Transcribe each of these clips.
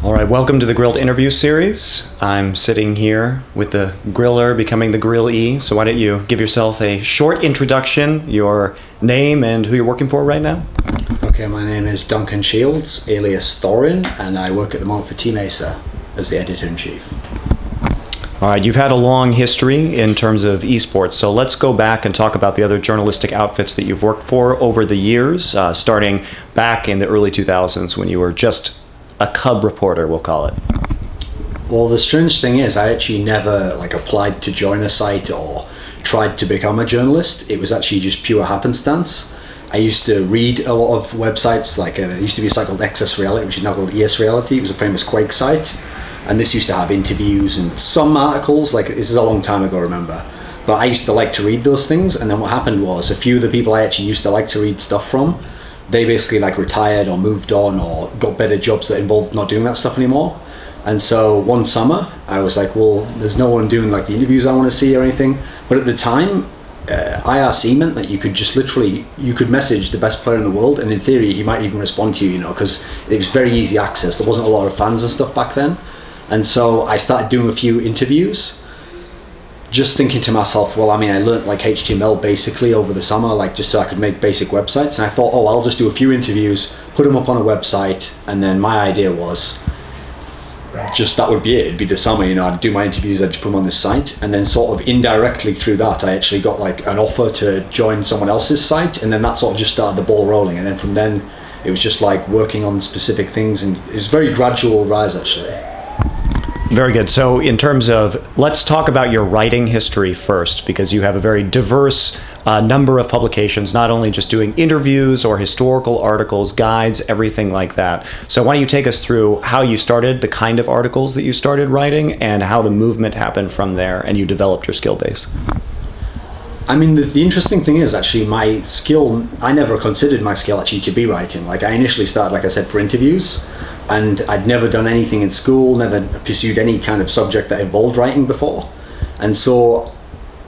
All right, welcome to the Grilled Interview Series. I'm sitting here with the griller becoming the grillee. So why don't you give yourself a short introduction, your name, and who you're working for right now? Okay, my name is Duncan Shields, alias Thorin, and I work at the moment for Team Acer as the editor-in-chief. All right, you've had a long history in terms of esports, so let's go back and talk about the other journalistic outfits that you've worked for over the years, starting back in the early 2000s when you were just a cub reporter, we'll call it. Well, the strange thing is I actually never applied to join a site or tried to become a journalist. It was actually just pure happenstance. I used to read a lot of websites, there used to be a site called Excess Reality, which is now called ES Reality. It was a famous Quake site, and this used to have interviews and some articles. This is a long time ago, remember, but I used to like to read those things. And then what happened was a few of the people I actually used to like to read stuff from, they basically retired or moved on or got better jobs that involved not doing that stuff anymore. And so one summer I was like, well, there's no one doing the interviews I want to see or anything. But at the time, IRC meant that you could just you could message the best player in the world, and in theory he might even respond to you, because it was very easy access. There wasn't a lot of fans and stuff back then. And so I started doing a few interviews, just thinking to myself, well, I learned HTML basically over the summer, just so I could make basic websites. And I thought, oh, I'll just do a few interviews, put them up on a website. And then my idea was just that would be it. It'd be the summer, I'd do my interviews, I'd just put them on this site. And then sort of indirectly through that, I actually got an offer to join someone else's site. And then that sort of just started the ball rolling. And then from then it was just working on specific things. And it was a very gradual rise, actually. Very good. So in terms of, let's talk about your writing history first, because you have a very diverse number of publications, not only just doing interviews or historical articles, guides, everything like that. So why don't you take us through how you started, the kind of articles that you started writing, and how the movement happened from there and you developed your skill base? The interesting thing is actually my skill, I never considered my skill actually to be writing. I initially started, like I said, for interviews, and I'd never done anything in school, never pursued any kind of subject that involved writing before. And so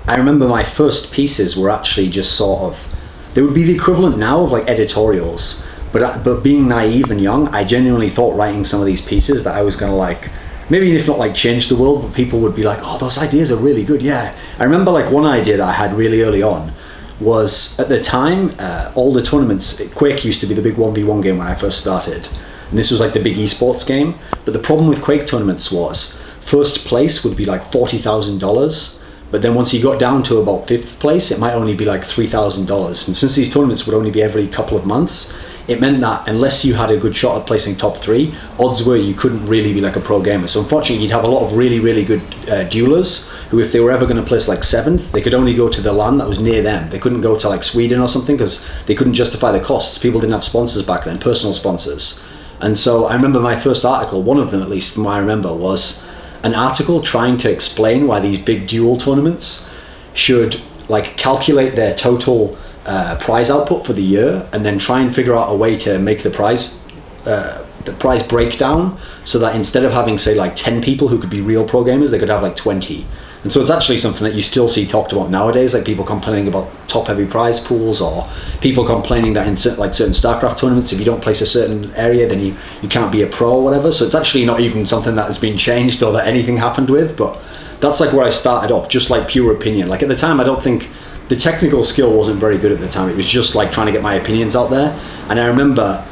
I remember my first pieces were actually just they would be the equivalent now of editorials, but being naive and young, I genuinely thought writing some of these pieces that I was going to maybe if not change the world, but people would be like, oh, those ideas are really good. Yeah. I remember one idea that I had really early on was, at the time, all the tournaments, Quake used to be the big 1v1 game when I first started. And this was the big esports game. But the problem with Quake tournaments was first place would be $40,000. But then once you got down to about fifth place, it might only be $3,000. And since these tournaments would only be every couple of months, it meant that unless you had a good shot at placing top 3, odds were you couldn't really be a pro gamer. So unfortunately, you'd have a lot of really, really good duelers who, if they were ever going to place 7th, they could only go to the LAN that was near them. They couldn't go to Sweden or something because they couldn't justify the costs. People didn't have sponsors back then, personal sponsors. And so I remember my first article, one of them at least from what I remember, was an article trying to explain why these big duel tournaments should calculate their total prize output for the year, and then try and figure out a way to make the prize breakdown so that instead of having say 10 people who could be real pro gamers, they could have 20. And so it's actually something that you still see talked about nowadays, people complaining about top heavy prize pools, or people complaining that in certain StarCraft tournaments, if you don't place a certain area, then you can't be a pro or whatever. So it's actually not even something that has been changed or that anything happened with, but that's where I started off, just pure opinion. At the time, I don't think the technical skill wasn't very good at the time. It was just trying to get my opinions out there. And I remember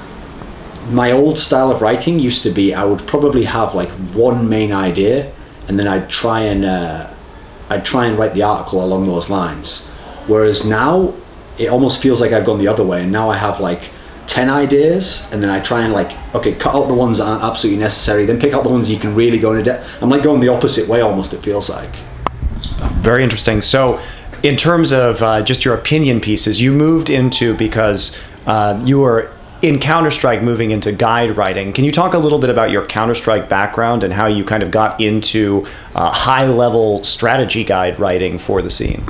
my old style of writing used to be, I would probably have one main idea, and then I'd try and write the article along those lines. Whereas now it almost feels like I've gone the other way, and now I have 10 ideas, and then I try and okay, cut out the ones that aren't absolutely necessary, then pick out the ones you can really go into depth. I'm going the opposite way almost, it feels like. Very interesting. So in terms of just your opinion pieces, you moved into, because you were in Counter-Strike moving into guide writing. Can you talk a little bit about your Counter-Strike background and how you kind of got into high-level strategy guide writing for the scene?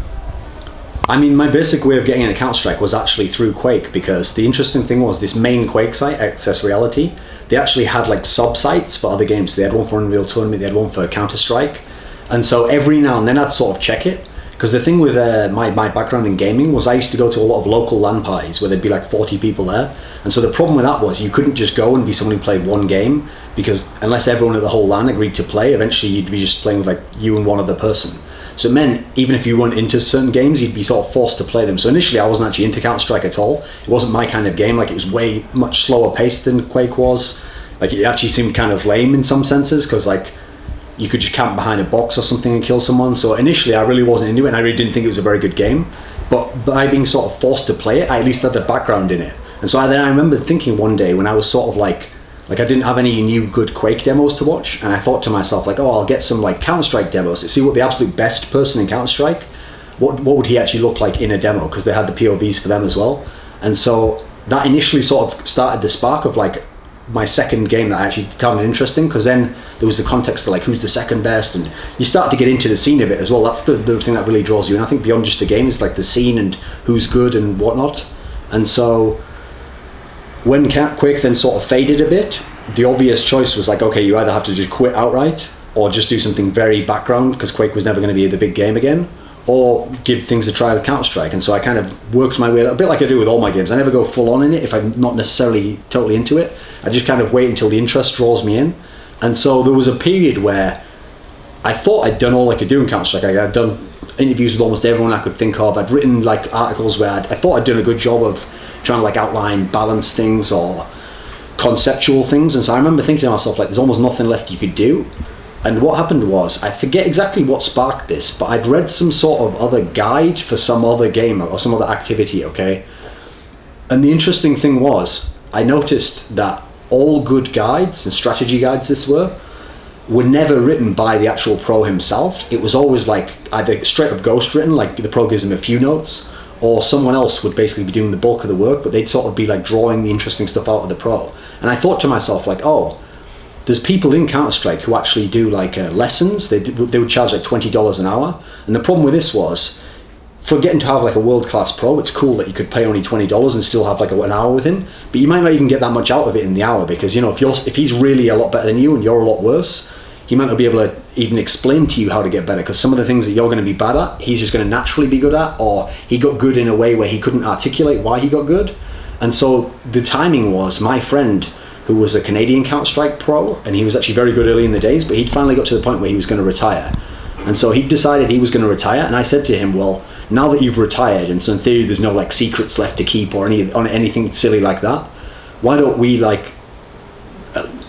My basic way of getting into Counter-Strike was actually through Quake, because the interesting thing was this main Quake site, Excess Reality, they actually had sub-sites for other games. They had one for Unreal Tournament, they had one for Counter-Strike. And so every now and then I'd sort of check it, Because the thing with my background in gaming was I used to go to a lot of local LAN parties where there'd be like 40 people there. And so the problem with that was you couldn't just go and be someone who played one game, because unless everyone at the whole LAN agreed to play, eventually you'd be just playing with like you and one other person. So it meant even if you weren't into certain games, you'd be sort of forced to play them. So initially I wasn't actually into Counter-Strike at all. It wasn't my kind of game. Like, it was way much slower paced than Quake was. Like, it actually seemed kind of lame in some senses, because like you could just camp behind a box or something and kill someone. So initially I really wasn't into it, and I really didn't think it was a very good game. But by being sort of forced to play it, I at least had the background in it. And so then I remember thinking one day when I was sort of like I didn't have any new good Quake demos to watch, and I thought to myself like, oh, I'll get some like Counter-Strike demos to see what the absolute best person in Counter-Strike, what would he actually look like in a demo, because they had the POVs for them as well. And so that initially sort of started the spark of like my second game that I actually found interesting, because then there was the context of like who's the second best, and you start to get into the scene of it as well. That's the thing that really draws you, and I think beyond just the game is like the scene and who's good and whatnot. And so when Quake then sort of faded a bit, the obvious choice was like, okay, you either have to just quit outright or just do something very background, because Quake was never going to be the big game again, or give things a try with Counter-Strike. And so I kind of worked my way, a bit like I do with all my games. I never go full on in it if I'm not necessarily totally into it. I just kind of wait until the interest draws me in. And so there was a period where I thought I'd done all I could do in Counter-Strike. I'd done interviews with almost everyone I could think of. I'd written like articles where I thought I'd done a good job of trying to like outline balance things or conceptual things. And so I remember thinking to myself, like, there's almost nothing left you could do. And what happened was, I forget exactly what sparked this, but I'd read some sort of other guide for some other game or some other activity, okay? And the interesting thing was, I noticed that all good guides, and strategy guides this were never written by the actual pro himself. It was always like either straight up ghost written, like the pro gives him a few notes, or someone else would basically be doing the bulk of the work, but they'd sort of be like drawing the interesting stuff out of the pro. And I thought to myself like, oh, there's people in Counter-Strike who actually do like lessons. They would charge like $20 an hour. And the problem with this was, for getting to have like a world-class pro, it's cool that you could pay only $20 and still have like an hour with him, but you might not even get that much out of it in the hour, because, you know, if he's really a lot better than you and you're a lot worse, he might not be able to even explain to you how to get better, because some of the things that you're going to be bad at, he's just going to naturally be good at, or he got good in a way where he couldn't articulate why he got good. And so the timing was, my friend, who was a Canadian Counter-Strike pro, and he was actually very good early in the days, but he'd finally got to the point where he was going to retire. And so he decided he was going to retire, and I said to him, well, now that you've retired, and so in theory there's no like secrets left to keep or anything silly like that, why don't we like,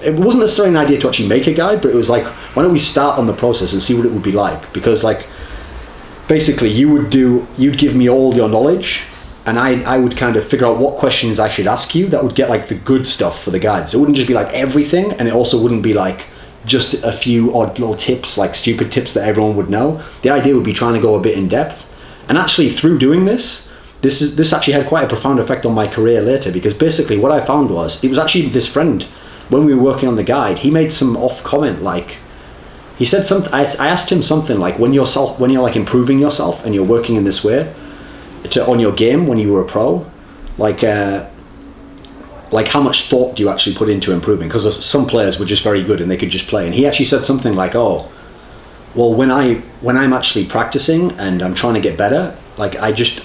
it wasn't necessarily an idea to actually make a guide, but it was like, why don't we start on the process and see what it would be like? Because like, basically you'd give me all your knowledge, and I would kind of figure out what questions I should ask you that would get like the good stuff for the guides. It wouldn't just be like everything, and it also wouldn't be like just a few odd little tips, like stupid tips that everyone would know. The idea would be trying to go a bit in depth. And actually through doing this actually had quite a profound effect on my career later, because basically what I found was, it was actually this friend, when we were working on the guide, he made some off comment, like he said something. I asked him something like, when you're like improving yourself and you're working in this way on your game when you were a pro, like how much thought do you actually put into improving? Because some players were just very good and they could just play. And he actually said something like, oh, well, when I'm actually practicing and I'm trying to get better, like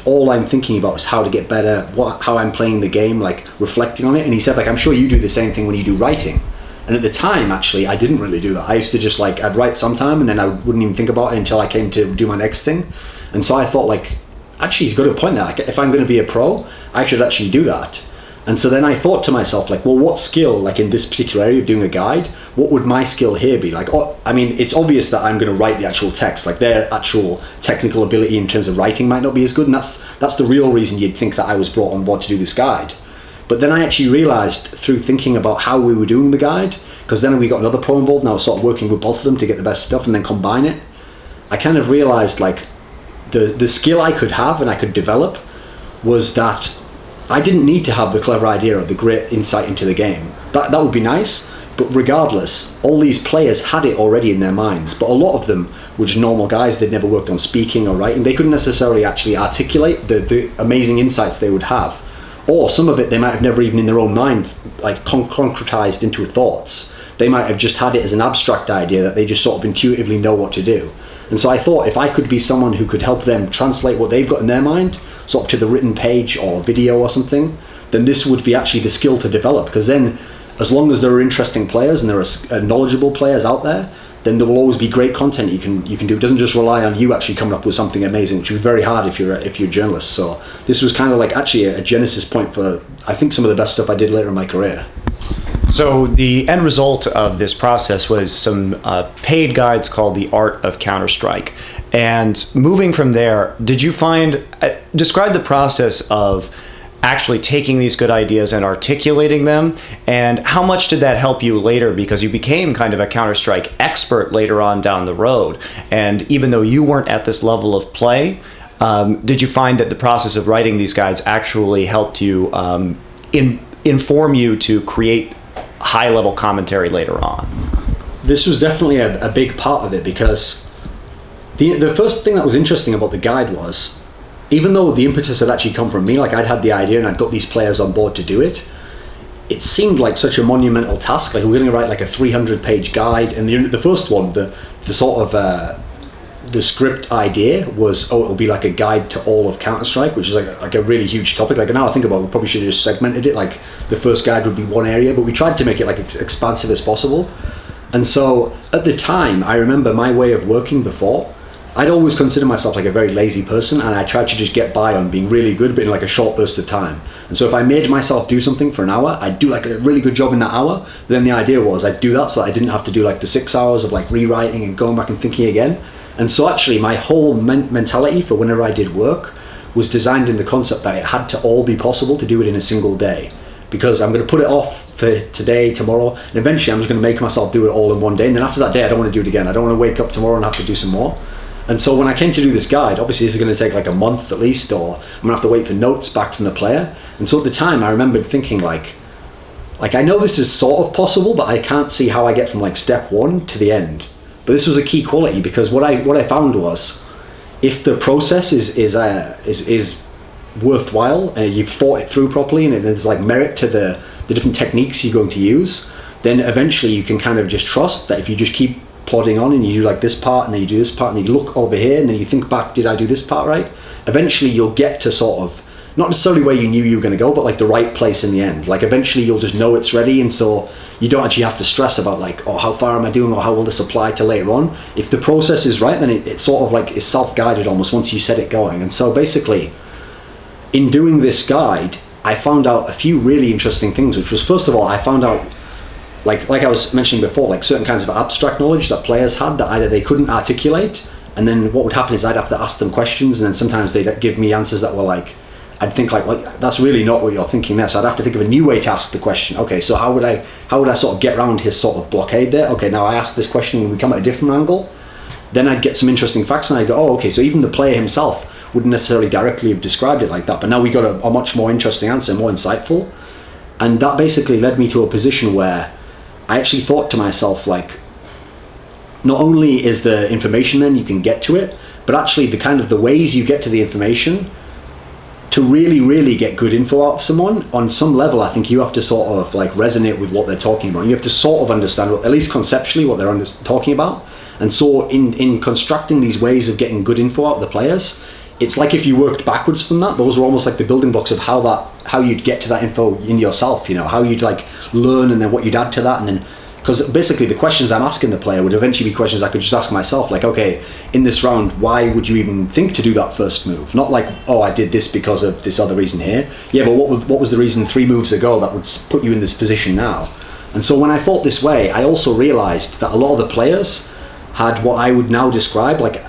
all I'm thinking about is how to get better, how I'm playing the game, like reflecting on it. And he said, like, I'm sure you do the same thing when you do writing. And at the time, actually, I didn't really do that. I used to just like, I'd write sometime and then I wouldn't even think about it until I came to do my next thing. And so I thought, like, actually he's got a point there. Like, if I'm going to be a pro, I should actually do that. And so then I thought to myself, like, well, what skill, like in this particular area of doing a guide, what would my skill here be? Like, oh, I mean, it's obvious that I'm going to write the actual text, like their actual technical ability in terms of writing might not be as good. And that's the real reason you'd think that I was brought on board to do this guide. But then I actually realized through thinking about how we were doing the guide, because then we got another pro involved and I was sort of working with both of them to get the best stuff and then combine it. I kind of realized like the skill I could have and I could develop was that I didn't need to have the clever idea or the great insight into the game. That would be nice, but regardless, all these players had it already in their minds, but a lot of them were just normal guys. They'd never worked on speaking or writing. They couldn't necessarily actually articulate the amazing insights they would have. Or some of it they might have never even in their own mind like concretized into thoughts. They might have just had it as an abstract idea that they just sort of intuitively know what to do. And so I thought if I could be someone who could help them translate what they've got in their mind, sort of to the written page or video or something, then this would be actually the skill to develop. Because then, as long as there are interesting players and there are knowledgeable players out there, then there will always be great content you can do. It doesn't just rely on you actually coming up with something amazing, which would be very hard if you're a journalist. So this was kind of like actually a genesis point for, I think, some of the best stuff I did later in my career. So the end result of this process was some paid guides called The Art of Counter-Strike. And moving from there, did you find, describe the process of actually taking these good ideas and articulating them, and how much did that help you later, because you became kind of a Counter-Strike expert later on down the road, and even though you weren't at this level of play, did you find that the process of writing these guides actually helped you inform you to create high-level commentary later on? This was definitely a big part of it, because the first thing that was interesting about the guide was, even though the impetus had actually come from me, like I'd had the idea and I'd got these players on board to do it, it seemed like such a monumental task. Like we're going to write like a 300-page guide, and the first one, the sort of the script idea was, it'll be like a guide to all of Counter-Strike, which is like a really huge topic. Like now I think about it, we probably should have just segmented it. Like the first guide would be one area, but we tried to make it like as expansive as possible. And so at the time, I remember my way of working before, I'd always considered myself like a very lazy person, and I tried to just get by on being really good, but in like a short burst of time. And so if I made myself do something for an hour, I'd do like a really good job in that hour. But then the idea was I'd do that so that I didn't have to do like the 6 hours of like rewriting and going back and thinking again. And so actually my whole mentality for whenever I did work was designed in the concept that it had to all be possible to do it in a single day. Because I'm going to put it off for today, tomorrow, and eventually I'm just going to make myself do it all in one day. And then after that day, I don't want to do it again. I don't want to wake up tomorrow and have to do some more. And so when I came to do this guide, obviously this is going to take like a month at least, or I'm going to have to wait for notes back from the player. And so at the time I remembered thinking like I know this is sort of possible, but I can't see how I get from like step one to the end. But this was a key quality, because what I found was, if the process is worthwhile and you've thought it through properly and there's like merit to the different techniques you're going to use, then eventually you can kind of just trust that if you just keep plodding on and you do like this part and then you do this part and then you look over here and then you think back, did I do this part right? Eventually you'll get to sort of, not necessarily where you knew you were going to go, but like the right place in the end. Like eventually you'll just know it's ready, and so you don't actually have to stress about like, oh, how far am I doing, or how will this apply to later on. If the process is right, then it sort of like is self-guided almost once you set it going. And so basically in doing this guide, I found out a few really interesting things, which was, first of all, I found out like I was mentioning before, like certain kinds of abstract knowledge that players had that either they couldn't articulate, and then what would happen is I'd have to ask them questions, and then sometimes they'd give me answers that were like, I'd think like, well, that's really not what you're thinking there. So I'd have to think of a new way to ask the question. Okay, so how would I sort of get around his sort of blockade there? Okay, now I ask this question and we come at a different angle. Then I'd get some interesting facts and I'd go, oh, okay, so even the player himself wouldn't necessarily directly have described it like that, but now we got a much more interesting answer, more insightful. And that basically led me to a position where I actually thought to myself, like, not only is the information then you can get to it, but actually the kind of the ways you get to the information to really, really get good info out of someone, on some level, I think you have to sort of like resonate with what they're talking about. You have to sort of understand, at least conceptually, what they're talking about. And so in constructing these ways of getting good info out of the players, it's like if you worked backwards from that, those were almost like the building blocks of how you'd get to that info in yourself, you know, how you'd like learn and then what you'd add to that. And then, because basically the questions I'm asking the player would eventually be questions I could just ask myself, like, okay, in this round, why would you even think to do that first move? Not like, oh, I did this because of this other reason here. Yeah, but what was the reason 3 moves ago that would put you in this position now? And so when I thought this way, I also realized that a lot of the players had what I would now describe, like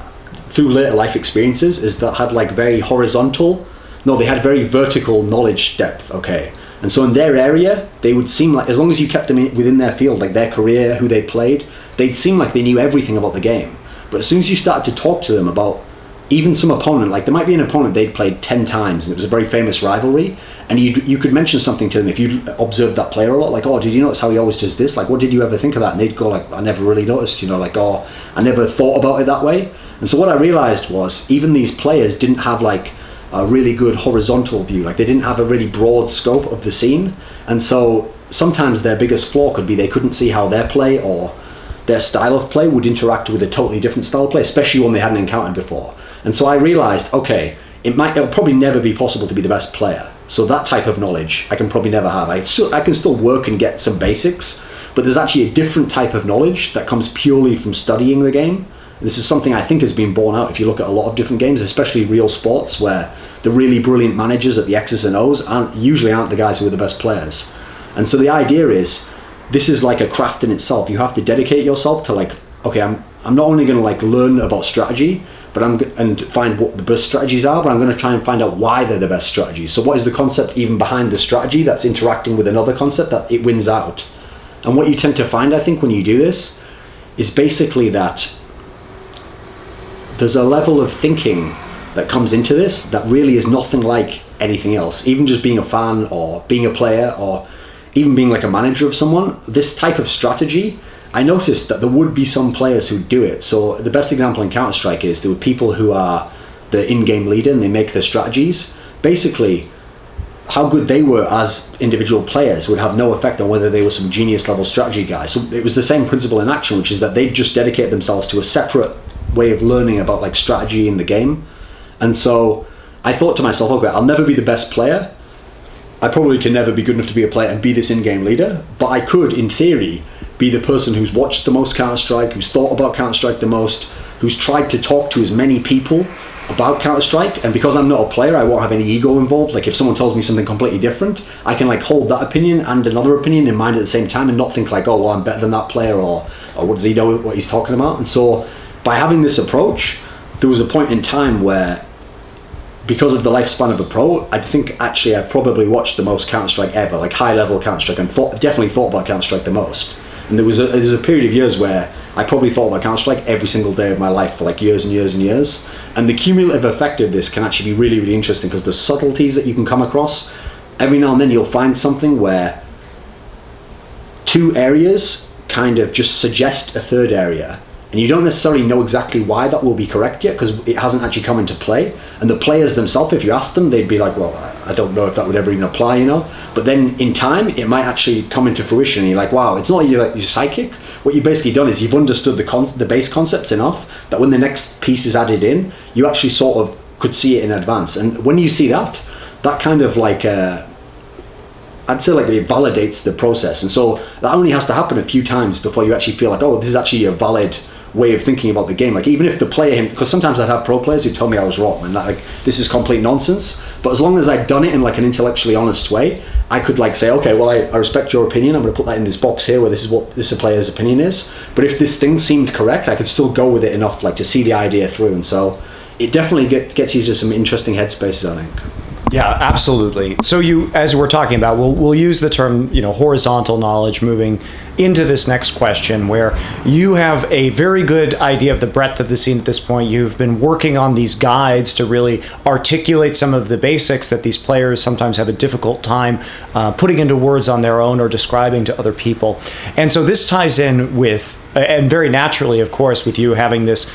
through later life experiences, is that had like very they had very vertical knowledge depth, okay? And so in their area, they would seem like, as long as you kept them within their field, like their career, who they played, they'd seem like they knew everything about the game. But as soon as you started to talk to them about even some opponent, like there might be an opponent they'd played 10 times and it was a very famous rivalry, and you could mention something to them if you observed that player a lot, like, oh, did you notice how he always does this? Like, what did you ever think of that? And they'd go like, I never really noticed, you know, like, oh, I never thought about it that way. And so what I realized was even these players didn't have like a really good horizontal view, like they didn't have a really broad scope of the scene. And so sometimes their biggest flaw could be they couldn't see how their play or their style of play would interact with a totally different style of play, especially one they hadn't encountered before. And so I realized, okay, it'll probably never be possible to be the best player. So that type of knowledge I can probably never have. I can still work and get some basics, but there's actually a different type of knowledge that comes purely from studying the game. This is something I think has been borne out if you look at a lot of different games, especially real sports, where the really brilliant managers at the X's and O's usually aren't the guys who are the best players. And so the idea is, this is like a craft in itself. You have to dedicate yourself to like, okay, I'm not only going to like learn about strategy, and find what the best strategies are, but I'm going to try and find out why they're the best strategies. So what is the concept even behind the strategy that's interacting with another concept that it wins out? And what you tend to find, I think, when you do this, is basically that there's a level of thinking that comes into this that really is nothing like anything else. Even just being a fan or being a player or even being like a manager of someone, this type of strategy, I noticed that there would be some players who do it. So the best example in Counter-Strike is there were people who are the in-game leader and they make the strategies. Basically, how good they were as individual players would have no effect on whether they were some genius level strategy guys. So it was the same principle in action, which is that they'd just dedicate themselves to a separate way of learning about like strategy in the game. And so I thought to myself, okay, I'll never be the best player. I probably can never be good enough to be a player and be this in-game leader, but I could, in theory, be the person who's watched the most Counter-Strike, who's thought about Counter-Strike the most, who's tried to talk to as many people about Counter-Strike. And because I'm not a player, I won't have any ego involved. Like if someone tells me something completely different, I can like hold that opinion and another opinion in mind at the same time and not think like, oh, well, I'm better than that player, or what does he know what he's talking about? And so by having this approach, there was a point in time where, because of the lifespan of a pro, I think actually I've probably watched the most Counter-Strike ever, like high-level Counter-Strike, and definitely thought about Counter-Strike the most. And there was a period of years where I probably thought about Counter-Strike every single day of my life for like years and years and years. And the cumulative effect of this can actually be really, really interesting, because the subtleties that you can come across, every now and then you'll find something where two areas kind of just suggest a third area. And you don't necessarily know exactly why that will be correct yet, because it hasn't actually come into play. And the players themselves, if you ask them, they'd be like, well, I don't know if that would ever even apply, you know. But then in time, it might actually come into fruition. And you're like, wow, it's not like you're psychic. What you've basically done is you've understood the base concepts enough that when the next piece is added in, you actually sort of could see it in advance. And when you see that kind of like, I'd say like it validates the process. And so that only has to happen a few times before you actually feel like, oh, this is actually a valid way of thinking about the game. Like even if the player, because sometimes I'd have pro players who tell me I was wrong and that like this is complete nonsense, but as long as I'd done it in like an intellectually honest way, I could like say, okay, well, I respect your opinion, I'm going to put that in this box here where this is what this player's opinion is, but if this thing seemed correct, I could still go with it enough like to see the idea through. And so it definitely gets you to some interesting headspaces, I think. Yeah, absolutely. So you, as we're talking about, we'll use the term, horizontal knowledge moving into this next question, where you have a very good idea of the breadth of the scene at this point. You've been working on these guides to really articulate some of the basics that these players sometimes have a difficult time putting into words on their own or describing to other people. And so this ties in with, and very naturally, of course, with you having this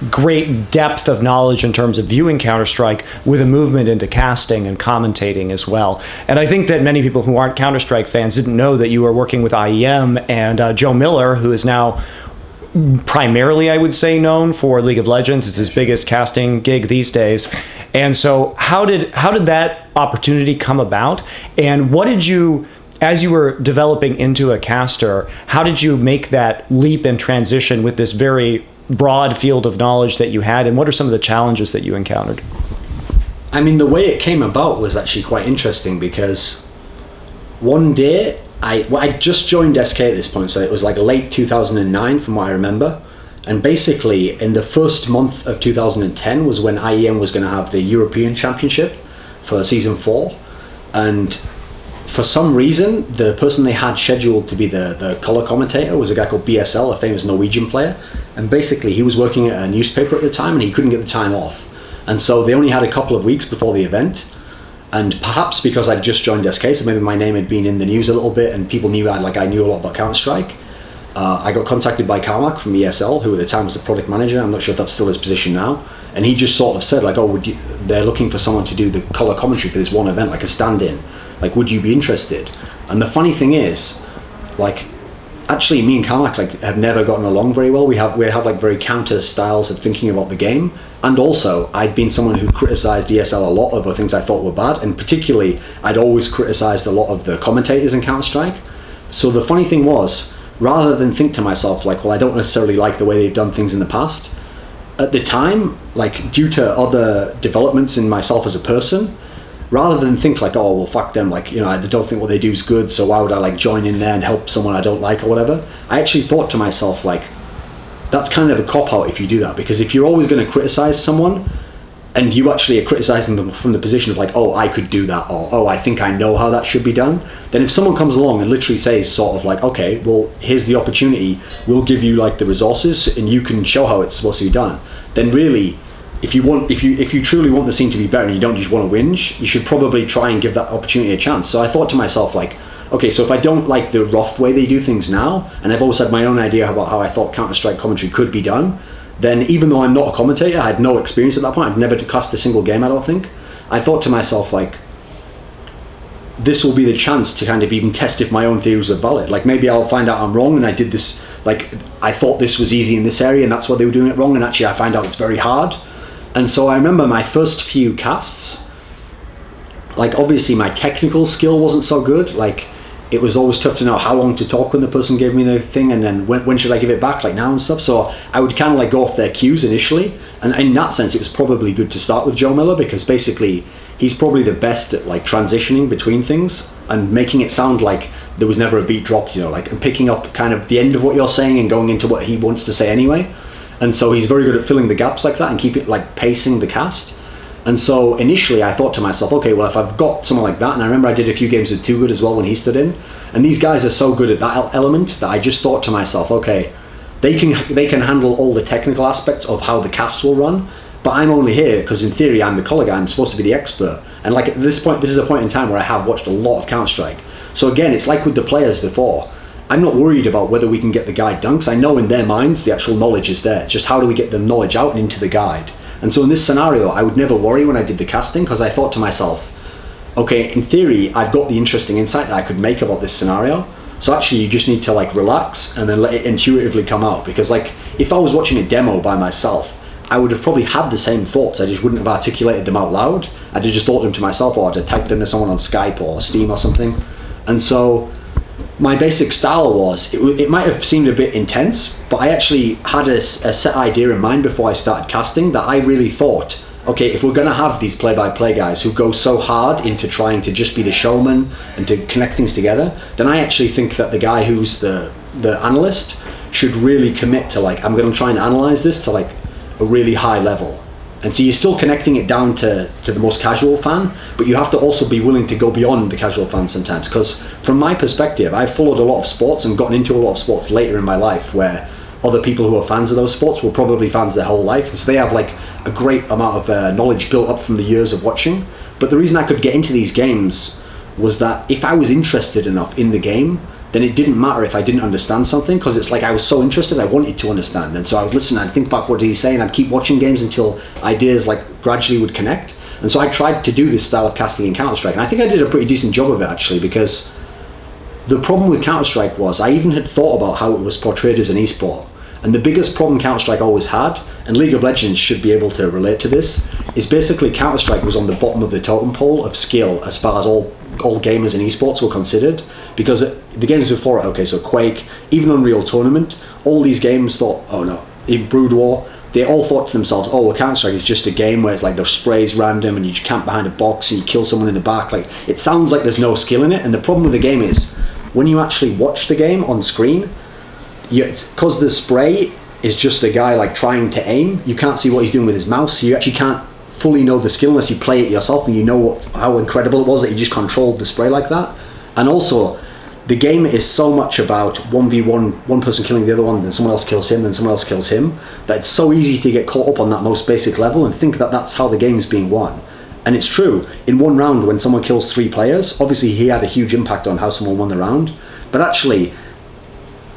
great depth of knowledge in terms of viewing Counter-Strike with a movement into casting and commentating as well. And I think that many people who aren't Counter-Strike fans didn't know that you were working with IEM and Joe Miller, who is now primarily, I would say, known for League of Legends. It's his biggest casting gig these days. And so how did that opportunity come about? And what did you, as you were developing into a caster, how did you make that leap and transition with this very broad field of knowledge that you had, and what are some of the challenges that you encountered? I mean, the way it came about was actually quite interesting, because one day I just joined SK at this point, so it was like late 2009 from what I remember, and basically in the first month of 2010 was when IEM was going to have the European Championship for season 4, and for some reason the person they had scheduled to be the color commentator was a guy called BSL, a famous Norwegian player, and basically he was working at a newspaper at the time and he couldn't get the time off, and so they only had a couple of weeks before the event. And perhaps because I'd just joined SK, so maybe my name had been in the news a little bit and people knew I knew a lot about Counter-Strike, I got contacted by Carmack from ESL, who at the time was the product manager. I'm not sure if that's still his position now, and he just sort of said like, oh, they're looking for someone to do the color commentary for this one event, like a stand-in, like would you be interested? And the funny thing is, like, actually me and Carmack like have never gotten along very well. We have like very counter styles of thinking about the game, and also I'd been someone who criticized ESL a lot over things I thought were bad, and particularly I'd always criticized a lot of the commentators in Counter-Strike. So the funny thing was, rather than think to myself like, well, I don't necessarily like the way they've done things in the past, at the time, like due to other developments in myself as a person, rather than think like, oh well, fuck them, like, you know, I don't think what they do is good, so why would I like join in there and help someone I don't like or whatever, I actually thought to myself like, that's kind of a cop-out if you do that, because if you're always going to criticize someone and you actually are criticizing them from the position of like, oh, I could do that, or oh, I think I know how that should be done, then if someone comes along and literally says sort of like, okay, well, here's the opportunity, we'll give you like the resources and you can show how it's supposed to be done, then really, if you truly want the scene to be better and you don't just want to whinge, you should probably try and give that opportunity a chance. So I thought to myself like, okay, so if I don't like the rough way they do things now, and I've always had my own idea about how I thought Counter-Strike commentary could be done, then even though I'm not a commentator, I had no experience at that point, I'd never cast a single game, I don't think, I thought to myself like, this will be the chance to kind of even test if my own theories are valid. Like maybe I'll find out I'm wrong and I did this, like I thought this was easy in this area and that's why they were doing it wrong, and actually I find out it's very hard. And so I remember my first few casts, like obviously my technical skill wasn't so good, like it was always tough to know how long to talk when the person gave me the thing, and then when should I give it back, like now and stuff. So I would kind of like go off their cues initially, and in that sense it was probably good to start with Joe Miller, because basically he's probably the best at like transitioning between things and making it sound like there was never a beat dropped, you know, like, and picking up kind of the end of what you're saying and going into what he wants to say anyway. And so he's very good at filling the gaps like that and keep it like pacing the cast. And so initially I thought to myself, okay, well if I've got someone like that, and I remember I did a few games with Too Good as well when he stood in, and these guys are so good at that element that I just thought to myself, okay, they can handle all the technical aspects of how the cast will run, but I'm only here because in theory I'm the collar guy, I'm supposed to be the expert. And like at this point, this is a point in time where I have watched a lot of Counter-Strike. So again, it's like with the players before, I'm not worried about whether we can get the guide done, because I know in their minds the actual knowledge is there. It's just how do we get the knowledge out and into the guide. And so in this scenario, I would never worry when I did the casting, because I thought to myself, okay, in theory, I've got the interesting insight that I could make about this scenario. So actually, you just need to like relax and then let it intuitively come out. Because like, if I was watching a demo by myself, I would have probably had the same thoughts. I just wouldn't have articulated them out loud. I'd have just thought them to myself, or I'd have typed them to someone on Skype or Steam or something. And so my basic style was, it might have seemed a bit intense, but I actually had a set idea in mind before I started casting, that I really thought, okay, if we're going to have these play-by-play guys who go so hard into trying to just be the showman and to connect things together, then I actually think that the guy who's the analyst should really commit to like, I'm going to try and analyze this to like a really high level. And so you're still connecting it down to the most casual fan, but you have to also be willing to go beyond the casual fan sometimes. Because from my perspective, I've followed a lot of sports and gotten into a lot of sports later in my life, where other people who are fans of those sports were probably fans their whole life. And so they have like a great amount of knowledge built up from the years of watching. But the reason I could get into these games was that if I was interested enough in the game, then it didn't matter if I didn't understand something, because it's like I was so interested, I wanted to understand. And so I would listen, I'd think back what he's saying, I'd keep watching games until ideas like gradually would connect. And so I tried to do this style of casting in Counter-Strike, and I think I did a pretty decent job of it actually, because the problem with Counter-Strike was I even had thought about how it was portrayed as an esport. And the biggest problem Counter-Strike always had, and League of Legends should be able to relate to this, is basically Counter-Strike was on the bottom of the totem pole of skill as far as all gamers in esports were considered, because the games before it, okay, so Quake, even Unreal Tournament, all these games thought, oh no, even Brood War, they all thought to themselves, oh, well, Counter-Strike is just a game where it's like the spray's random and you just camp behind a box and you kill someone in the back. Like, it sounds like there's no skill in it. And the problem with the game is, when you actually watch the game on screen, because the spray is just a guy like trying to aim, you can't see what he's doing with his mouse, so you actually can't fully know the skill unless you play it yourself and you know how incredible it was that he just controlled the spray like that. And also, the game is so much about 1v1, one person killing the other one, then someone else kills him, then someone else kills him, that it's so easy to get caught up on that most basic level and think that that's how the game's being won. And it's true, in one round when someone kills 3 players, obviously he had a huge impact on how someone won the round, but actually,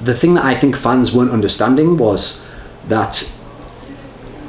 the thing that I think fans weren't understanding was that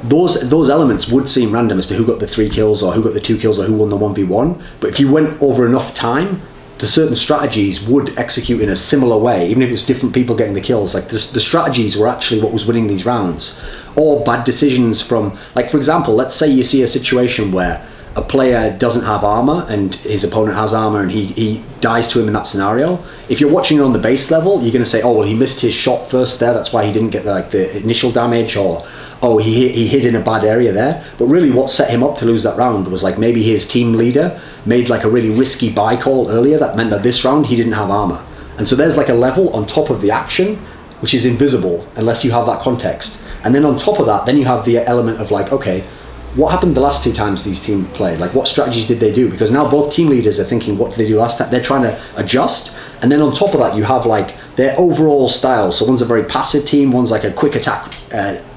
those elements would seem random as to who got the 3 kills or who got the 2 kills or who won the 1v1, but if you went over enough time, the certain strategies would execute in a similar way, even if it was different people getting the kills. Like the strategies were actually what was winning these rounds, or bad decisions from, like for example, let's say you see a situation where a player doesn't have armor and his opponent has armor and he dies to him in that scenario. If you're watching it on the base level, you're going to say, oh well, he missed his shot first there, that's why he didn't get the initial damage, or oh he hit in a bad area there. But really what set him up to lose that round was like maybe his team leader made like a really risky buy call earlier that meant that this round he didn't have armor. And so there's like a level on top of the action which is invisible unless you have that context. And then on top of that, then you have the element of like, okay, what happened the last two times these teams played? Like what strategies did they do? Because now both team leaders are thinking, what did they do last time? They're trying to adjust. And then on top of that, you have like their overall style. So one's a very passive team, one's like a quick attack,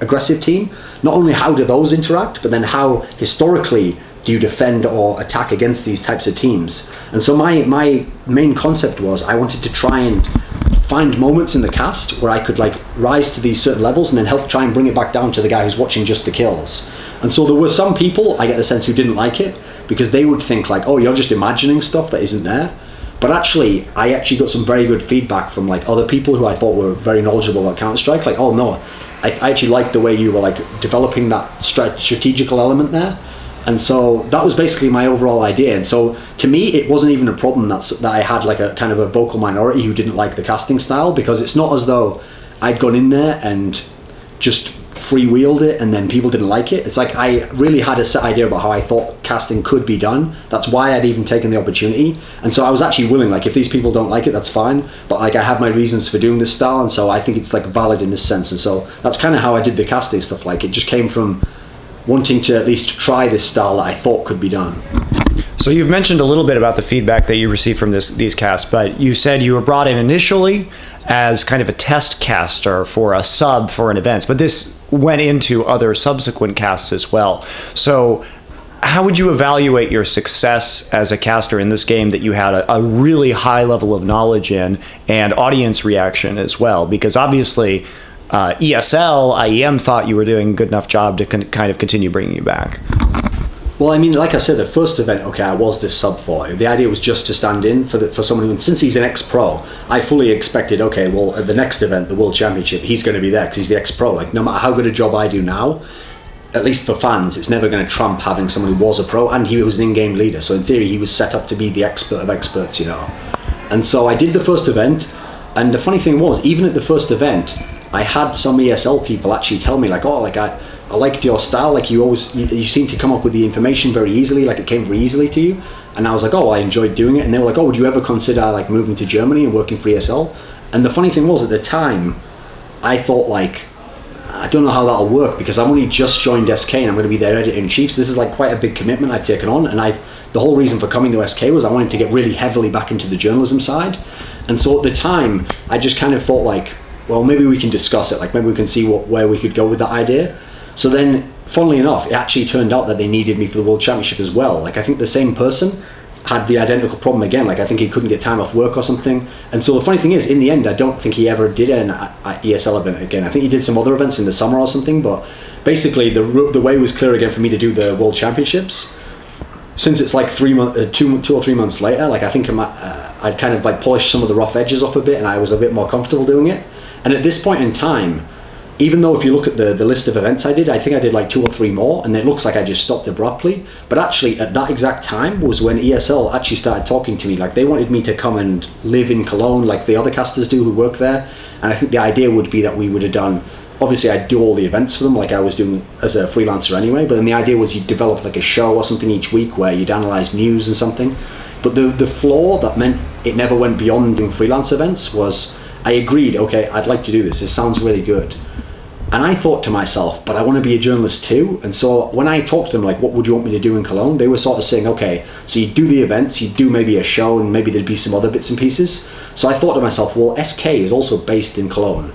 aggressive team. Not only how do those interact, but then how historically do you defend or attack against these types of teams? And so my main concept was I wanted to try and find moments in the cast where I could like rise to these certain levels and then help try and bring it back down to the guy who's watching just the kills. And so there were some people, I get the sense, who didn't like it because they would think like, oh, you're just imagining stuff that isn't there. But actually, I actually got some very good feedback from like other people who I thought were very knowledgeable about Counter-Strike. Like, oh no, I actually liked the way you were like developing that strategical element there. And so that was basically my overall idea. And so to me, it wasn't even a problem that I had like a kind of a vocal minority who didn't like the casting style, because it's not as though I'd gone in there and just freewheeled it and then people didn't like it. It's like I really had a set idea about how I thought casting could be done. That's why I'd even taken the opportunity. And so I was actually willing, like if these people don't like it, that's fine, but like I have my reasons for doing this style, and so I think it's like valid in this sense. And so that's kind of how I did the casting stuff. Like it just came from wanting to at least try this style that I thought could be done. So you've mentioned a little bit about the feedback that you received from these casts, but you said you were brought in initially as kind of a test caster for a sub for an event, but this went into other subsequent casts as well. So how would you evaluate your success as a caster in this game that you had a really high level of knowledge in, and audience reaction as well? Because obviously ESL, IEM thought you were doing a good enough job to kind of continue bringing you back. Well, I mean, like I said, the first event, okay, I was this sub for. The idea was just to stand in for someone who, since he's an ex-pro, I fully expected, okay, well, at the next event, the World Championship, he's going to be there because he's the ex-pro. Like, no matter how good a job I do now, at least for fans, it's never going to trump having someone who was a pro, and he was an in-game leader. So in theory, he was set up to be the expert of experts, you know. And so I did the first event, and the funny thing was, even at the first event, I had some ESL people actually tell me, like, oh, like I liked your style, like you seem to come up with the information very easily, like it came very easily to you. And I was like, oh, I enjoyed doing it. And they were like, oh, would you ever consider like moving to Germany and working for ESL? And the funny thing was, at the time, I thought like, I don't know how that'll work, because I've only just joined SK and I'm going to be their editor-in-chief. So this is like quite a big commitment I've taken on. And the whole reason for coming to SK was I wanted to get really heavily back into the journalism side. And so at the time, I just kind of thought like, well, maybe we can discuss it. Like maybe we can see where we could go with that idea. So then, funnily enough, it actually turned out that they needed me for the World Championship as well. Like I think the same person had the identical problem again. Like I think he couldn't get time off work or something. And so the funny thing is, in the end, I don't think he ever did an ESL event again. I think he did some other events in the summer or something. But basically, the way was clear again for me to do the World Championships. Since it's like 2 or 3 months later, like I think I'd kind of like polished some of the rough edges off a bit, and I was a bit more comfortable doing it. And at this point in time, even though if you look at the list of events I did, I think I did like 2 or 3 more, and it looks like I just stopped abruptly. But actually, at that exact time was when ESL actually started talking to me. Like they wanted me to come and live in Cologne, like the other casters do who work there. And I think the idea would be that we would have done, obviously I'd do all the events for them like I was doing as a freelancer anyway, but then the idea was you'd develop like a show or something each week where you'd analyze news and something. But the flaw that meant it never went beyond doing freelance events was, I agreed, okay, I'd like to do this. This sounds really good. And I thought to myself, but I want to be a journalist too. And so when I talked to them, like, what would you want me to do in Cologne? They were sort of saying, okay, so you do the events, you do maybe a show, and maybe there'd be some other bits and pieces. So I thought to myself, well, SK is also based in Cologne.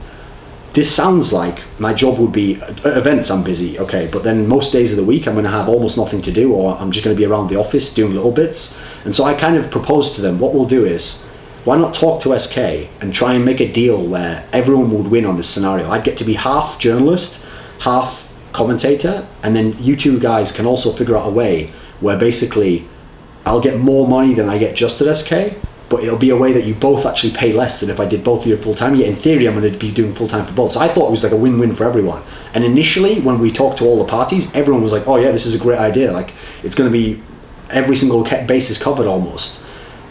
This sounds like my job would be, at events I'm busy, okay, but then most days of the week I'm going to have almost nothing to do, or I'm just going to be around the office doing little bits. And so I kind of proposed to them, what we'll do is, why not talk to SK and try and make a deal where everyone would win on this scenario? I'd get to be half journalist, half commentator, and then you two guys can also figure out a way where basically I'll get more money than I get just at SK, but it'll be a way that you both actually pay less than if I did both of you full-time. Yet in theory, I'm going to be doing full-time for both. So I thought it was like a win-win for everyone. And initially, when we talked to all the parties, everyone was like, oh yeah, this is a great idea. Like, it's going to be every single basis covered almost.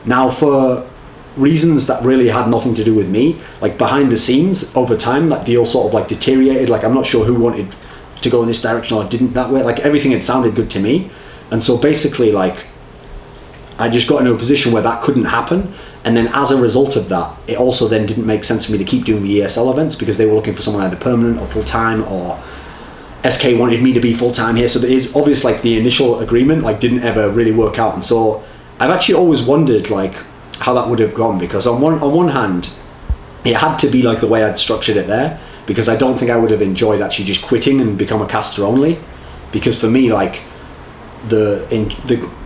Now, for reasons that really had nothing to do with me, like behind the scenes, over time, that deal sort of like deteriorated. Like, I'm not sure who wanted to go in this direction or didn't that way. Like, everything had sounded good to me. And so basically, like, I just got into a position where that couldn't happen, and then as a result of that, it also then didn't make sense for me to keep doing the ESL events because they were looking for someone either permanent or full-time, or SK wanted me to be full-time here. So there is obvious, like, the initial agreement like didn't ever really work out. And so I've actually always wondered like how that would have gone, because on one hand it had to be like the way I'd structured it there, because I don't think I would have enjoyed actually just quitting and become a caster only, because for me, like,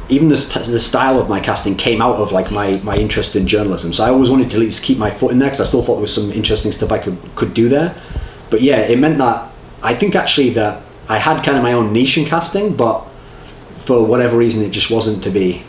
even the style of my casting came out of like my interest in journalism. So I always wanted to at least keep my foot in there, because I still thought there was some interesting stuff I could do there. But yeah, it meant that I think actually that I had kind of my own niche in casting, but for whatever reason it just wasn't to be.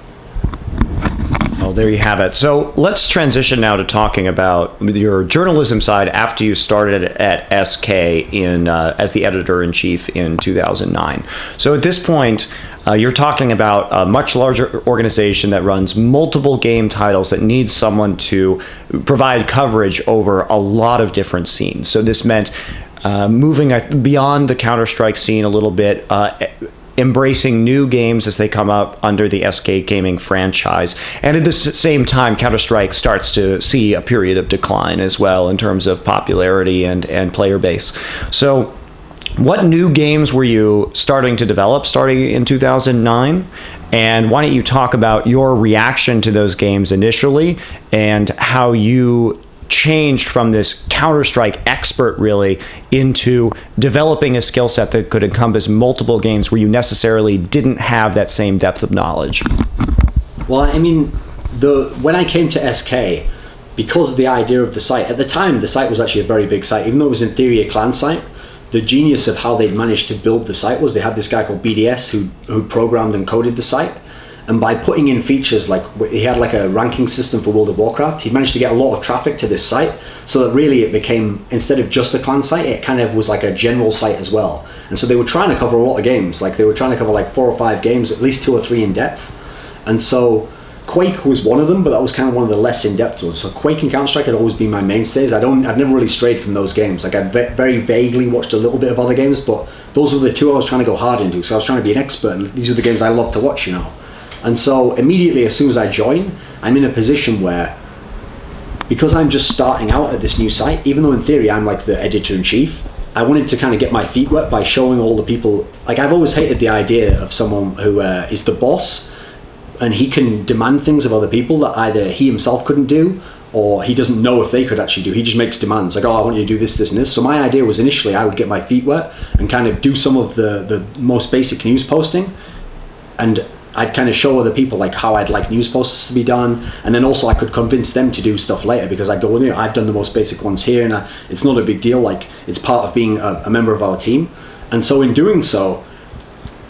Well, there you have it. So let's transition now to talking about your journalism side after you started at SK as the editor-in-chief in 2009. So at this point, you're talking about a much larger organization that runs multiple game titles that needs someone to provide coverage over a lot of different scenes. So this meant moving beyond the Counter-Strike scene a little bit, embracing new games as they come up under the SK Gaming franchise. And at the same time, Counter-Strike starts to see a period of decline as well in terms of popularity and player base. So what new games were you starting to develop starting in 2009? And why don't you talk about your reaction to those games initially and how you changed from this Counter-Strike expert really into developing a skill set that could encompass multiple games where you necessarily didn't have that same depth of knowledge? Well, I mean, when I came to SK, because the idea of the site, at the time the site was actually a very big site, even though it was in theory a clan site. The genius of how they'd managed to build the site was they had this guy called BDS who programmed and coded the site. And by putting in features, like he had like a ranking system for World of Warcraft, he managed to get a lot of traffic to this site, so that really it became, instead of just a clan site, it kind of was like a general site as well. And so they were trying to cover a lot of games, like they were trying to cover like 4 or 5 games, at least 2 or 3 in depth. And so Quake was one of them, but that was kind of one of the less in-depth ones. So Quake and Counter-Strike had always been my mainstays. I'd never really strayed from those games. Like I'd very vaguely watched a little bit of other games, but those were the 2 I was trying to go hard into. So I was trying to be an expert, and these are the games I love to watch, you know. And so immediately as soon as I join, I'm in a position where, because I'm just starting out at this new site, even though in theory I'm like the editor-in-chief, I wanted to kind of get my feet wet by showing all the people. Like, I've always hated the idea of someone who is the boss and he can demand things of other people that either he himself couldn't do or he doesn't know if they could actually do. He just makes demands like, oh, I want you to do this, this, and this. So my idea was initially I would get my feet wet and kind of do some of the most basic news posting, and I'd kind of show other people like how I'd like news posts to be done, and then also I could convince them to do stuff later, because I'd go, well, you know, I've done the most basic ones here, and it's not a big deal, like it's part of being a member of our team. And so in doing so,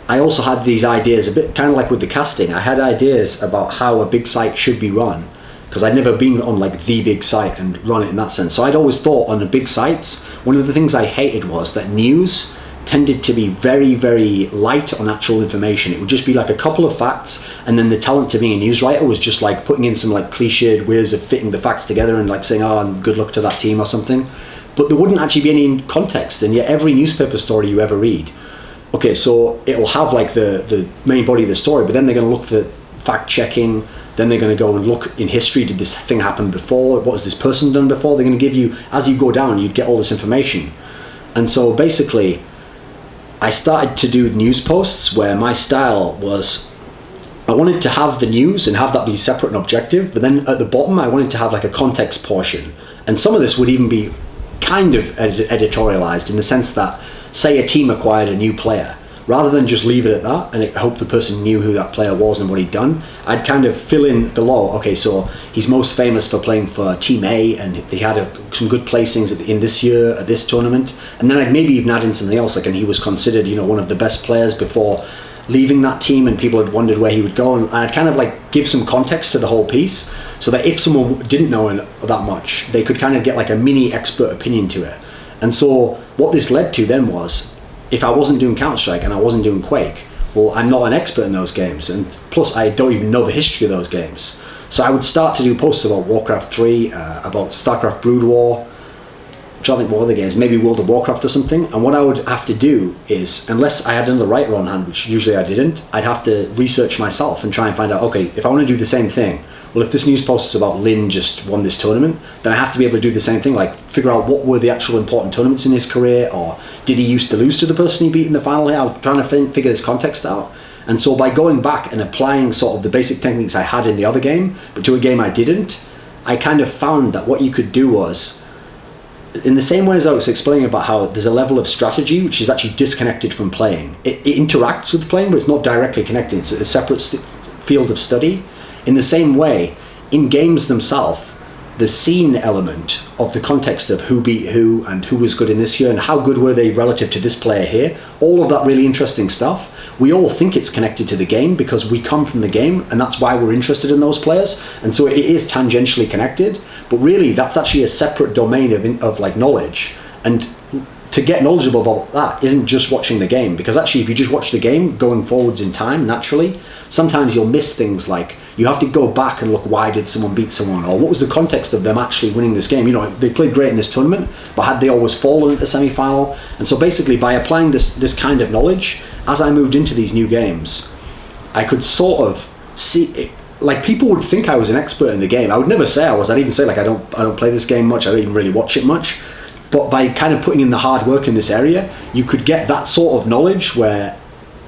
I also had these ideas, a bit kind of like with the casting. I had ideas about how a big site should be run, because I'd never been on like the big site and run it in that sense. So I'd always thought on the big sites, one of the things I hated was that news tended to be very, very light on actual information. It would just be like a couple of facts, and then the talent to being a news writer was just like putting in some like cliched ways of fitting the facts together and like saying, oh, and good luck to that team or something. But there wouldn't actually be any context, and yet every newspaper story you ever read, okay, so it'll have like the main body of the story, but then they're going to look for fact checking, then they're going to go and look in history, did this thing happen before, what has this person done before? They're going to give you, as you go down, you'd get all this information. And so basically I started to do news posts where my style was, I wanted to have the news and have that be separate and objective, but then at the bottom I wanted to have like a context portion. And some of this would even be kind of editorialized in the sense that, say a team acquired a new player, rather than just leave it at that and hope the person knew who that player was and what he'd done, I'd kind of fill in below, okay, so he's most famous for playing for Team A and they had some good placings in this year at this tournament, and then I'd maybe even add in something else, like, and he was considered, you know, one of the best players before leaving that team and people had wondered where he would go, and I'd kind of like give some context to the whole piece so that if someone didn't know that much, they could kind of get like a mini expert opinion to it. And so what this led to then was, if I wasn't doing Counter-Strike and I wasn't doing Quake, well, I'm not an expert in those games, and plus I don't even know the history of those games. So I would start to do posts about Warcraft 3, about StarCraft Brood War, I'm trying to think what other games, maybe World of Warcraft or something. And what I would have to do is, unless I had another writer on hand, which usually I didn't, I'd have to research myself and try and find out, okay, if I want to do the same thing, well, if this news post is about Lin just won this tournament, then I have to be able to do the same thing, like figure out what were the actual important tournaments in his career, or did he used to lose to the person he beat in the final here? I'm trying to figure this context out. And so by going back and applying sort of the basic techniques I had in the other game, but to a game I didn't, I kind of found that what you could do was, in the same way as I was explaining about how there's a level of strategy which is actually disconnected from playing. It interacts with playing, but it's not directly connected. It's a separate field of study. In the same way, in games themselves, the scene element of the context of who beat who and who was good in this year and how good were they relative to this player here, all of that really interesting stuff, we all think it's connected to the game because we come from the game, and that's why we're interested in those players, and so it is tangentially connected, but really that's actually a separate domain of like knowledge. And to get knowledgeable about that isn't just watching the game, because actually if you just watch the game going forwards in time naturally, sometimes you'll miss things like you have to go back and look, why did someone beat someone, or what was the context of them actually winning this game. You know, they played great in this tournament, but had they always fallen at the semi-final? And so basically by applying this kind of knowledge, as I moved into these new games, I could sort of see it, like people would think I was an expert in the game. I would never say I was. I'd even say like I don't play this game much, I don't even really watch it much. But by kind of putting in the hard work in this area, you could get that sort of knowledge where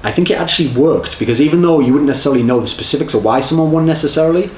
I think it actually worked, because even though you wouldn't necessarily know the specifics of why someone won necessarily,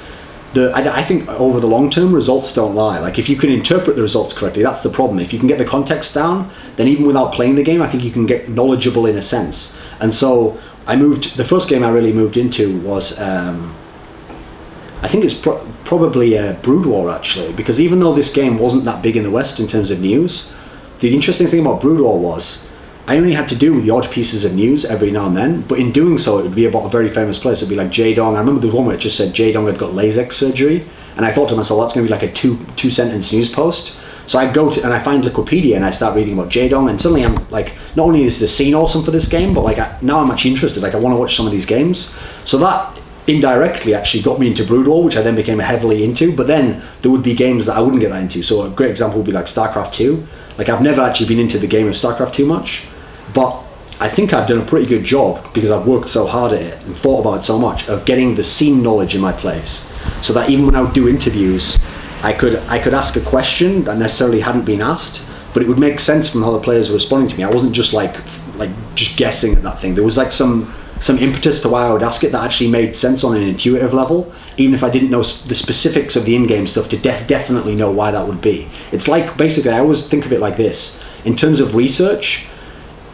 I think over the long term, results don't lie. Like if you can interpret the results correctly, that's the problem. If you can get the context down, then even without playing the game, I think you can get knowledgeable in a sense. And so the first game I really moved into was, I think it's probably Brood War actually, because even though this game wasn't that big in the West in terms of news, the interesting thing about Brood War was I only had to do the odd pieces of news every now and then, but in doing so it would be about a very famous place. It'd be like Jaedong. I remember the one where it just said Jaedong had got LASIK surgery, and I thought to myself, that's going to be like a two sentence news post. So I go to and I find Wikipedia and I start reading about Jaedong, and suddenly I'm like, not only is the scene awesome for this game, but like now I'm actually interested. Like I want to watch some of these games. So that indirectly actually got me into Brood War, which I then became heavily into. But then there would be games that I wouldn't get that into. So a great example would be like StarCraft 2. Like I've never actually been into the game of StarCraft too much, but I think I've done a pretty good job, because I've worked so hard at it and thought about it so much, of getting the scene knowledge in my place, so that even when I would do interviews, I could ask a question that necessarily hadn't been asked, but it would make sense from how the players were responding to me. I wasn't just like just guessing at that thing. There was like some impetus to why I would ask it that actually made sense on an intuitive level, even if I didn't know the specifics of the in-game stuff to definitely know why that would be. It's like, basically, I always think of it like this. In terms of research,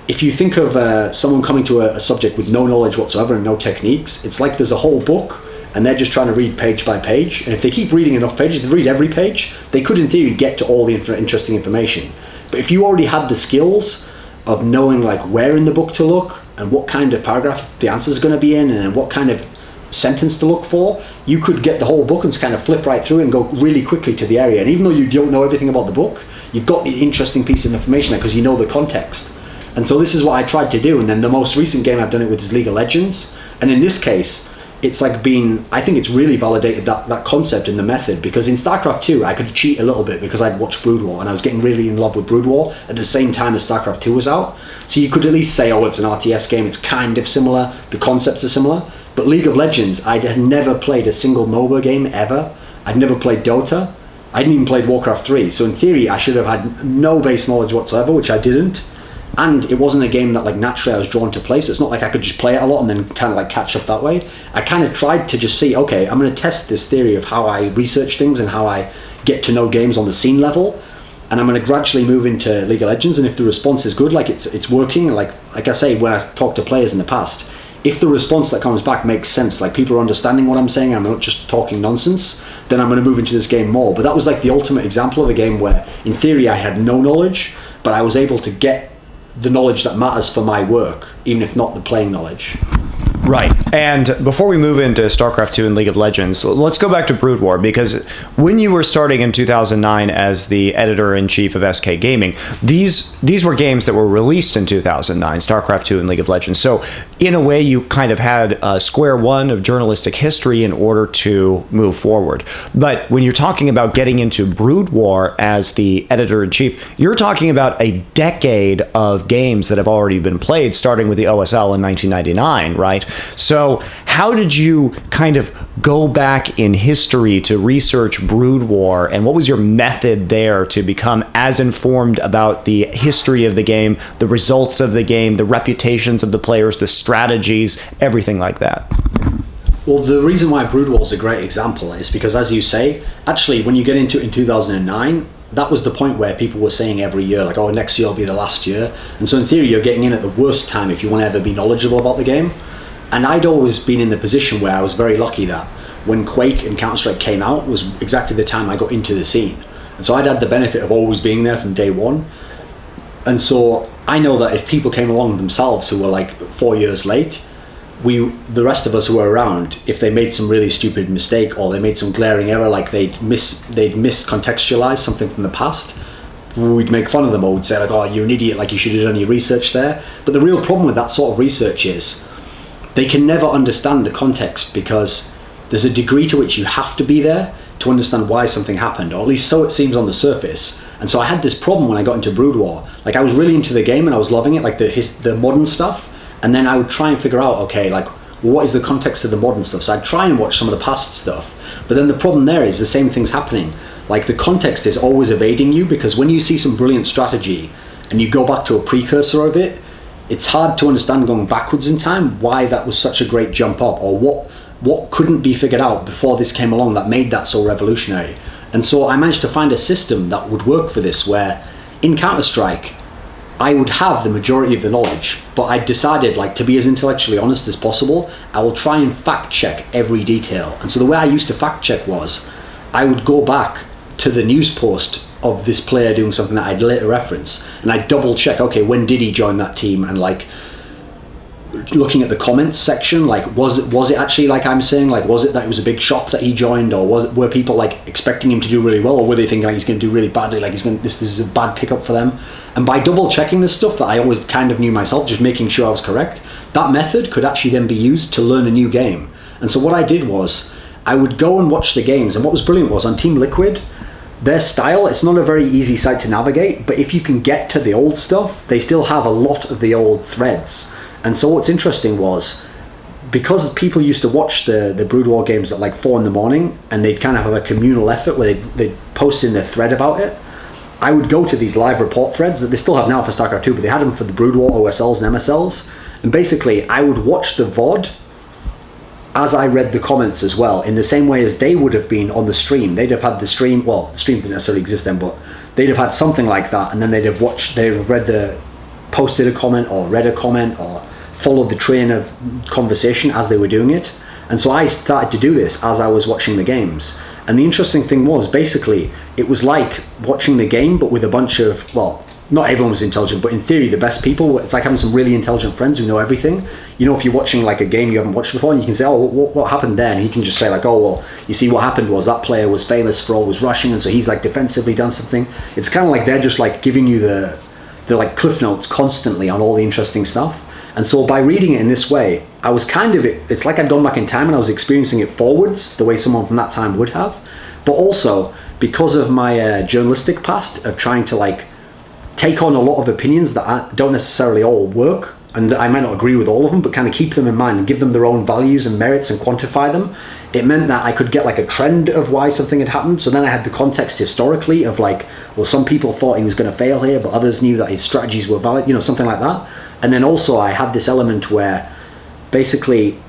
if you think of someone coming to a subject with no knowledge whatsoever and no techniques, it's like there's a whole book and they're just trying to read page by page. And if they keep reading enough pages, they read every page, they could in theory get to all the interesting information. But if you already had the skills of knowing like where in the book to look and what kind of paragraph the answer is going to be in and what kind of sentence to look for, you could get the whole book and kind of flip right through and go really quickly to the area. And even though you don't know everything about the book, you've got the interesting piece of information there because you know the context. And so this is what I tried to do. And then the most recent game I've done it with is League of Legends. And in this case, it's like I think it's really validated that concept in the method, because in StarCraft 2, I could cheat a little bit because I'd watched Brood War and I was getting really in love with Brood War at the same time as StarCraft 2 was out. So you could at least say, oh, it's an RTS game, it's kind of similar, the concepts are similar. But League of Legends, I had never played a single MOBA game ever. I'd never played Dota. I hadn't even played Warcraft 3. So in theory, I should have had no base knowledge whatsoever, which I didn't. And it wasn't a game that like naturally I was drawn to play, so it's not like I could just play it a lot and then kind of like catch up that way. I kind of tried to just see, okay, I'm going to test this theory of how I research things and how I get to know games on the scene level, and I'm going to gradually move into League of Legends. And if the response is good, like it's working, like I say when I talk to players in the past, if the response that comes back makes sense, like people are understanding what I'm saying, I'm not just talking nonsense, then I'm going to move into this game more. But that was like the ultimate example of a game where in theory I had no knowledge, but I was able to get the knowledge that matters for my work, even if not the playing knowledge. Right. And before we move into StarCraft 2 and League of Legends, let's go back to Brood War, because when you were starting in 2009 as the editor-in-chief of SK Gaming, these were games that were released in 2009, StarCraft 2 and League of Legends. So in a way, you kind of had square one of journalistic history in order to move forward. But when you're talking about getting into Brood War as the editor-in-chief, you're talking about a decade of games that have already been played, starting with the OSL in 1999, right? So how did you kind of go back in history to research Brood War, and what was your method there to become as informed about the history of the game, the results of the game, the reputations of the players, the strategies, everything like that? Well, the reason why Brood War is a great example is because, as you say, actually when you get into it in 2009, that was the point where people were saying every year, like, oh, next year will be the last year. And so in theory, you're getting in at the worst time if you want to ever be knowledgeable about the game. And I'd always been in the position where I was very lucky that when Quake and Counter-Strike came out was exactly the time I got into the scene. And so I'd had the benefit of always being there from day one. And so I know that if people came along themselves who were like 4 years late, the rest of us who were around, if they made some really stupid mistake or they made some glaring error, like they'd miscontextualize something from the past, we'd make fun of them, or we'd say like, oh, you're an idiot, like you should have done your research there. But the real problem with that sort of research is they can never understand the context, because there's a degree to which you have to be there to understand why something happened, or at least so it seems on the surface. And so I had this problem when I got into Brood War. Like, I was really into the game and I was loving it, like the modern stuff, and then I would try and figure out, okay, like, what is the context of the modern stuff? So I'd try and watch some of the past stuff, but then the problem there is the same thing's happening. Like, the context is always evading you, because when you see some brilliant strategy and you go back to a precursor of it, it's hard to understand going backwards in time why that was such a great jump up, or what couldn't be figured out before this came along that made that so revolutionary. And so I managed to find a system that would work for this, where in Counter-Strike I would have the majority of the knowledge, but I decided, like, to be as intellectually honest as possible, I will try and fact check every detail. And so the way I used to fact check was I would go back to the news post of this player doing something that I'd later reference, and I'd double check, okay, when did he join that team, and like looking at the comments section, like was it actually like I'm saying, like was it that it was a big shock that he joined, or were people like expecting him to do really well, or were they thinking like he's going to do really badly, like this is a bad pickup for them? And by double checking this stuff that I always kind of knew myself, just making sure I was correct, that method could actually then be used to learn a new game. And so what I did was I would go and watch the games, and what was brilliant was on Team Liquid, their style, it's not a very easy site to navigate, but if you can get to the old stuff, they still have a lot of the old threads. And so what's interesting was, because people used to watch the Brood War games at like 4 a.m, and they'd kind of have a communal effort where they'd post in their thread about it, I would go to these live report threads that they still have now for StarCraft 2, but they had them for the Brood War OSLs and MSLs, and basically I would watch the VOD as I read the comments as well, in the same way as they would have been on the stream. They'd have had the stream, well, the stream didn't necessarily exist then, but they'd have had something like that, and then they'd have posted a comment, or read a comment, or followed the train of conversation as they were doing it. And so I started to do this as I was watching the games. And the interesting thing was, basically, it was like watching the game, but with a bunch of, well, not everyone was intelligent, but in theory, the best people, it's like having some really intelligent friends who know everything. You know, if you're watching like a game you haven't watched before, and you can say, oh, what happened there? And he can just say like, oh, well, you see what happened was that player was famous for always rushing, and so he's like defensively done something. It's kind of like they're just like giving you the like cliff notes constantly on all the interesting stuff. And so by reading it in this way, I was kind of, it's like I'd gone back in time and I was experiencing it forwards, the way someone from that time would have. But also, because of my journalistic past of trying to like take on a lot of opinions that don't necessarily all work, and I might not agree with all of them, but kind of keep them in mind and give them their own values and merits and quantify them, it meant that I could get like a trend of why something had happened. So then I had the context historically of like, well, some people thought he was going to fail here, but others knew that his strategies were valid, you know, something like that. And then also I had this element where basically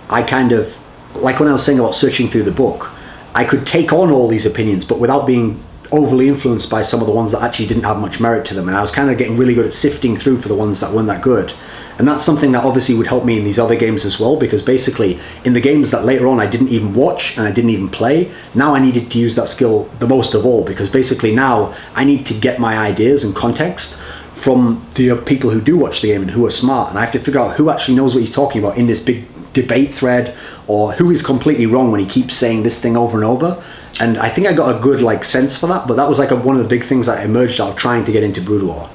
I kind of, like when I was saying about searching through the book, I could take on all these opinions, but without being overly influenced by some of the ones that actually didn't have much merit to them. And I was kind of getting really good at sifting through for the ones that weren't that good. And that's something that obviously would help me in these other games as well, because basically in the games that later on I didn't even watch and I didn't even play, now I needed to use that skill the most of all, because basically now I need to get my ideas and context from the people who do watch the game and who are smart, and I have to figure out who actually knows what he's talking about in this big debate thread, or who is completely wrong when he keeps saying this thing over and over. And I think I got a good like sense for that, but that was like one of the big things that emerged out of trying to get into Brood War.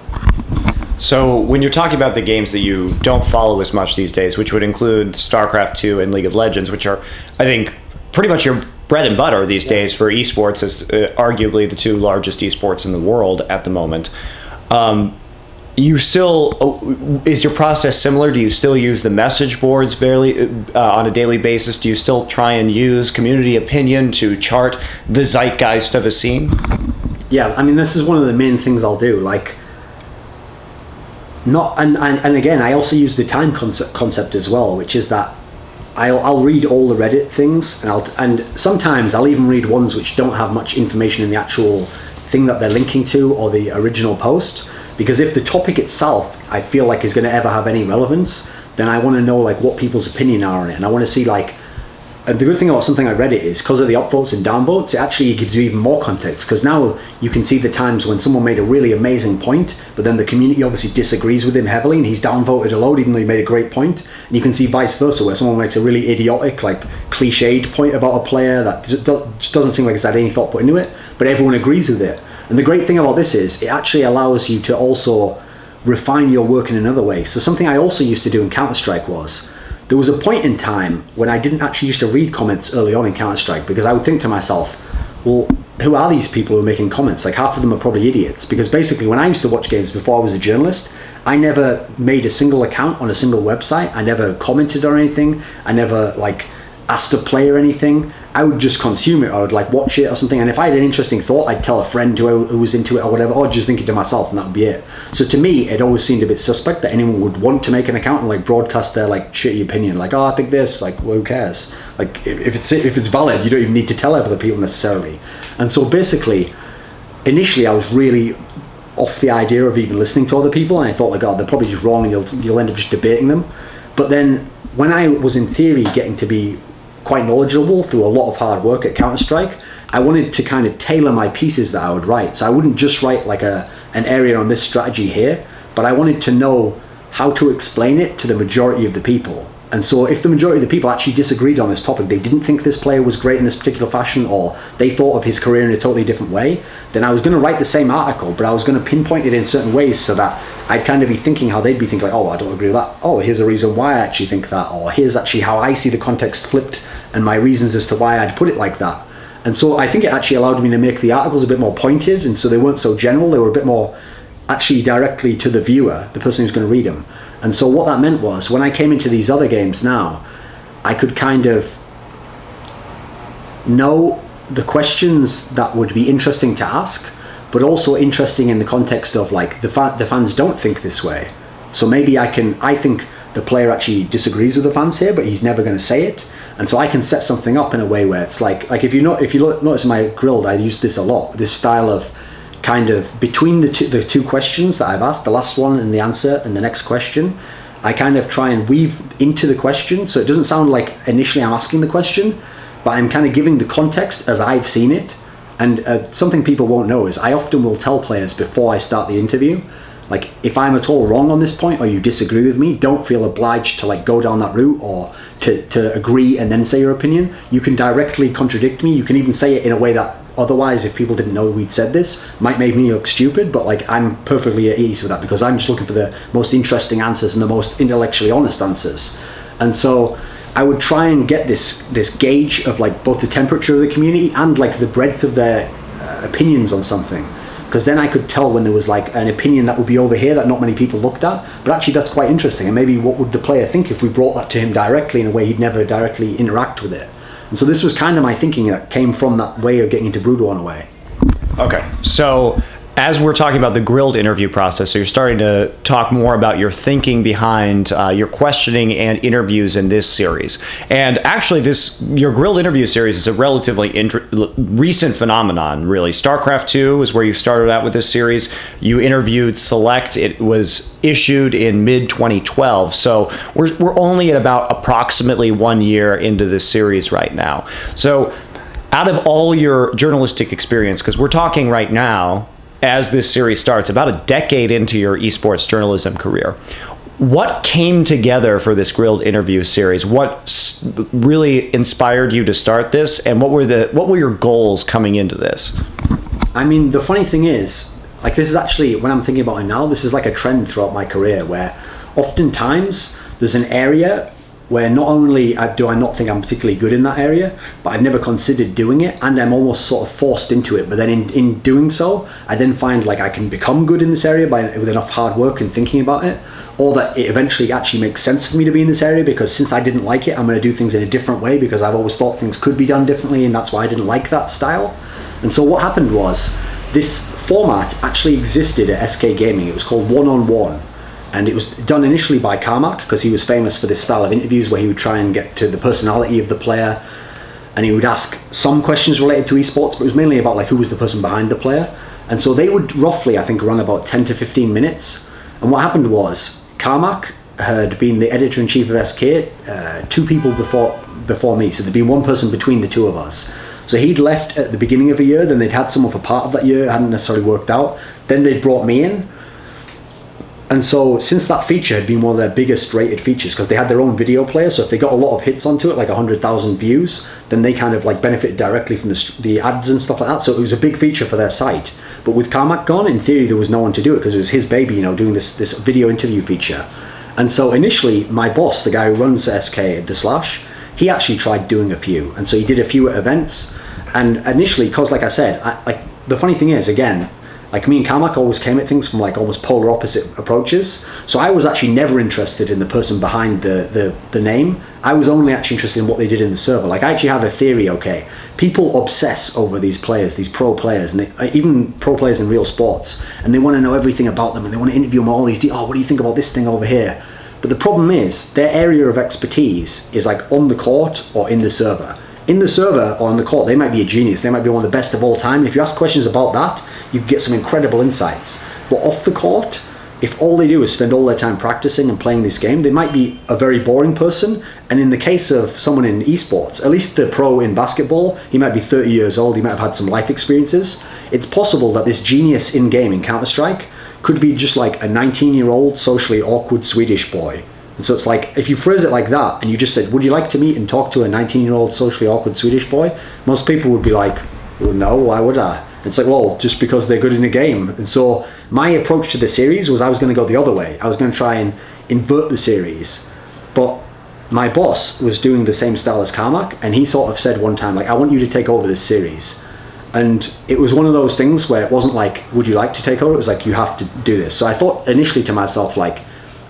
So when you're talking about the games that you don't follow as much these days, which would include StarCraft 2 and League of Legends, which are, I think, pretty much your bread and butter these days for esports, as arguably the two largest esports in the world at the moment. You still, is your process similar? Do you still use the message boards fairly on a daily basis? Do you still try and use community opinion to chart the zeitgeist of a scene? Yeah, I mean, this is one of the main things I'll do. Like, and again, I also use the time concept as well, which is that I'll read all the Reddit things, and sometimes I'll even read ones which don't have much information in the actual thing that they're linking to or the original post. Because if the topic itself I feel like is going to ever have any relevance, then I want to know like what people's opinion are on it, and I want to see like. And the good thing about something like Reddit is because of the upvotes and downvotes, it actually gives you even more context, because now you can see the times when someone made a really amazing point, but then the community obviously disagrees with him heavily and he's downvoted a load even though he made a great point. And you can see vice versa, where someone makes a really idiotic, like cliched point about a player that just doesn't seem like it's had any thought put into it, but everyone agrees with it. And the great thing about this is it actually allows you to also refine your work in another way. So something I also used to do in Counter-Strike was, there was a point in time when I didn't actually used to read comments early on in Counter-Strike, because I would think to myself, well, who are these people who are making comments? Like, half of them are probably idiots. Because basically when I used to watch games before I was a journalist, I never made a single account on a single website. I never commented on anything. I never like asked a player anything. I would just consume it. I would like watch it or something, and if I had an interesting thought, I'd tell a friend who was into it or whatever, or just think it to myself, and that would be it. So to me, it always seemed a bit suspect that anyone would want to make an account and like broadcast their like shitty opinion, like, oh, I think this, like, well, who cares? Like, if it's valid, you don't even need to tell other people necessarily. And so basically, initially I was really off the idea of even listening to other people, and I thought like, oh, they're probably just wrong, and you'll end up just debating them. But then when I was in theory getting to be quite knowledgeable through a lot of hard work at Counter-Strike, I wanted to kind of tailor my pieces that I would write. So I wouldn't just write like an area on this strategy here, but I wanted to know how to explain it to the majority of the people. And so if the majority of the people actually disagreed on this topic, they didn't think this player was great in this particular fashion, or they thought of his career in a totally different way, then I was going to write the same article, but I was going to pinpoint it in certain ways so that I'd kind of be thinking how they'd be thinking, like, oh, I don't agree with that. Oh, here's a reason why I actually think that. Or here's actually how I see the context flipped and my reasons as to why I'd put it like that. And so I think it actually allowed me to make the articles a bit more pointed, and so they weren't so general. They were a bit more actually directly to the viewer, the person who's going to read them. And so what that meant was, when I came into these other games now, I could kind of know the questions that would be interesting to ask, but also interesting in the context of like the fans don't think this way. So maybe I think the player actually disagrees with the fans here, but he's never going to say it. And so I can set something up in a way where it's like if you notice in my Grilled, I use this a lot, this style of kind of between the two questions that I've asked, the last one and the answer and the next question, I kind of try and weave into the question, so it doesn't sound like initially I'm asking the question, but I'm kind of giving the context as I've seen it. And something people won't know is I often will tell players before I start the interview, like, if I'm at all wrong on this point or you disagree with me, don't feel obliged to like go down that route or to agree and then say your opinion. You can directly contradict me. You can even say it in a way that otherwise, if people didn't know we'd said this, might make me look stupid, but like I'm perfectly at ease with that, because I'm just looking for the most interesting answers and the most intellectually honest answers. And so I would try and get this gauge of like both the temperature of the community and like the breadth of their opinions on something, because then I could tell when there was like an opinion that would be over here that not many people looked at, but actually that's quite interesting, and maybe what would the player think if we brought that to him directly in a way he'd never directly interact with it. And so this was kind of my thinking that came from that way of getting into Brood War in a way. Okay, so as we're talking about the Grilled interview process, so you're starting to talk more about your thinking behind your questioning and interviews in this series. And actually, your Grilled interview series is a relatively recent phenomenon, really. StarCraft 2 is where you started out with this series. You interviewed Select. It was issued in mid-2012. So we're only at about approximately 1 year into this series right now. So out of all your journalistic experience, because we're talking right now, as this series starts, about a decade into your esports journalism career. What came together for this grilled interview series? What really inspired you to start this, and what were your goals coming into this? I mean, the funny thing is, like, this is actually, when I'm thinking about it now, this is like a trend throughout my career, where oftentimes there's an area where not only do I not think I'm particularly good in that area, but I've never considered doing it, and I'm almost sort of forced into it. But then in doing so, I then find like I can become good in this area with enough hard work and thinking about it, or that it eventually actually makes sense for me to be in this area, because since I didn't like it, I'm going to do things in a different way, because I've always thought things could be done differently, and that's why I didn't like that style. And so what happened was, this format actually existed at SK Gaming. It was called one-on-one. And it was done initially by Carmack, because he was famous for this style of interviews where he would try and get to the personality of the player, and he would ask some questions related to esports, but it was mainly about like who was the person behind the player. And so they would roughly, I think, run about 10 to 15 minutes. And what happened was, Carmack had been the editor-in-chief of SK 2 people before me, so there'd been one person between the two of us. So he'd left at the beginning of a year, then they'd had someone for part of that year, it hadn't necessarily worked out, then they'd brought me in. And so since that feature had been one of their biggest rated features, because they had their own video player, so if they got a lot of hits onto it, like 100,000 views, then they kind of like benefited directly from the ads and stuff like that. So it was a big feature for their site. But with Carmack gone, in theory, there was no one to do it, because it was his baby, you know, doing this video interview feature. And so initially, my boss, the guy who runs SK, The Slash, he actually tried doing a few. And so he did a few at events. And initially, because like I said, the funny thing is, again, like me and Carmack always came at things from like almost polar opposite approaches. So I was actually never interested in the person behind the name. I was only actually interested in what they did in the server. Like, I actually have a theory, okay? People obsess over these players, these pro players, and even pro players in real sports, and they want to know everything about them, and they want to interview them all these, what do you think about this thing over here? But the problem is, their area of expertise is like on the court or in the server. In the server or on the court, they might be a genius. They might be one of the best of all time. And if you ask questions about that, you get some incredible insights. But off the court, if all they do is spend all their time practicing and playing this game, they might be a very boring person. And in the case of someone in esports, at least the pro in basketball, he might be 30 years old, he might have had some life experiences. It's possible that this genius in-game in Counter-Strike could be just like a 19-year-old socially awkward Swedish boy. And so it's like, if you phrase it like that, and you just said, would you like to meet and talk to a 19-year-old socially awkward Swedish boy? Most people would be like, well, no, why would I? It's like, well, just because they're good in a game. And so my approach to the series was I was going to go the other way. I was going to try and invert the series. But my boss was doing the same style as Carmack, and he sort of said one time, like, I want you to take over this series. And it was one of those things where it wasn't like, would you like to take over? It was like, you have to do this. So I thought initially to myself, like,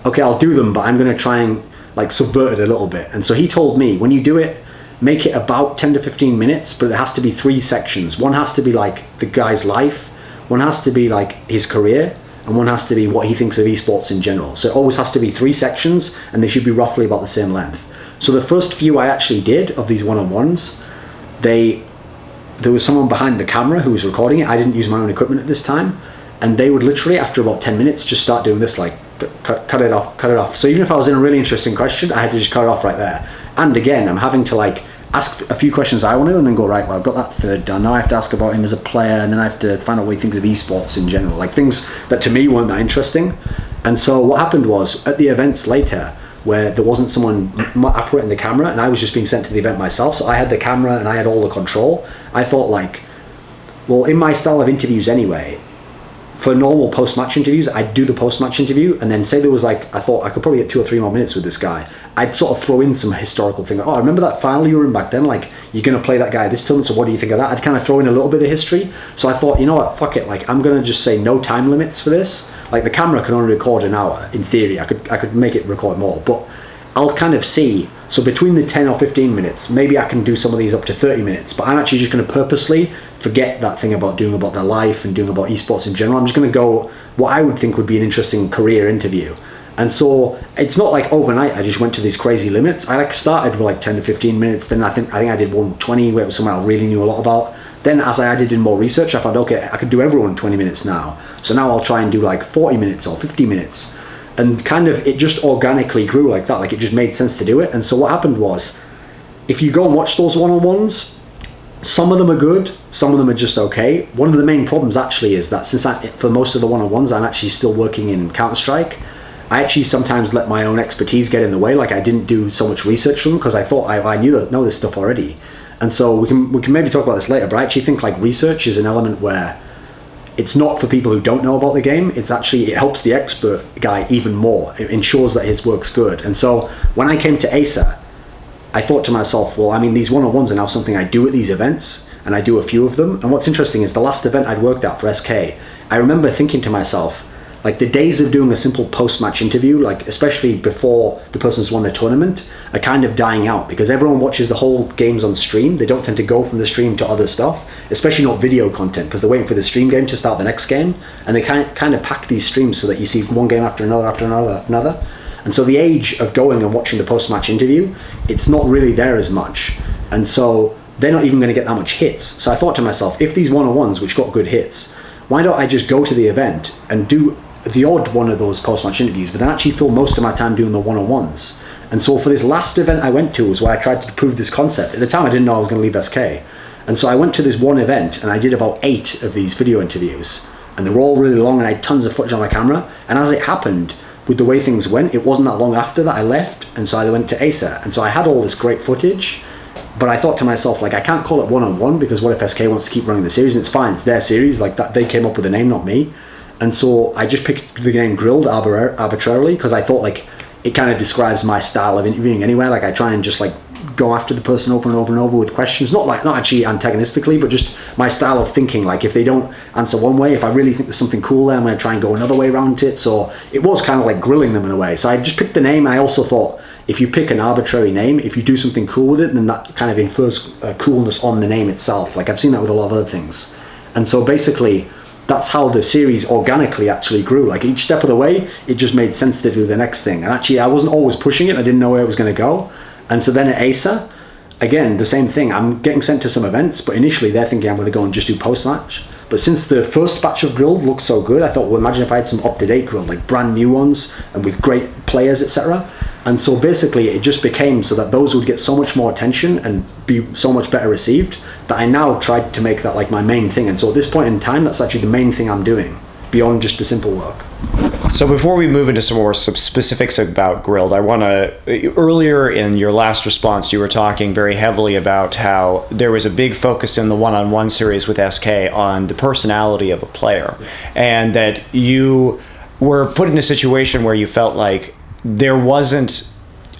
okay, I'll do them, but I'm going to try and like subvert it a little bit. And so he told me, when you do it, make it about 10 to 15 minutes, but it has to be 3 sections. One has to be like the guy's life, one has to be like his career, and one has to be what he thinks of esports in general. So it always has to be 3 sections, and they should be roughly about the same length. So the first few I actually did of these one-on-ones, there was someone behind the camera who was recording it. I didn't use my own equipment at this time. And they would literally, after about 10 minutes, just start doing this, like, cut it off. So even if I was in a really interesting question, I had to just cut it off right there. And again, I'm having to like ask a few questions I want to, and then go, right, well, I've got that third done. Now I have to ask about him as a player, and then I have to find out what he thinks of esports in general, like things that to me weren't that interesting. And so what happened was, at the events later, where there wasn't someone operating the camera, and I was just being sent to the event myself, so I had the camera and I had all the control, I thought like, well, in my style of interviews anyway, for normal post-match interviews, I'd do the post-match interview, and then say there was like, I thought I could probably get 2 or 3 more minutes with this guy, I'd sort of throw in some historical thing. Like, oh, I remember that final you were in back then, like, you're going to play that guy this tournament, so what do you think of that? I'd kind of throw in a little bit of history. So I thought, you know what, fuck it, like, I'm going to just say no time limits for this. Like, the camera can only record an hour, in theory. I could make it record more, but I'll kind of see. So between the 10 or 15 minutes, maybe I can do some of these up to 30 minutes, but I'm actually just going to purposely forget that thing about doing about their life and doing about esports in general. I'm just going to go what I would think would be an interesting career interview. And so it's not like overnight I just went to these crazy limits. I like started with like 10 to 15 minutes, then I think I did 120 where it was something I really knew a lot about. Then as I added in more research, I found, okay, I could do everyone 20 minutes now. So now I'll try and do like 40 minutes or 50 minutes. And kind of, it just organically grew like that. Like, it just made sense to do it. And so what happened was, if you go and watch those one-on-ones, some of them are good, some of them are just okay. One of the main problems actually is that for most of the one-on-ones, I'm actually still working in Counter-Strike. I actually sometimes let my own expertise get in the way. Like I didn't do so much research for them because I thought I know this stuff already. And so we can maybe talk about this later, but I actually think like research is an element where it's not for people who don't know about the game. It helps the expert guy even more. It ensures that his work's good. And so when I came to Acer, I thought to myself, well, I mean, these one-on-ones are now something I do at these events, and I do a few of them. And what's interesting is the last event I'd worked at for SK, I remember thinking to myself, like the days of doing a simple post-match interview, like especially before the person's won the tournament, are kind of dying out because everyone watches the whole games on stream. They don't tend to go from the stream to other stuff, especially not video content, because they're waiting for the stream game to start the next game, and they kind of pack these streams so that you see one game after another, after another, after another. And so the age of going and watching the post-match interview, it's not really there as much. And so they're not even going to get that much hits. So I thought to myself, if these one-on-ones, which got good hits, why don't I just go to the event and do the odd one of those post-match interviews, but then actually fill most of my time doing the one-on-ones. And so for this last event I went to was where I tried to prove this concept. At the time I didn't know I was going to leave SK. And so I went to this one event and I did about 8 of these video interviews. And they were all really long and I had tons of footage on my camera. And as it happened, with the way things went, it wasn't that long after that I left, and so I went to Acer, and so I had all this great footage, but I thought to myself, like, I can't call it one-on-one because what if SK wants to keep running the series? And it's fine, it's their series, like that they came up with the name, not me. And so I just picked the name Grilled arbitrarily because I thought like it kind of describes my style of interviewing anyway. Like I try and just like go after the person over and over and over with questions, not actually antagonistically, but just my style of thinking. Like if they don't answer one way, if I really think there's something cool there, I'm going to try and go another way around it. So it was kind of like grilling them in a way. So I just picked the name. I also thought if you pick an arbitrary name, if you do something cool with it, then that kind of infers coolness on the name itself. Like I've seen that with a lot of other things. And so basically that's how the series organically actually grew. Like each step of the way, it just made sense to do the next thing. And actually I wasn't always pushing it. I didn't know where it was going to go. And so then at Acer, again, the same thing. I'm getting sent to some events, but initially they're thinking I'm going to go and just do post-match. But since the first batch of Grilled looked so good, I thought, well, imagine if I had some up-to-date Grilled, like brand new ones, and with great players, etc. And so basically it just became so that those would get so much more attention and be so much better received that I now tried to make that like my main thing. And so at this point in time, that's actually the main thing I'm doing, beyond just the simple work. So before we move into some specifics about Grilled, I want to, earlier in your last response, you were talking very heavily about how there was a big focus in the one-on-one series with SK on the personality of a player, and that you were put in a situation where you felt like there wasn't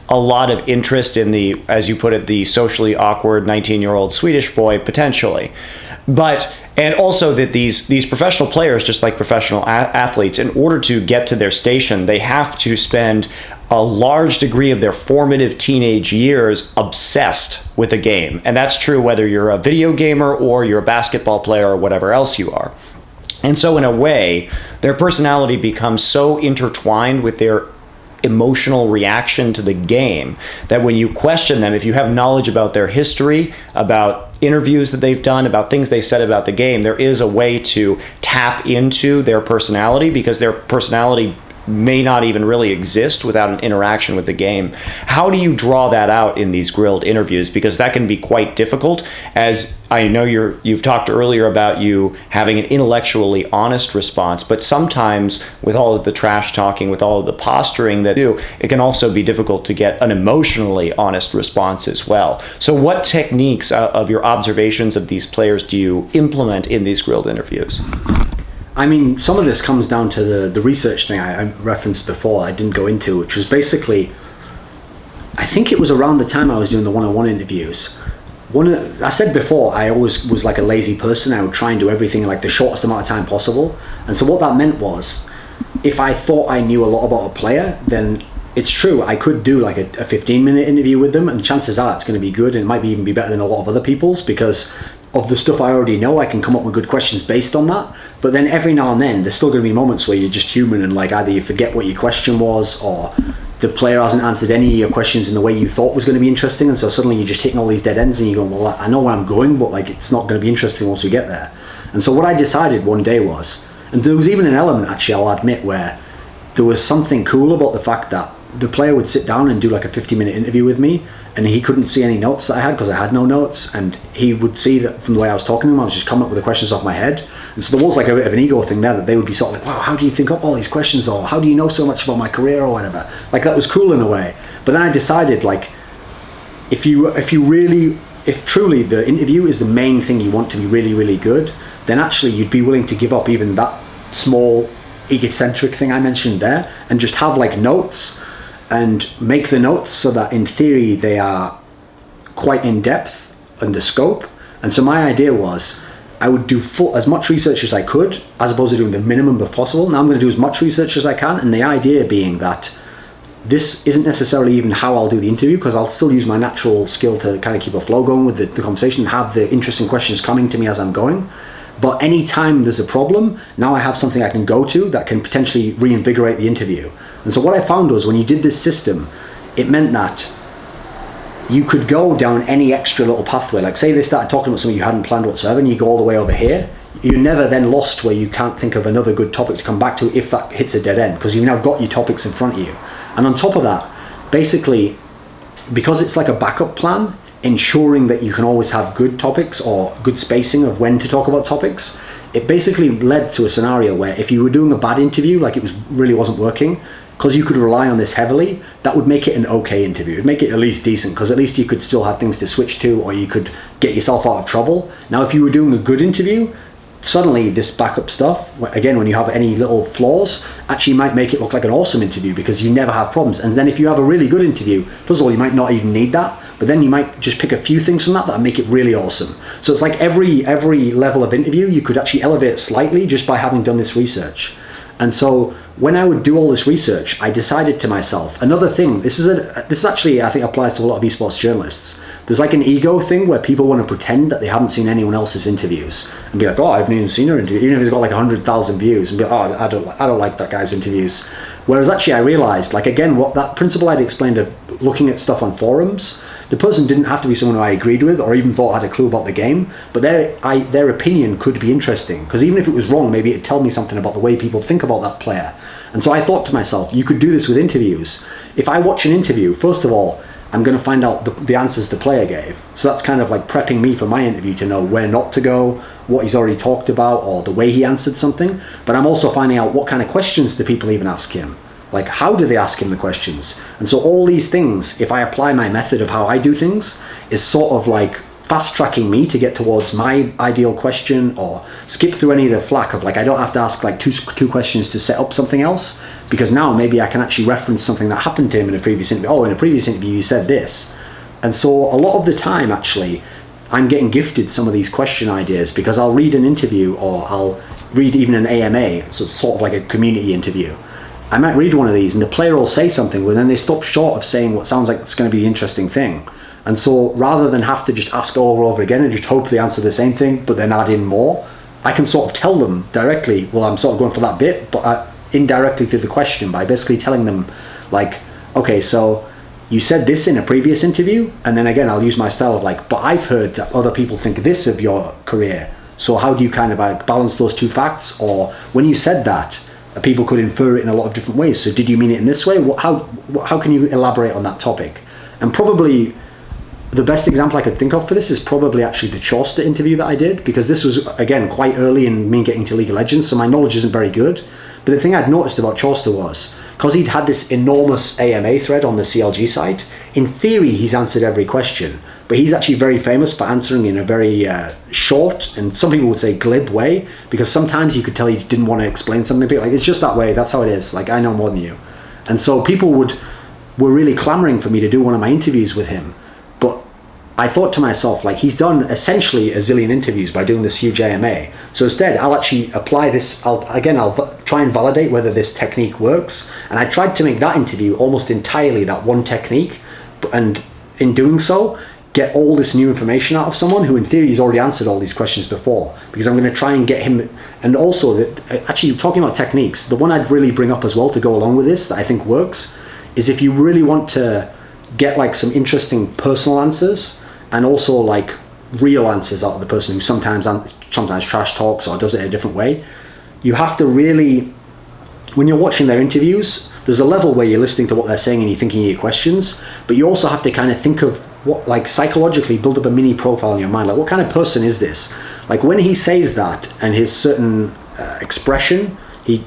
a lot of interest in the, as you put it, the socially awkward 19-year-old Swedish boy, potentially. And also that these professional players, just like professional athletes, in order to get to their station, they have to spend a large degree of their formative teenage years obsessed with a game. And that's true whether you're a video gamer or you're a basketball player or whatever else you are. And so in a way, their personality becomes so intertwined with their emotional reaction to the game that when you question them, if you have knowledge about their history, about interviews that they've done, about things they've said about the game, there is a way to tap into their personality, because their personality may not even really exist without an interaction with the game. How do you draw that out in these Grilled interviews? Because that can be quite difficult, as I know you've talked earlier about you having an intellectually honest response, but sometimes with all of the trash talking, with all of the posturing that you do, it can also be difficult to get an emotionally honest response as well. So what techniques of your observations of these players do you implement in these Grilled interviews? I mean, some of this comes down to the research thing I referenced before, I didn't go into, which was basically, I think it was around the time I was doing the one-on-one interviews. I said before, I always was like a lazy person. I would try and do everything in like the shortest amount of time possible. And so what that meant was, if I thought I knew a lot about a player, then it's true, I could do like a 15-minute interview with them, and chances are it's going to be good, and it might be even be better than a lot of other people's, because of the stuff I already know, I can come up with good questions based on that. But then every now and then, there's still going to be moments where you're just human, and like either you forget what your question was, or the player hasn't answered any of your questions in the way you thought was going to be interesting, and so suddenly you're just hitting all these dead ends, and you're going, well, I know where I'm going, but like it's not going to be interesting once we get there. And so what I decided one day was, and there was even an element, actually, I'll admit, where there was something cool about the fact that the player would sit down and do like a 50-minute interview with me, and he couldn't see any notes that I had because I had no notes, and he would see that from the way I was talking to him, I was just coming up with the questions off my head. And so there was like a bit of an ego thing there, that they would be sort of like, wow, how do you think up all these questions, or how do you know so much about my career or whatever. Like, that was cool in a way. But then I decided, like, if truly the interview is the main thing you want to be really, really good, then actually you'd be willing to give up even that small egocentric thing I mentioned there, and just have like notes, and make the notes so that in theory they are quite in depth and the scope. And so my idea was, I would do as much research as I could, as opposed to doing the minimum if possible. Now I'm going to do as much research as I can, and the idea being that this isn't necessarily even how I'll do the interview, because I'll still use my natural skill to kind of keep a flow going with the conversation and have the interesting questions coming to me as I'm going. But anytime there's a problem, now I have something I can go to that can potentially reinvigorate the interview. And so what I found was, when you did this system, it meant that you could go down any extra little pathway. Like, say they started talking about something you hadn't planned whatsoever, and you go all the way over here. You're never then lost where you can't think of another good topic to come back to if that hits a dead end, because you've now got your topics in front of you. And on top of that, basically, because it's like a backup plan, ensuring that you can always have good topics or good spacing of when to talk about topics, it basically led to a scenario where if you were doing a bad interview, like it really wasn't working, because you could rely on this heavily, that would make it an okay interview. It'd make it at least decent, because at least you could still have things to switch to, or you could get yourself out of trouble. Now, if you were doing a good interview, suddenly this backup stuff, again, when you have any little flaws, actually might make it look like an awesome interview, because you never have problems. And then if you have a really good interview, first of all, you might not even need that, but then you might just pick a few things from that make it really awesome. So it's like every level of interview, you could actually elevate slightly just by having done this research. And so when I would do all this research, I decided to myself, another thing, this is actually, I think, applies to a lot of esports journalists. There's like an ego thing where people want to pretend that they haven't seen anyone else's interviews and be like, oh, I haven't even seen her interview, even if it's got like 100,000 views, and be like, oh, I don't like that guy's interviews. Whereas actually I realized, like, again, what that principle I'd explained of looking at stuff on forums, the person didn't have to be someone who I agreed with or even thought had a clue about the game, but their opinion could be interesting, because even if it was wrong, maybe it'd tell me something about the way people think about that player. And so I thought to myself, you could do this with interviews. If I watch an interview, first of all, I'm going to find out the answers the player gave. So that's kind of like prepping me for my interview to know where not to go, what he's already talked about, or the way he answered something. But I'm also finding out what kind of questions do people even ask him. Like, how do they ask him the questions? And so all these things, if I apply my method of how I do things, is sort of like fast tracking me to get towards my ideal question, or skip through any of the flack of like, I don't have to ask like two questions to set up something else, because now maybe I can actually reference something that happened to him in a previous interview. Oh, in a previous interview you said this. And so a lot of the time, actually, I'm getting gifted some of these question ideas, because I'll read an interview, or I'll read even an AMA, so it's sort of like a community interview. I might read one of these and the player will say something, but then they stop short of saying what sounds like it's going to be the interesting thing. And so rather than have to just ask over and over again and just hope they answer the same thing, but then add in more, I can sort of tell them directly, well, I'm sort of going for that bit, but indirectly through the question, by basically telling them, like, okay, so you said this in a previous interview, and then again, I'll use my style of like, but I've heard that other people think this of your career. So how do you kind of like balance those two facts? Or when you said that, people could infer it in a lot of different ways. So did you mean it in this way? How can you elaborate on that topic? And probably the best example I could think of for this is probably actually the Chauster interview that I did, because this was, again, quite early in me getting to League of Legends, so my knowledge isn't very good. But the thing I'd noticed about Chauster was, because he'd had this enormous AMA thread on the CLG site, in theory he's answered every question, but he's actually very famous for answering in a very short, and some people would say glib way, because sometimes you could tell he didn't want to explain something, like, it's just that way, that's how it is, like, I know more than you. And so people were really clamoring for me to do one of my interviews with him. But I thought to myself, like, he's done essentially a zillion interviews by doing this huge AMA. So instead, I'll actually apply this, I'll try and validate whether this technique works. And I tried to make that interview almost entirely that one technique, and in doing so, get all this new information out of someone who in theory has already answered all these questions before, because I'm going to try and get him. And also, actually talking about techniques, the one I'd really bring up as well to go along with this that I think works is if you really want to get like some interesting personal answers and also like real answers out of the person who sometimes trash talks or does it a different way, you have to really, when you're watching their interviews, there's a level where you're listening to what they're saying and you're thinking of your questions, but you also have to kind of think of what, like, psychologically build up a mini profile in your mind. Like, what kind of person is this? Like, when he says that and his certain expression, he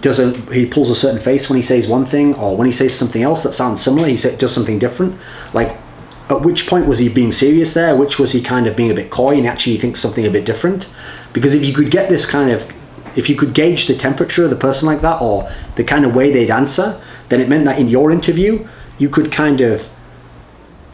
pulls a certain face when he says one thing, or when he says something else that sounds similar, does something different. Like, at which point was he being serious there? Which was he kind of being a bit coy and actually thinks something a bit different? Because if you could get this kind of, if you could gauge the temperature of the person like that, or the kind of way they'd answer, then it meant that in your interview, you could kind of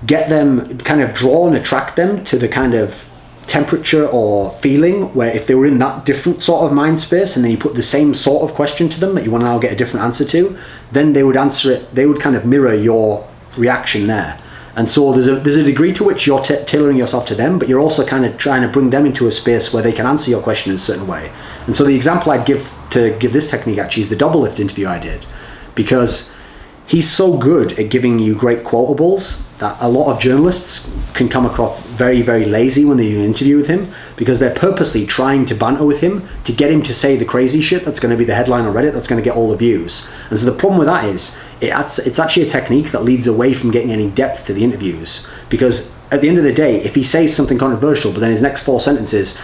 get them, kind of draw and attract them to the kind of temperature or feeling where if they were in that different sort of mind space, and then you put the same sort of question to them that you want to now get a different answer to, then they would answer it, they would kind of mirror your reaction there. And so there's a degree to which you're tailoring yourself to them, but you're also kind of trying to bring them into a space where they can answer your question in a certain way. And so the example I'd give this technique actually is the double lift interview I did, because he's so good at giving you great quotables that a lot of journalists can come across very, very lazy when they do an interview with him, because they're purposely trying to banter with him to get him to say the crazy shit that's going to be the headline on Reddit that's going to get all the views. And so the problem with that is it's actually a technique that leads away from getting any depth to the interviews, because at the end of the day, if he says something controversial but then his next 4 sentences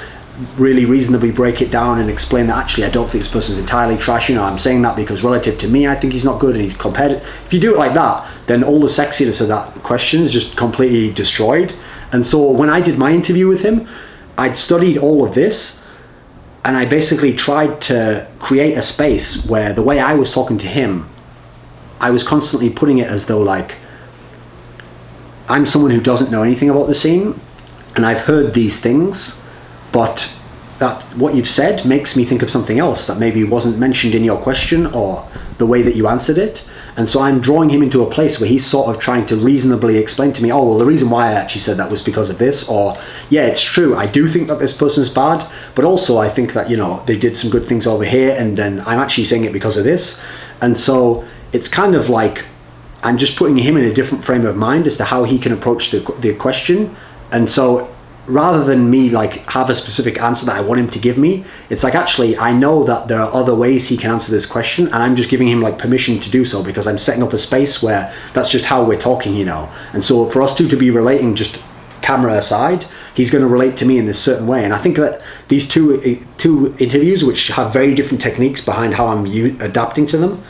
really reasonably break it down and explain that actually I don't think this person's entirely trash, I'm saying that because relative to me I think he's not good, and he's compared it. If you do it like that, then all the sexiness of that question is just completely destroyed. And so when I did my interview with him, I'd studied all of this, and I basically tried to create a space where the way I was talking to him, I was constantly putting it as though like I'm someone who doesn't know anything about the scene, and I've heard these things, but that what you've said makes me think of something else that maybe wasn't mentioned in your question or the way that you answered it. And so I'm drawing him into a place where he's sort of trying to reasonably explain to me, oh, well, the reason why I actually said that was because of this, or yeah, it's true, I do think that this person's bad, but also I think that, they did some good things over here, and then I'm actually saying it because of this. And so it's kind of like I'm just putting him in a different frame of mind as to how he can approach the question. And so rather than me like have a specific answer that I want him to give me, it's like, actually I know that there are other ways he can answer this question, and I'm just giving him like permission to do so, because I'm setting up a space where that's just how we're talking, And so for us two to be relating, just camera aside, he's going to relate to me in this certain way. And I think that these two interviews, which have very different techniques behind how I'm adapting to them,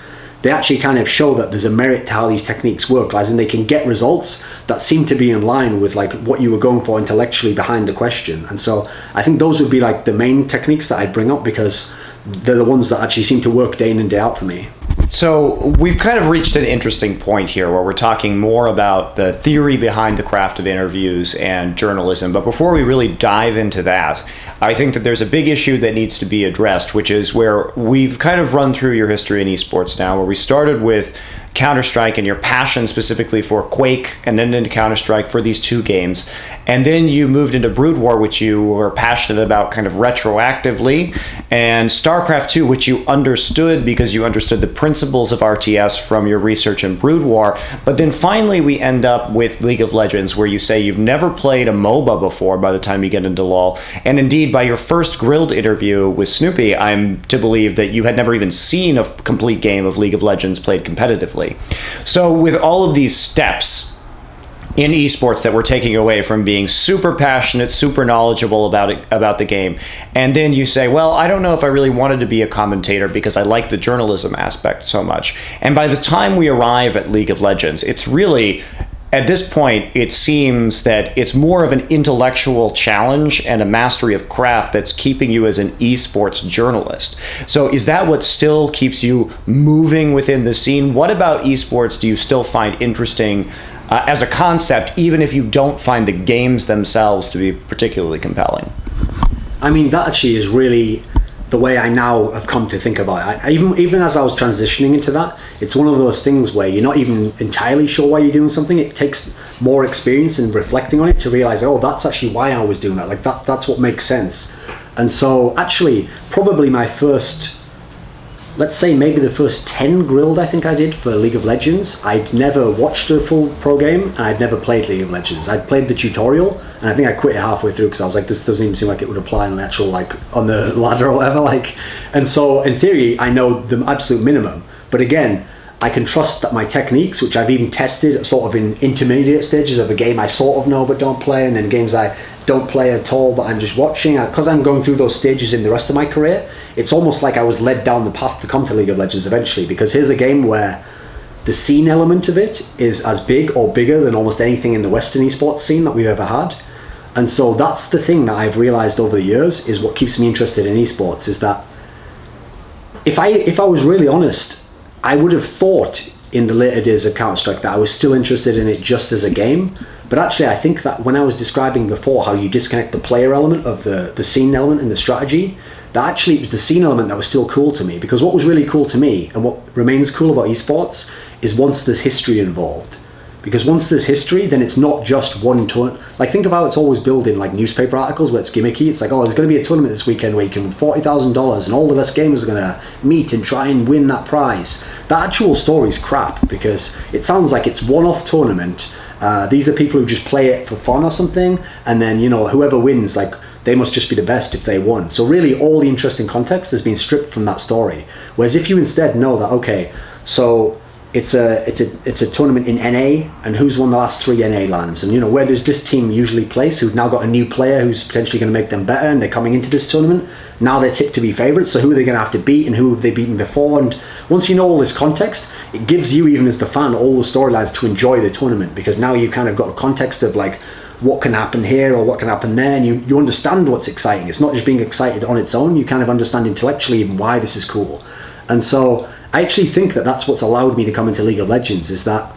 they actually kind of show that there's a merit to how these techniques work, as in they can get results that seem to be in line with like what you were going for intellectually behind the question. And so I think those would be like the main techniques that I'd bring up, because they're the ones that actually seem to work day in and day out for me. So we've kind of reached an interesting point here where we're talking more about the theory behind the craft of interviews and journalism. But before we really dive into that, I think that there's a big issue that needs to be addressed, which is where we've kind of run through your history in esports now, where we started with Counter-Strike and your passion specifically for Quake, and then into Counter-Strike for these 2 games. And then you moved into Brood War, which you were passionate about kind of retroactively, and StarCraft 2, which you understood because you understood the principles of RTS from your research in Brood War. But then finally we end up with League of Legends, where you say you've never played a MOBA before by the time you get into LoL. And indeed, by your first Grilled interview with Snoopy, I'm to believe that you had never even seen a complete game of League of Legends played competitively. So with all of these steps in esports that we're taking away from being super passionate, super knowledgeable about the game, and then you say, well, I don't know if I really wanted to be a commentator because I like the journalism aspect so much. And by the time we arrive at League of Legends, it's really, at this point, it seems that it's more of an intellectual challenge and a mastery of craft that's keeping you as an esports journalist. So is that what still keeps you moving within the scene? What about esports do you still find interesting as a concept, even if you don't find the games themselves to be particularly compelling? I mean, that actually is really the way I now have come to think about it. Even as I was transitioning into that, it's one of those things where you're not even entirely sure why you're doing something. It takes more experience and reflecting on it to realize, oh, that's actually why I was doing that. Like that's what makes sense. And so actually, probably my first, let's say maybe the first 10 grilled I think I did for League of Legends, I'd never watched a full pro game, and I'd never played League of Legends. I'd played the tutorial, and I think I quit it halfway through because I was like, this doesn't even seem like it would apply on the actual, like, on the ladder or whatever, like. And so in theory, I know the absolute minimum. But again, I can trust that my techniques, which I've even tested sort of in intermediate stages of a game I sort of know but don't play, and then games I don't play at all but I'm just watching, because I'm going through those stages in the rest of my career, it's almost like I was led down the path to come to League of Legends eventually, because here's a game where the scene element of it is as big or bigger than almost anything in the Western esports scene that we've ever had. And so that's the thing that I've realized over the years is what keeps me interested in esports, is that if I was really honest, I would have thought in the later days of Counter-Strike that I was still interested in it just as a game. But actually, I think that when I was describing before how you disconnect the player element of the scene element and the strategy, that actually it was the scene element that was still cool to me. Because what was really cool to me, and what remains cool about esports, is once there's history involved. Because once there's history, then it's not just one tournament. Like, think of how it's always billed in like newspaper articles where it's gimmicky. It's like, oh, there's going to be a tournament this weekend where you can win $40,000 and all the best gamers are going to meet and try and win that prize. That actual story's crap, because it sounds like it's one-off tournament. These are people who just play it for fun or something, and then, you know, whoever wins, like, they must just be the best if they won. So really, all the interesting context has been stripped from that story. Whereas if you instead know that, okay, so it's a tournament in NA, and who's won the last 3 NA lands, and you know, where does this team usually place, who've now got a new player who's potentially going to make them better, and they're coming into this tournament, now they're tipped to be favourites, so who are they going to have to beat, and who have they beaten before? And once you know all this context, it gives you, even as the fan, all the storylines to enjoy the tournament, because now you've kind of got a context of like what can happen here or what can happen there, and you understand what's exciting. It's not just being excited on its own, you kind of understand intellectually even why this is cool. And so I actually think that that's what's allowed me to come into League of Legends, is that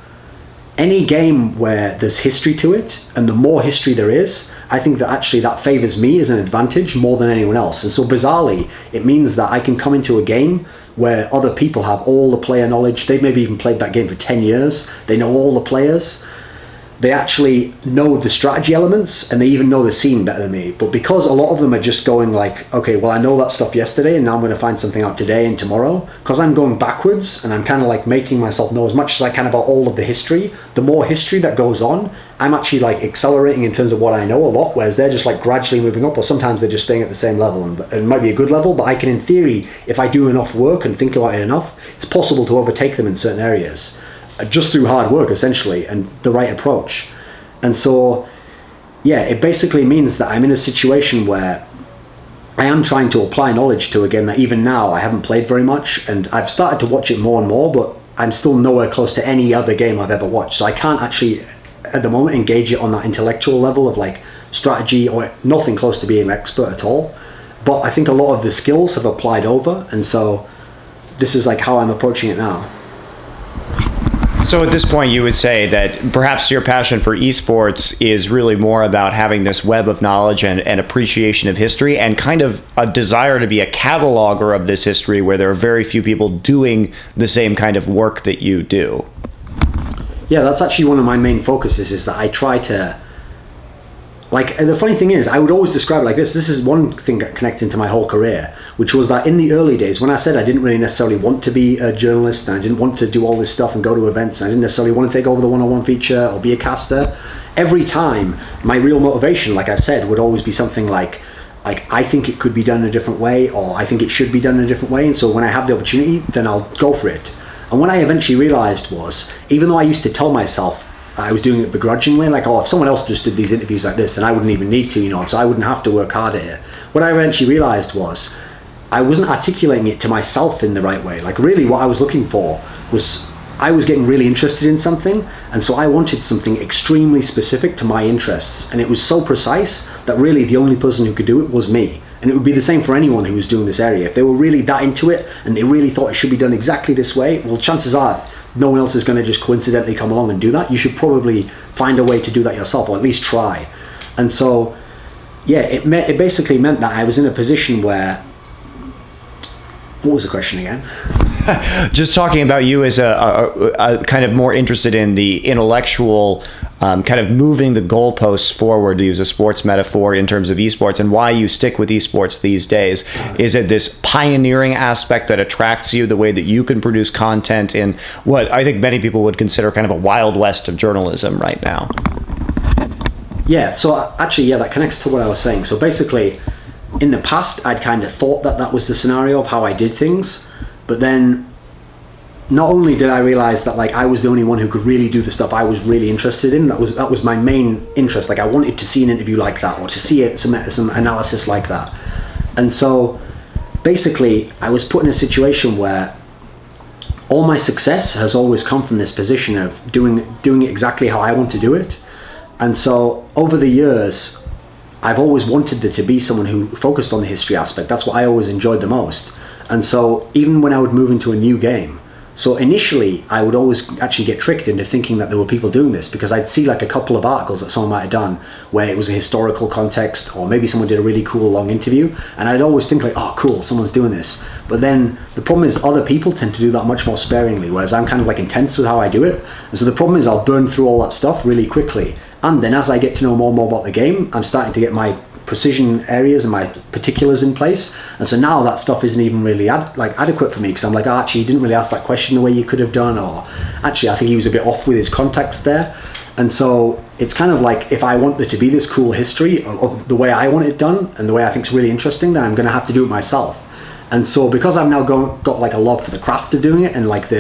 any game where there's history to it, and the more history there is, I think that actually that favors me as an advantage more than anyone else. And so bizarrely, it means that I can come into a game where other people have all the player knowledge. They've maybe even played that game for 10 years. They know all the players. They actually know the strategy elements, and they even know the scene better than me. But because a lot of them are just going like, okay, well, I know that stuff yesterday, and now I'm going to find something out today and tomorrow, because I'm going backwards, and I'm kind of like making myself know as much as I can about all of the history. The more history that goes on, I'm actually like accelerating in terms of what I know a lot, whereas they're just like gradually moving up, or sometimes they're just staying at the same level, and it might be a good level, but I can, in theory, if I do enough work and think about it enough, it's possible to overtake them in certain areas. Just through hard work, essentially, and the right approach. And so, yeah, it basically means that I'm in a situation where I am trying to apply knowledge to a game that even now I haven't played very much, and I've started to watch it more and more, but I'm still nowhere close to any other game I've ever watched. So I can't actually, at the moment, engage it on that intellectual level of like strategy, or nothing close to being an expert at all. But I think a lot of the skills have applied over, and so this is like how I'm approaching it now. So at this point, you would say that perhaps your passion for esports is really more about having this web of knowledge and appreciation of history, and kind of a desire to be a cataloger of this history where there are very few people doing the same kind of work that you do. Yeah, that's actually one of my main focuses, is that I try to, like, the funny thing is, I would always describe it like this. This is one thing that connects into my whole career, which was that in the early days, when I said I didn't really necessarily want to be a journalist, and I didn't want to do all this stuff and go to events, and I didn't necessarily want to take over the one-on-one feature or be a caster, every time my real motivation, like I've said, would always be something like I think it could be done in a different way, or I think it should be done in a different way, and so when I have the opportunity, then I'll go for it. And what I eventually realized was, even though I used to tell myself I was doing it begrudgingly, like, oh, if someone else just did these interviews like this, then I wouldn't even need to, you know, so I wouldn't have to work hard at it. What I eventually realized was I wasn't articulating it to myself in the right way. Like, really what I was looking for was, I was getting really interested in something, and so I wanted something extremely specific to my interests, and it was so precise that really the only person who could do it was me. And it would be the same for anyone who was doing this area. If they were really that into it and they really thought it should be done exactly this way, well, chances are no one else is going to just coincidentally come along and do that. You should probably find a way to do that yourself, or at least try. And so, yeah, it basically meant that I was in a position where, what was the question again? Just talking about you as a kind of more interested in the intellectual, kind of moving the goalposts forward, to use a sports metaphor, in terms of esports, and why you stick with esports these days. Is it this pioneering aspect that attracts you, the way that you can produce content in what I think many people would consider kind of a wild west of journalism right now? Yeah, so actually, yeah, that connects to what I was saying. So basically, in the past, I'd kind of thought that that was the scenario of how I did things, but then not only did I realize that like I was the only one who could really do the stuff I was really interested in, that was my main interest. Like I wanted to see an interview like that, or to see some analysis like that. And so basically I was put in a situation where all my success has always come from this position of doing it exactly how I want to do it. And so over the years, I've always wanted there to be someone who focused on the history aspect. That's what I always enjoyed the most. And so even when I would move into a new game, so initially I would always actually get tricked into thinking that there were people doing this, because I'd see like a couple of articles that someone might have done where it was a historical context, or maybe someone did a really cool long interview, and I'd always think like, oh cool, someone's doing this. But then the problem is other people tend to do that much more sparingly, whereas I'm kind of like intense with how I do it. And so the problem is I'll burn through all that stuff really quickly. And then as I get to know more and more about the game, I'm starting to get my precision areas and my particulars in place, and so now that stuff isn't even really adequate for me, because I'm like, oh, actually he didn't really ask that question the way you could have done, or actually I think he was a bit off with his context there. And so it's kind of like, if I want there to be this cool history of the way I want it done and the way I think is really interesting, then I'm going to have to do it myself. And so because I've now got like a love for the craft of doing it, and like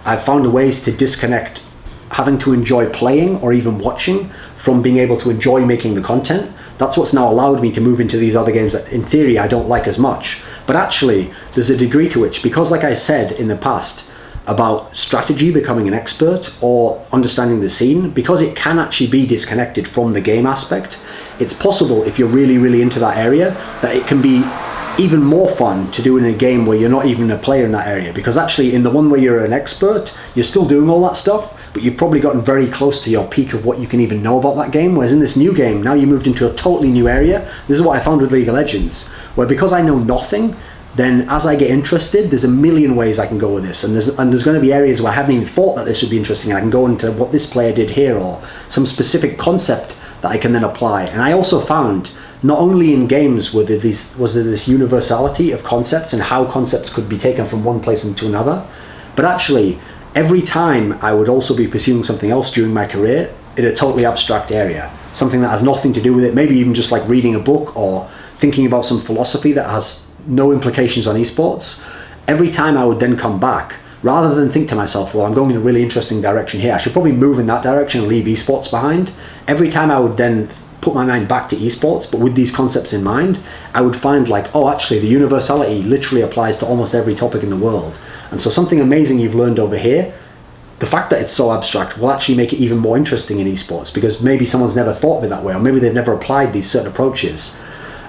I've found ways to disconnect having to enjoy playing or even watching from being able to enjoy making the content. That's what's now allowed me to move into these other games that in theory I don't like as much. But actually there's a degree to which, because like I said in the past about strategy becoming an expert or understanding the scene, because it can actually be disconnected from the game aspect, it's possible if you're really, really into that area that it can be even more fun to do in a game where you're not even a player in that area. Because actually in the one where you're an expert, you're still doing all that stuff, but you've probably gotten very close to your peak of what you can even know about that game. Whereas in this new game, now you moved into a totally new area. This is what I found with League of Legends, where because I know nothing, then as I get interested, there's a million ways I can go with this. And there's going to be areas where I haven't even thought that this would be interesting, and I can go into what this player did here, or some specific concept that I can then apply. And I also found, not only in games was there this universality of concepts and how concepts could be taken from one place into another, but actually every time I would also be pursuing something else during my career in a totally abstract area, something that has nothing to do with it, maybe even just like reading a book or thinking about some philosophy that has no implications on esports. Every time I would then come back, rather than think to myself, well, I'm going in a really interesting direction here, I should probably move in that direction and leave esports behind. Every time I would then put my mind back to esports, but with these concepts in mind, I would find like, oh, actually the universality literally applies to almost every topic in the world. And so something amazing you've learned over here, the fact that it's so abstract will actually make it even more interesting in esports, because maybe someone's never thought of it that way, or maybe they've never applied these certain approaches.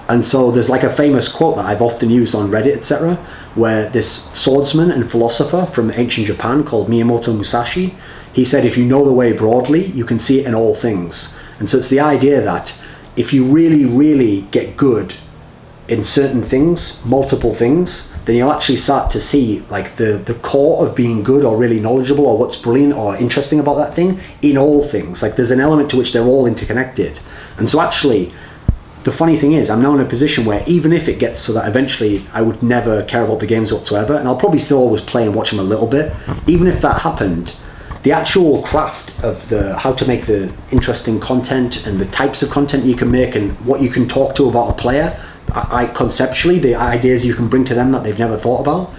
And so there's like a famous quote that I've often used on Reddit, etc., where this swordsman and philosopher from ancient Japan called Miyamoto Musashi, he said, if you know the way broadly, you can see it in all things. And so it's the idea that if you really, really get good in certain things, multiple things, then you'll actually start to see like the core of being good or really knowledgeable or what's brilliant or interesting about that thing in all things. Like there's an element to which they're all interconnected. And so actually, the funny thing is, I'm now in a position where even if it gets so that eventually I would never care about the games whatsoever, and I'll probably still always play and watch them a little bit, even if that happened, the actual craft of how to make the interesting content and the types of content you can make and what you can talk to about a player, I conceptually, the ideas you can bring to them that they've never thought about,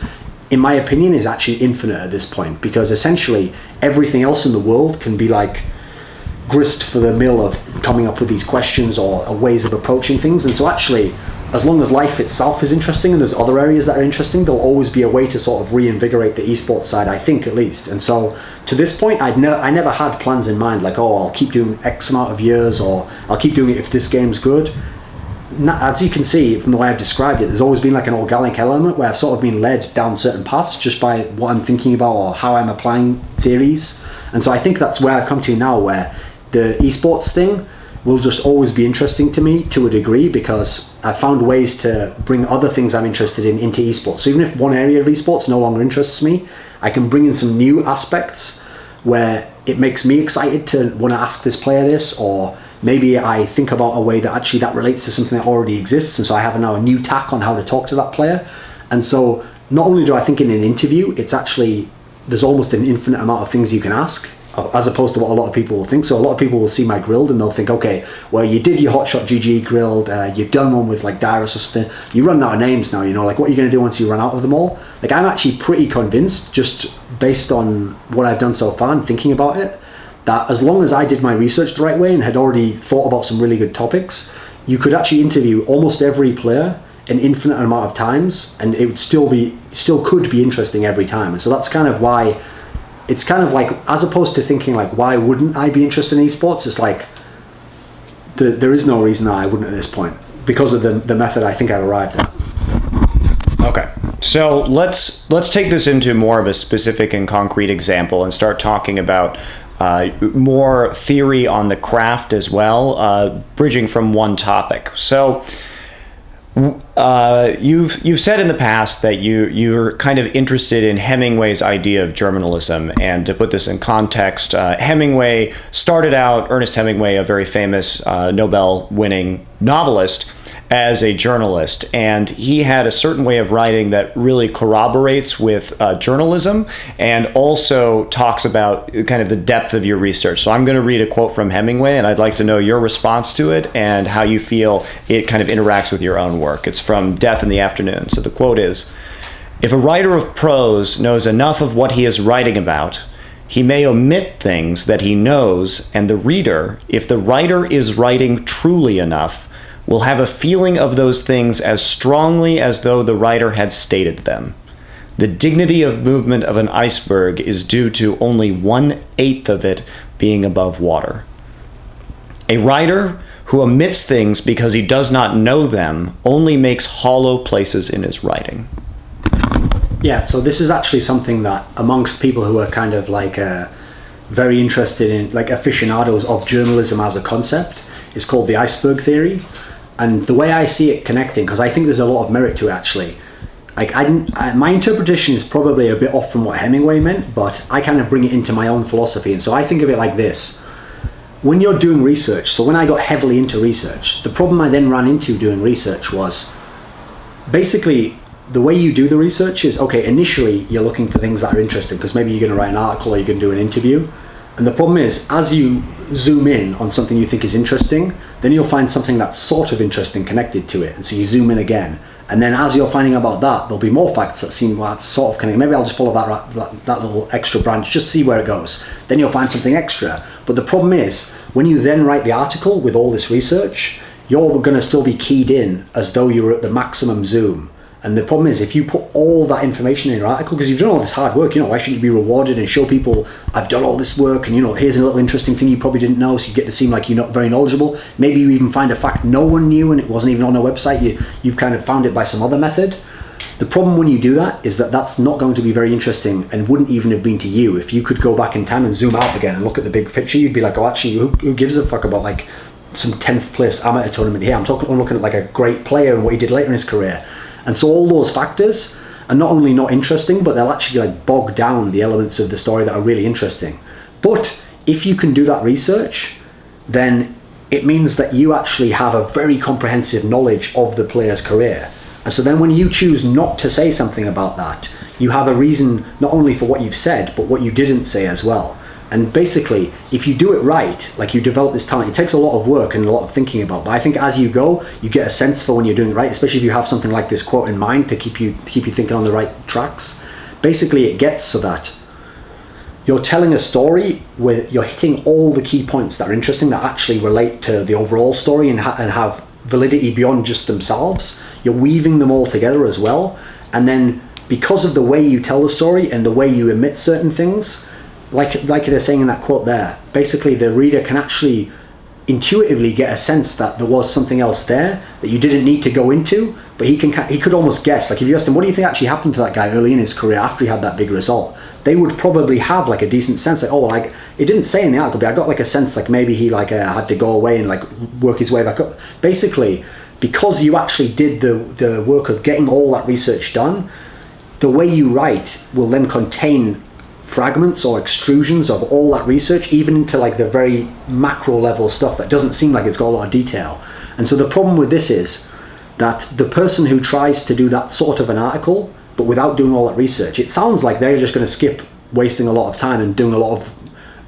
in my opinion, is actually infinite at this point, because essentially everything else in the world can be like grist for the mill of coming up with these questions or ways of approaching things. And so actually, as long as life itself is interesting and there's other areas that are interesting, there'll always be a way to sort of reinvigorate the esports side, I think, at least. And so to this point, I never had plans in mind like, oh, I'll keep doing X amount of years, or I'll keep doing it if this game's good. As you can see from the way I've described it, there's always been like an organic element where I've sort of been led down certain paths just by what I'm thinking about or how I'm applying theories. And so I think that's where I've come to now, where the esports thing will just always be interesting to me to a degree, because I've found ways to bring other things I'm interested in into esports. So even if one area of esports no longer interests me, I can bring in some new aspects where it makes me excited to want to ask this player this, or maybe I think about a way that actually that relates to something that already exists, and so I have now a new tack on how to talk to that player. And so not only do I think in an interview, it's actually, there's almost an infinite amount of things you can ask as opposed to what a lot of people will think. So a lot of people will see my grilled and they'll think, okay, well, you did your Hotshot GG grilled, you've done one with like Dyrus or something, you run out of names now, like what are you going to do once you run out of them all? Like, I'm actually pretty convinced, just based on what I've done so far and thinking about it, that as long as I did my research the right way and had already thought about some really good topics, you could actually interview almost every player an infinite amount of times and it would still could be interesting every time. And so that's kind of why it's kind of like, as opposed to thinking like, why wouldn't I be interested in esports? It's like, there is no reason that I wouldn't at this point, because of the method I think I've arrived at. Okay, so let's take this into more of a specific and concrete example and start talking about more theory on the craft as well, bridging from one topic. So you've said in the past that you're kind of interested in Hemingway's idea of journalism, and to put this in context, Hemingway started out, Ernest Hemingway, a very famous Nobel-winning novelist, as a journalist, and he had a certain way of writing that really corroborates with journalism and also talks about kind of the depth of your research. So I'm going to read a quote from Hemingway, and I'd like to know your response to it and how you feel it kind of interacts with your own work. It's from Death in the Afternoon. So the quote is, "If a writer of prose knows enough of what he is writing about, he may omit things that he knows, and the reader, if the writer is writing truly enough, will have a feeling of those things as strongly as though the writer had stated them. The dignity of movement of an iceberg is due to only 1/8 of it being above water. A writer who omits things because he does not know them only makes hollow places in his writing." Yeah, so this is actually something that amongst people who are kind of like very interested in, like aficionados of journalism as a concept, is called the iceberg theory. And the way I see it connecting, because I think there's a lot of merit to it actually, like my interpretation is probably a bit off from what Hemingway meant, but I kind of bring it into my own philosophy. And so I think of it like this: when you're doing research, so when I got heavily into research, the problem I then ran into doing research was basically the way you do the research is, okay, initially you're looking for things that are interesting because maybe you're going to write an article or you're going to do an interview. And the problem is, as you zoom in on something you think is interesting, then you'll find something that's sort of interesting connected to it. And so you zoom in again. And then as you're finding about that, there'll be more facts that seem well, that's sort of connected. Maybe I'll just follow that little extra branch, just see where it goes. Then you'll find something extra. But the problem is, when you then write the article with all this research, you're going to still be keyed in as though you were at the maximum zoom. And the problem is, if you put all that information in your article, because you've done all this hard work, why shouldn't you be rewarded and show people, I've done all this work, and here's a little interesting thing you probably didn't know, so you get to seem like you're not very knowledgeable. Maybe you even find a fact no one knew and it wasn't even on a website, you've kind of found it by some other method. The problem when you do that is that that's not going to be very interesting and wouldn't even have been to you. If you could go back in time and zoom out again and look at the big picture, you'd be like, oh, actually, who gives a fuck about like some 10th place amateur tournament here? I'm looking at like a great player and what he did later in his career. And so all those factors are not only not interesting, but they'll actually like bog down the elements of the story that are really interesting. But if you can do that research, then it means that you actually have a very comprehensive knowledge of the player's career. And so then when you choose not to say something about that, you have a reason not only for what you've said, but what you didn't say as well. And basically, if you do it right, like you develop this talent, it takes a lot of work and a lot of thinking about. But I think as you go, you get a sense for when you're doing it right, especially if you have something like this quote in mind to keep you thinking on the right tracks. Basically, it gets so that you're telling a story where you're hitting all the key points that are interesting, that actually relate to the overall story and have validity beyond just themselves. You're weaving them all together as well. And then because of the way you tell the story and the way you omit certain things, like they're saying in that quote there, basically the reader can actually intuitively get a sense that there was something else there that you didn't need to go into, but he could almost guess. Like if you asked him, what do you think actually happened to that guy early in his career after he had that big result, they would probably have like a decent sense, like, oh, like it didn't say in the article, but I got like a sense like maybe he had to go away and like work his way back up. Basically, because you actually did the work of getting all that research done, the way you write will then contain fragments or extrusions of all that research, even into like the very macro level stuff that doesn't seem like it's got a lot of detail. And so the problem with this is that the person who tries to do that sort of an article, but without doing all that research, it sounds like they're just going to skip wasting a lot of time and doing a lot of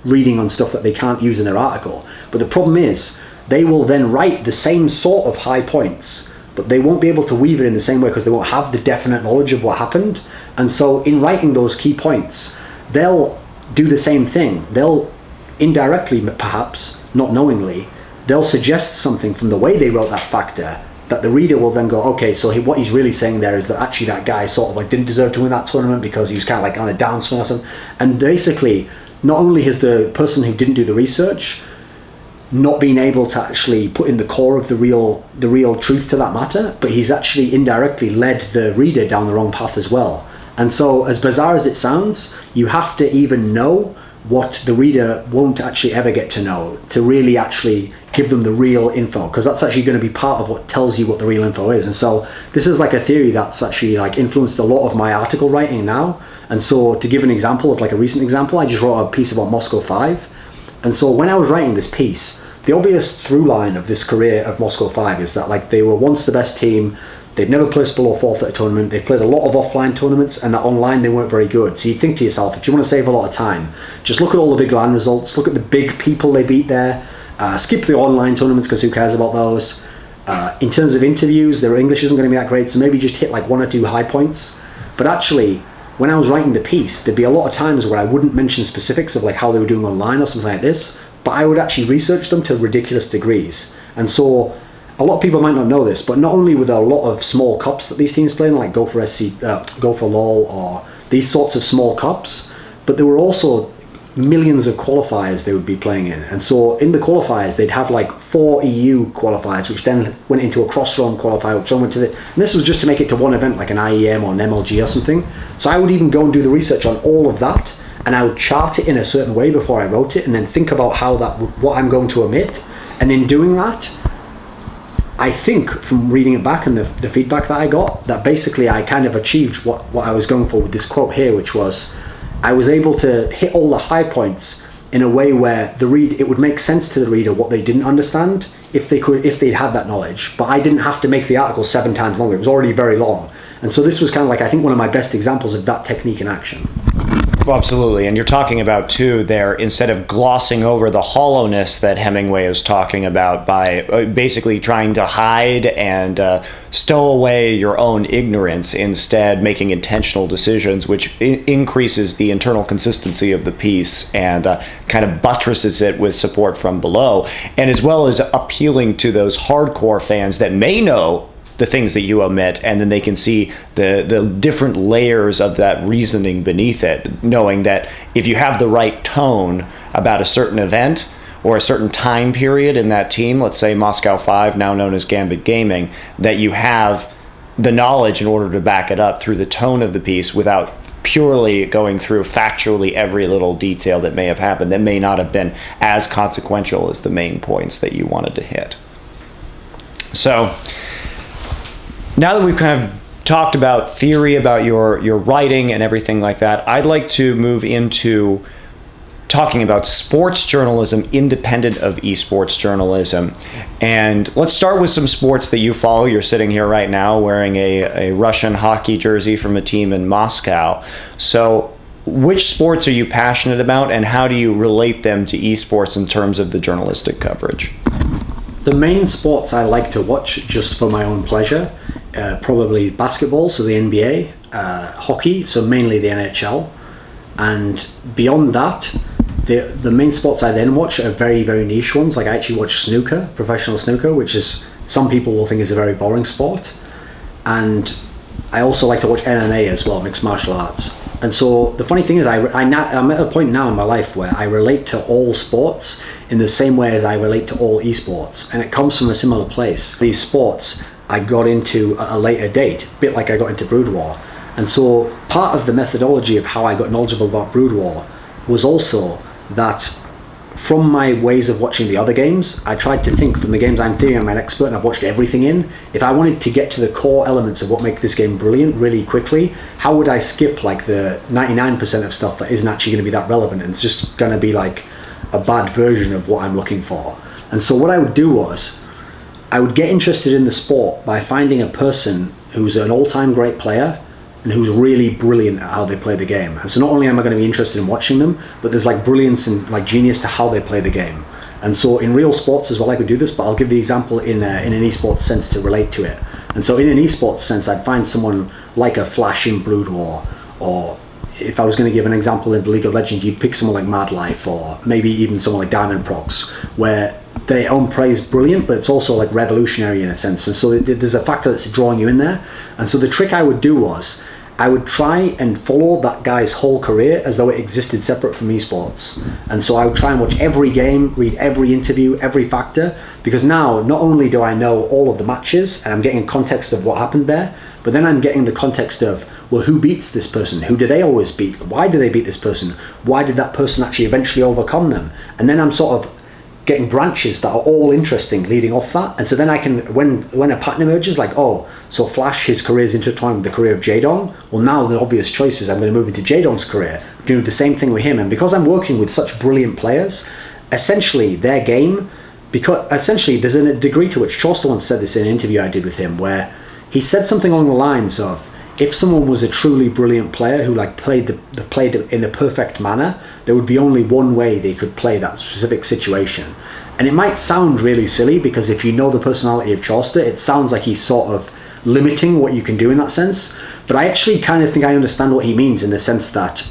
reading on stuff that they can't use in their article. But the problem is, they will then write the same sort of high points, but they won't be able to weave it in the same way because they won't have the definite knowledge of what happened. And so in writing those key points, they'll do the same thing. They'll indirectly, perhaps, not knowingly, they'll suggest something from the way they wrote that factor that the reader will then go, okay, so what he's really saying there is that actually that guy sort of like didn't deserve to win that tournament because he was kind of like on a downswing or something. And basically, not only has the person who didn't do the research not been able to actually put in the core of the real truth to that matter, but he's actually indirectly led the reader down the wrong path as well. And so, as bizarre as it sounds, you have to even know what the reader won't actually ever get to know to really actually give them the real info, because that's actually going to be part of what tells you what the real info is. And so this is like a theory that's actually like influenced a lot of my article writing now. And so to give an example of like a recent example, I just wrote a piece about Moscow 5. And so when I was writing this piece, the obvious through line of this career of Moscow 5 is that like they were once the best team. They've never placed below fourth at a tournament. They've played a lot of offline tournaments, and that online they weren't very good. So you think to yourself, if you want to save a lot of time, just look at all the big LAN results, look at the big people they beat there, skip the online tournaments because who cares about those. In terms of interviews, their English isn't going to be that great, so maybe just hit like 1 or 2 high points. But actually, when I was writing the piece, there'd be a lot of times where I wouldn't mention specifics of like how they were doing online or something like this, but I would actually research them to ridiculous degrees. And so a lot of people might not know this, but not only were there a lot of small cups that these teams played in, like Go for LoL or these sorts of small cups, but there were also millions of qualifiers they would be playing in. And so in the qualifiers, they'd have like 4 EU qualifiers, which then went into a cross-run qualifier, which then went to the... And this was just to make it to one event, like an IEM or an MLG or something. So I would even go and do the research on all of that, and I would chart it in a certain way before I wrote it, and then think about how that, what I'm going to omit. And in doing that, I think from reading it back and the feedback that I got, that basically I kind of achieved what I was going for with this quote here, which was I was able to hit all the high points in a way where it would make sense to the reader what they didn't understand if they'd had that knowledge. But I didn't have to make the article 7 times longer. It was already very long. And so this was kind of like, I think, one of my best examples of that technique in action. Well, absolutely. And you're talking about, too, there, instead of glossing over the hollowness that Hemingway is talking about by basically trying to hide and stow away your own ignorance, instead making intentional decisions, which increases the internal consistency of the piece and kind of buttresses it with support from below, and as well as appealing to those hardcore fans that may know the things that you omit, and then they can see the different layers of that reasoning beneath it, knowing that if you have the right tone about a certain event or a certain time period in that team, let's say Moscow 5, now known as Gambit Gaming, that you have the knowledge in order to back it up through the tone of the piece without purely going through factually every little detail that may have happened that may not have been as consequential as the main points that you wanted to hit. So now that we've kind of talked about theory, about your writing and everything like that, I'd like to move into talking about sports journalism independent of esports journalism. And let's start with some sports that you follow. You're sitting here right now wearing a Russian hockey jersey from a team in Moscow. So which sports are you passionate about, and how do you relate them to esports in terms of the journalistic coverage? The main sports I like to watch just for my own pleasure, probably basketball, so the NBA, hockey, so mainly the NHL, and beyond that, the main sports I then watch are very, very niche ones. Like I actually watch snooker, professional snooker, which is, some people will think is a very boring sport, and I also like to watch MMA as well, mixed martial arts. And so the funny thing is, I'm at a point now in my life where I relate to all sports in the same way as I relate to all esports, and it comes from a similar place. These sports I got into at a later date, a bit like I got into Brood War. And so part of the methodology of how I got knowledgeable about Brood War was also that from my ways of watching the other games, I tried to think from the games I'm theory I'm an expert and I've watched everything in, if I wanted to get to the core elements of what make this game brilliant really quickly, how would I skip like the 99% of stuff that isn't actually going to be that relevant and it's just going to be like a bad version of what I'm looking for? And so what I would do was, I would get interested in the sport by finding a person who's an all-time great player and who's really brilliant at how they play the game. And so not only am I going to be interested in watching them, but there's like brilliance and like genius to how they play the game. And so in real sports as well, I could do this, but I'll give the example in an esports sense to relate to it. And so in an esports sense, I'd find someone like a Flash in Brood War, or if I was going to give an example in League of Legends, you'd pick someone like Mad Life, or maybe even someone like Diamond Prox, where their own play is brilliant, but it's also like revolutionary in a sense. And so there's a factor that's drawing you in there. And so the trick I would do was, I would try and follow that guy's whole career as though it existed separate from esports. And so I would try and watch every game, read every interview, every factor, because now not only do I know all of the matches and I'm getting context of what happened there, but then I'm getting the context of, well, who beats this person? Who do they always beat? Why do they beat this person? Why did that person actually eventually overcome them? And then I'm sort of getting branches that are all interesting leading off that. And so then I can, when a pattern emerges, like, oh, so Flash, his career is intertwined with the career of Jaedong. Well, now the obvious choice is I'm going to move into Jaedong's career, do the same thing with him. And because I'm working with such brilliant players, essentially their game, because essentially there's a degree to which Chaucer once said this in an interview I did with him, where he said something along the lines of, if someone was a truly brilliant player who like played in a perfect manner, there would be only one way they could play that specific situation. And it might sound really silly, because if you know the personality of Chaucer, it sounds like he's sort of limiting what you can do in that sense. But I actually kind of think I understand what he means, in the sense that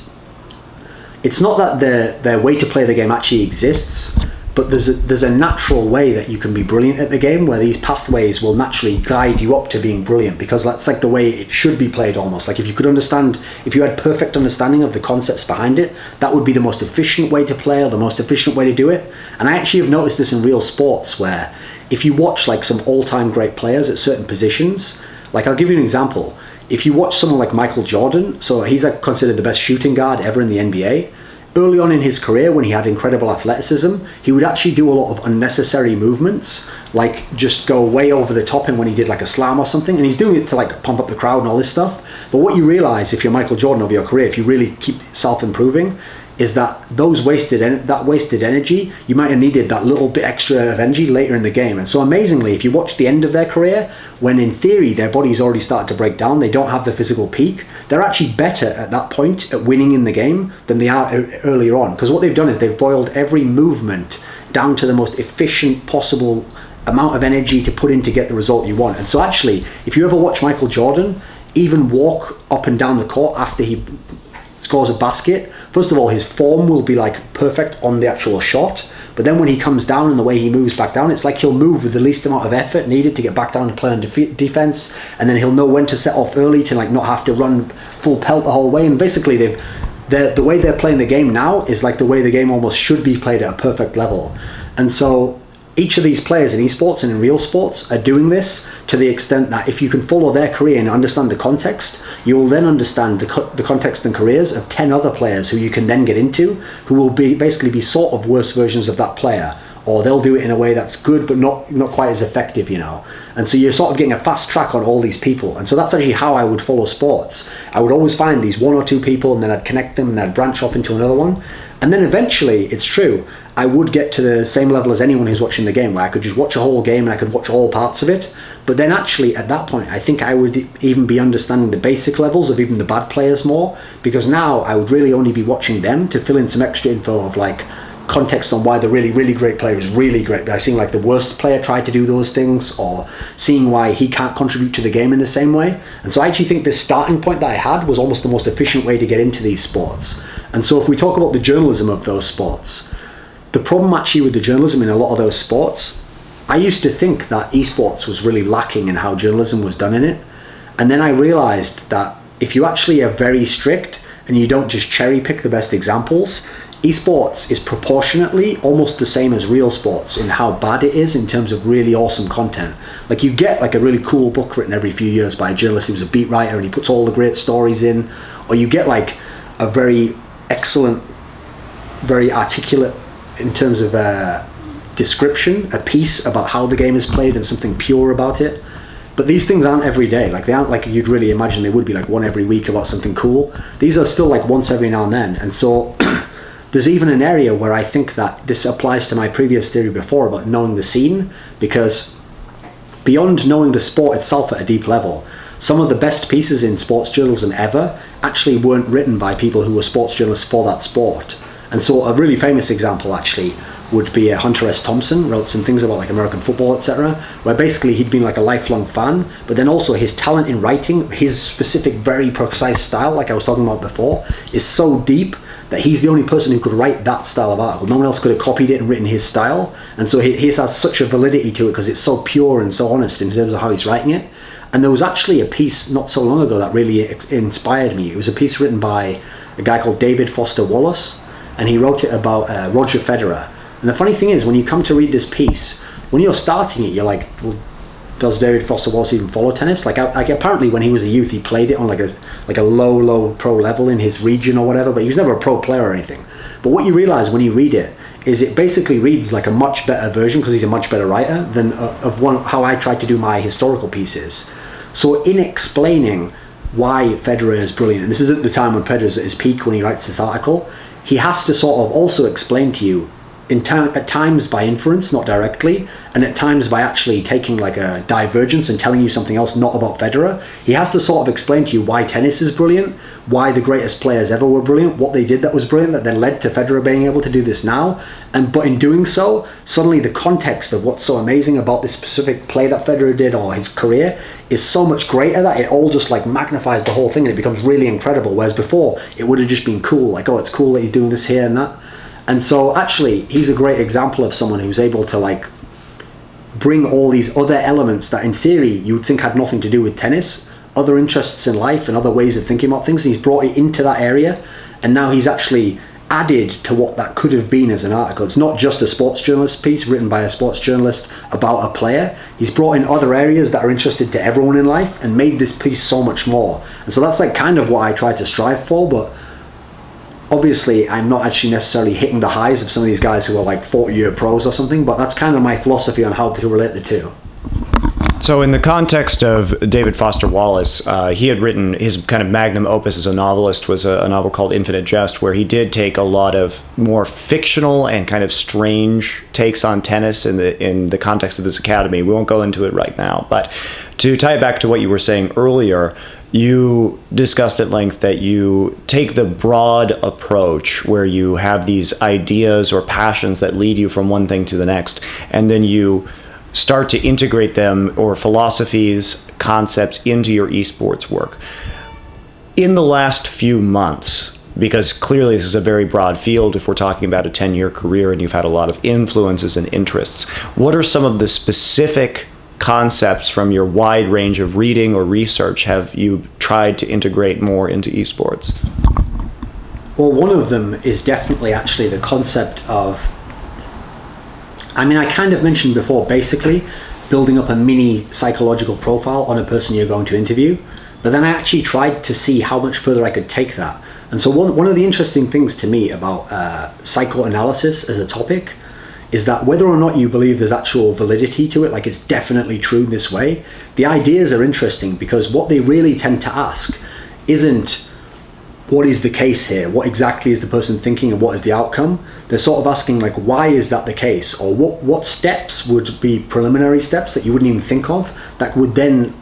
it's not that their way to play the game actually exists, but there's a natural way that you can be brilliant at the game, where these pathways will naturally guide you up to being brilliant, because that's like the way it should be played almost. Like if you had perfect understanding of the concepts behind it, that would be the most efficient way to play, or the most efficient way to do it. And I actually have noticed this in real sports, where if you watch like some all-time great players at certain positions, like I'll give you an example. If you watch someone like Michael Jordan, so he's like considered the best shooting guard ever in the NBA. Early on in his career, when he had incredible athleticism, he would actually do a lot of unnecessary movements, like just go way over the top and when he did like a slam or something, and he's doing it to like pump up the crowd and all this stuff. But what you realize, if you're Michael Jordan over your career, if you really keep self-improving, is that that wasted energy, you might have needed that little bit extra of energy later in the game. And so amazingly, if you watch the end of their career, when in theory their body's already started to break down, they don't have the physical peak, they're actually better at that point at winning in the game than they are earlier on. Because what they've done is they've boiled every movement down to the most efficient possible amount of energy to put in to get the result you want. And so actually, if you ever watch Michael Jordan even walk up and down the court after he scores a basket, first of all, his form will be like perfect on the actual shot, but then when he comes down and the way he moves back down, it's like he'll move with the least amount of effort needed to get back down to play on defense, and then he'll know when to set off early to like not have to run full pelt the whole way. And basically the way they're playing the game now is like the way the game almost should be played at a perfect level. And so each of these players in esports and in real sports are doing this to the extent that if you can follow their career and understand the context, you will then understand the context and careers of 10 other players who you can then get into, who will basically be sort of worse versions of that player, or they'll do it in a way that's good but not quite as effective, you know. And so you're sort of getting a fast track on all these people. And so that's actually how I would follow sports. I would always find these one or two people, and then I'd connect them, and then I'd branch off into another one. And then eventually, it's true, I would get to the same level as anyone who's watching the game, where I could just watch a whole game and I could watch all parts of it. But then actually, at that point, I think I would even be understanding the basic levels of even the bad players more, because now I would really only be watching them to fill in some extra info of like context on why the really, really great player is really great by seeing like the worst player try to do those things, or seeing why he can't contribute to the game in the same way. And so I actually think this starting point that I had was almost the most efficient way to get into these sports. And so if we talk about the journalism of those sports, the problem actually with the journalism in a lot of those sports, I used to think that esports was really lacking in how journalism was done in it. And then I realized that if you actually are very strict and you don't just cherry pick the best examples, esports is proportionately almost the same as real sports in how bad it is in terms of really awesome content. Like you get like a really cool book written every few years by a journalist who's a beat writer and he puts all the great stories in, or you get like a very excellent, very articulate in terms of description, a piece about how the game is played and something pure about it. But these things aren't every day. Like they aren't like you'd really imagine they would be, like one every week about something cool. These are still like once every now and then. And so there's even an area where I think that this applies to my previous theory before about knowing the scene, because beyond knowing the sport itself at a deep level, some of the best pieces in sports journalism ever actually weren't written by people who were sports journalists for that sport. And so a really famous example actually would be Hunter S. Thompson, wrote some things about like American football, etc., where basically he'd been like a lifelong fan, but then also his talent in writing, his specific, very precise style, like I was talking about before, is so deep that he's the only person who could write that style of article. No one else could have copied it and written his style. And so his has such a validity to it because it's so pure and so honest in terms of how he's writing it. And there was actually a piece not so long ago that really inspired me. It was a piece written by a guy called David Foster Wallace, and he wrote it about Roger Federer. And the funny thing is, when you come to read this piece, when you're starting it, you're like, well, does David Foster Wallace even follow tennis? Like apparently when he was a youth, he played it on like a low pro level in his region or whatever, but he was never a pro player or anything. But what you realize when you read it is it basically reads like a much better version, because he's a much better writer, than how I tried to do my historical pieces. So in explaining why Federer is brilliant, and this is at the time when Federer's at his peak when he writes this article, he has to sort of also explain to you at times by inference, not directly, and at times by actually taking like a divergence and telling you something else not about Federer. He has to sort of explain to you why tennis is brilliant, why the greatest players ever were brilliant, what they did that was brilliant, that then led to Federer being able to do this now. But in doing so, suddenly the context of what's so amazing about this specific play that Federer did or his career is so much greater that it all just like magnifies the whole thing and it becomes really incredible. Whereas before, it would have just been cool, like, oh, it's cool that he's doing this here and that. And so actually, he's a great example of someone who's able to like bring all these other elements that in theory you would think had nothing to do with tennis, other interests in life and other ways of thinking about things. And he's brought it into that area, and now he's actually added to what that could have been as an article. It's not just a sports journalist piece written by a sports journalist about a player. He's brought in other areas that are interested to everyone in life and made this piece so much more. And so that's like kind of what I try to strive for, but obviously I'm not actually necessarily hitting the highs of some of these guys who are like 40-year pros or something, but that's kind of my philosophy on how to relate the two. So in the context of David Foster Wallace, he had written his kind of magnum opus as a novelist was a novel called Infinite Jest, where he did take a lot of more fictional and kind of strange takes on tennis in the context of this academy. We won't go into it right now, but to tie it back to what you were saying earlier, you discussed at length that you take the broad approach where you have these ideas or passions that lead you from one thing to the next, and then you start to integrate them or philosophies, concepts into your esports work. In the last few months, because clearly this is a very broad field if we're talking about a 10-year career and you've had a lot of influences and interests, what are some of the specific concepts from your wide range of reading or research have you tried to integrate more into esports? Well, one of them is definitely actually the concept of, I mean, I kind of mentioned before, basically building up a mini psychological profile on a person you're going to interview, but then I actually tried to see how much further I could take that. And so one of the interesting things to me about psychoanalysis as a topic is that whether or not you believe there's actual validity to it, like it's definitely true this way, the ideas are interesting because what they really tend to ask isn't what is the case here, what exactly is the person thinking and what is the outcome. They're sort of asking like, why is that the case? Or what steps would be preliminary steps that you wouldn't even think of that would then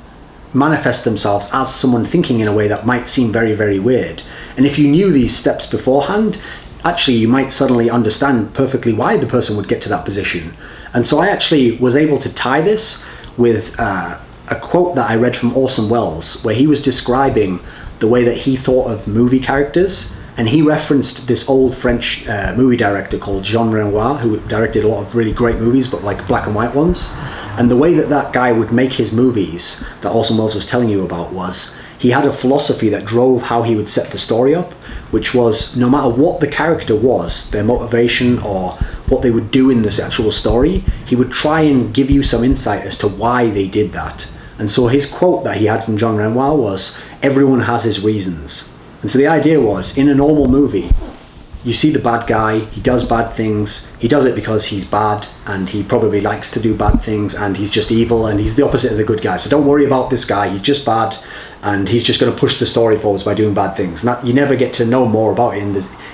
manifest themselves as someone thinking in a way that might seem very, very weird. And if you knew these steps beforehand, actually you might suddenly understand perfectly why the person would get to that position. And so I actually was able to tie this with a quote that I read from Orson Welles, where he was describing the way that he thought of movie characters, and he referenced this old French movie director called Jean Renoir, who directed a lot of really great movies, but like black and white ones. And the way that that guy would make his movies that Orson Welles was telling you about was he had a philosophy that drove how he would set the story up, which was no matter what the character was, their motivation or what they would do in this actual story, he would try and give you some insight as to why they did that. And so his quote that he had from Jean Renoir was, "Everyone has his reasons." And so the idea was, in a normal movie, you see the bad guy, he does bad things, he does it because he's bad and he probably likes to do bad things and he's just evil and he's the opposite of the good guy. So don't worry about this guy, he's just bad and he's just going to push the story forwards by doing bad things. And that, you never get to know more about it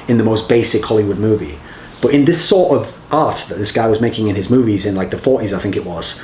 in the most basic Hollywood movie. But in this sort of art that this guy was making in his movies in like the 40s, I think it was,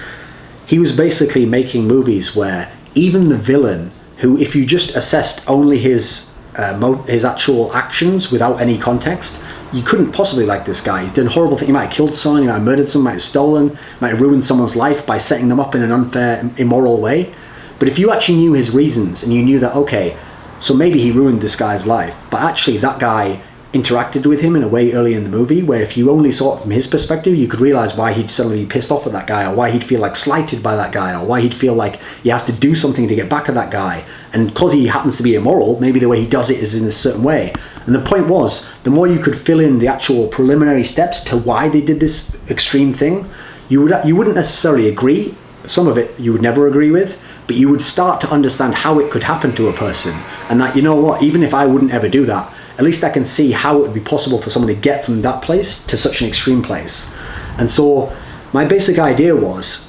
he was basically making movies where even the villain, who if you just assessed only his actual actions without any context, you couldn't possibly like this guy. He's done horrible things. He might have killed someone, he might have murdered someone, might have stolen, might have ruined someone's life by setting them up in an unfair, immoral way. But if you actually knew his reasons and you knew that, okay, so maybe he ruined this guy's life, but actually that guy interacted with him in a way early in the movie where if you only saw it from his perspective, you could realize why he'd suddenly be pissed off at that guy, or why he'd feel like slighted by that guy, or why he'd feel like he has to do something to get back at that guy. And because he happens to be immoral, maybe the way he does it is in a certain way. And the point was, the more you could fill in the actual preliminary steps to why they did this extreme thing, you wouldn't necessarily agree. Some of it you would never agree with, but you would start to understand how it could happen to a person. And that, you know what, even if I wouldn't ever do that, at least I can see how it would be possible for someone to get from that place to such an extreme place. And so my basic idea was,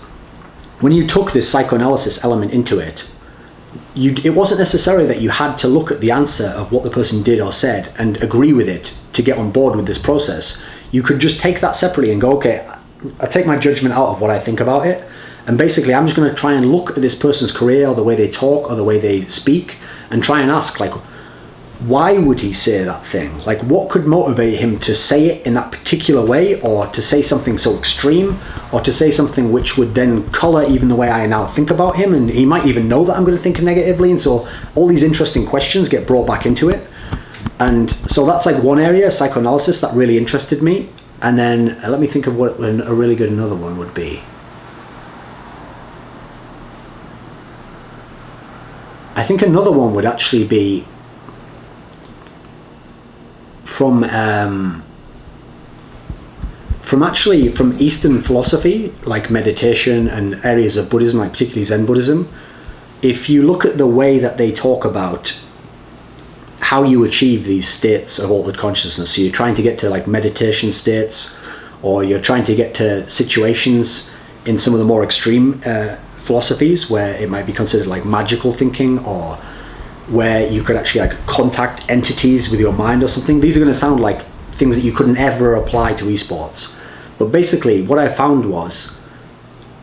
when you took this psychoanalysis element into it, it wasn't necessarily that you had to look at the answer of what the person did or said and agree with it to get on board with this process. You could just take that separately and go, okay, I take my judgment out of what I think about it, and basically I'm just going to try and look at this person's career or the way they talk or the way they speak and try and ask, like, why would he say that thing? Like, what could motivate him to say it in that particular way, or to say something so extreme, or to say something which would then colour even the way I now think about him, and he might even know that I'm going to think negatively. And so all these interesting questions get brought back into it. And so that's like one area, psychoanalysis, that really interested me. And then let me think of what a really good another one would be. I think another one would actually be from Eastern philosophy, like meditation and areas of Buddhism, like particularly Zen Buddhism. If you look at the way that they talk about how you achieve these states of altered consciousness, so you're trying to get to like meditation states, or you're trying to get to situations in some of the more extreme philosophies where it might be considered like magical thinking, or where you could actually like contact entities with your mind or something. These are going to sound like things that you couldn't ever apply to esports. But basically what I found was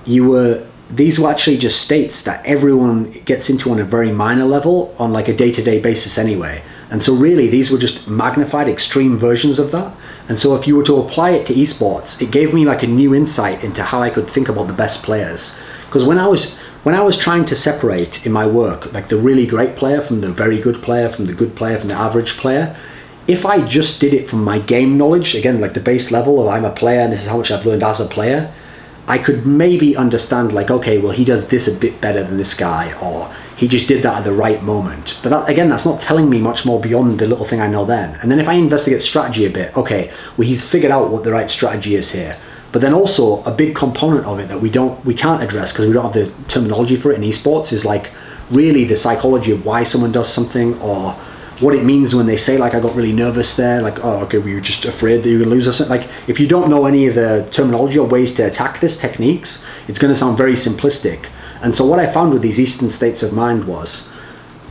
these were actually just states that everyone gets into on a very minor level on like a day-to-day basis anyway. And so really these were just magnified extreme versions of that. And so if you were to apply it to esports, it gave me like a new insight into how I could think about the best players. Because when I was trying to separate in my work, like the really great player from the very good player, from the good player from the average player, if I just did it from my game knowledge, again, like the base level of I'm a player and this is how much I've learned as a player, I could maybe understand like, okay, well, he does this a bit better than this guy, or he just did that at the right moment. But that, again, that's not telling me much more beyond the little thing I know then. And then if I investigate strategy a bit, okay, well, he's figured out what the right strategy is here. But then also a big component of it that we can't address because we don't have the terminology for it in esports is like really the psychology of why someone does something, or what it means when they say like, I got really nervous there, like, oh, okay, we were just afraid that you were gonna lose or something. Like, if you don't know any of the terminology or ways to attack this techniques, it's gonna sound very simplistic. And so what I found with these Eastern states of mind was,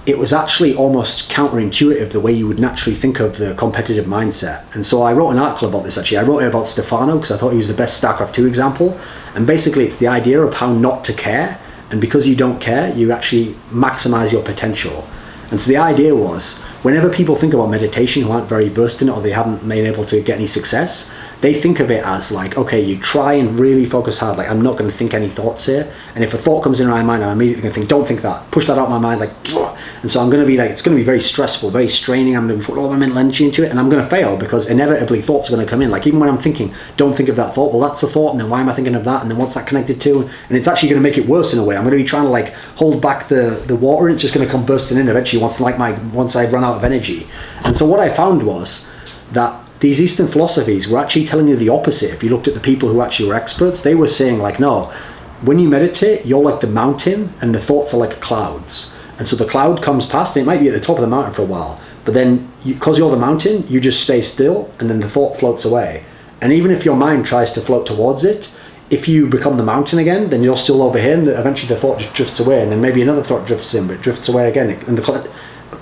it was actually almost counterintuitive the way you would naturally think of the competitive mindset. And so I wrote an article about this actually. I wrote it about Stefano because I thought he was the best StarCraft 2 example. And basically it's the idea of how not to care. And because you don't care, you actually maximize your potential. And so the idea was, whenever people think about meditation who aren't very versed in it, or they haven't been able to get any success, they think of it as like, okay, you try and really focus hard, like, I'm not going to think any thoughts here. And if a thought comes in my mind, I'm immediately going to think, don't think that, push that out of my mind, like, Bleh. And so I'm going to be like, it's going to be very stressful, very straining. I'm going to put all my mental energy into it, and I'm going to fail because inevitably thoughts are going to come in. Like, even when I'm thinking, don't think of that thought, well, that's a thought, and then why am I thinking of that? And then what's that connected to? And it's actually going to make it worse in a way. I'm going to be trying to like hold back the water, and it's just going to come bursting in eventually once I run out of energy. And so what I found was that these Eastern philosophies were actually telling you the opposite. If you looked at the people who actually were experts, they were saying like, no, when you meditate, you're like the mountain and the thoughts are like clouds. And so the cloud comes past, and it might be at the top of the mountain for a while, but then because you're the mountain, you just stay still, and then the thought floats away. And even if your mind tries to float towards it, if you become the mountain again, then you're still over here, and eventually the thought just drifts away, and then maybe another thought drifts in, but it drifts away again. And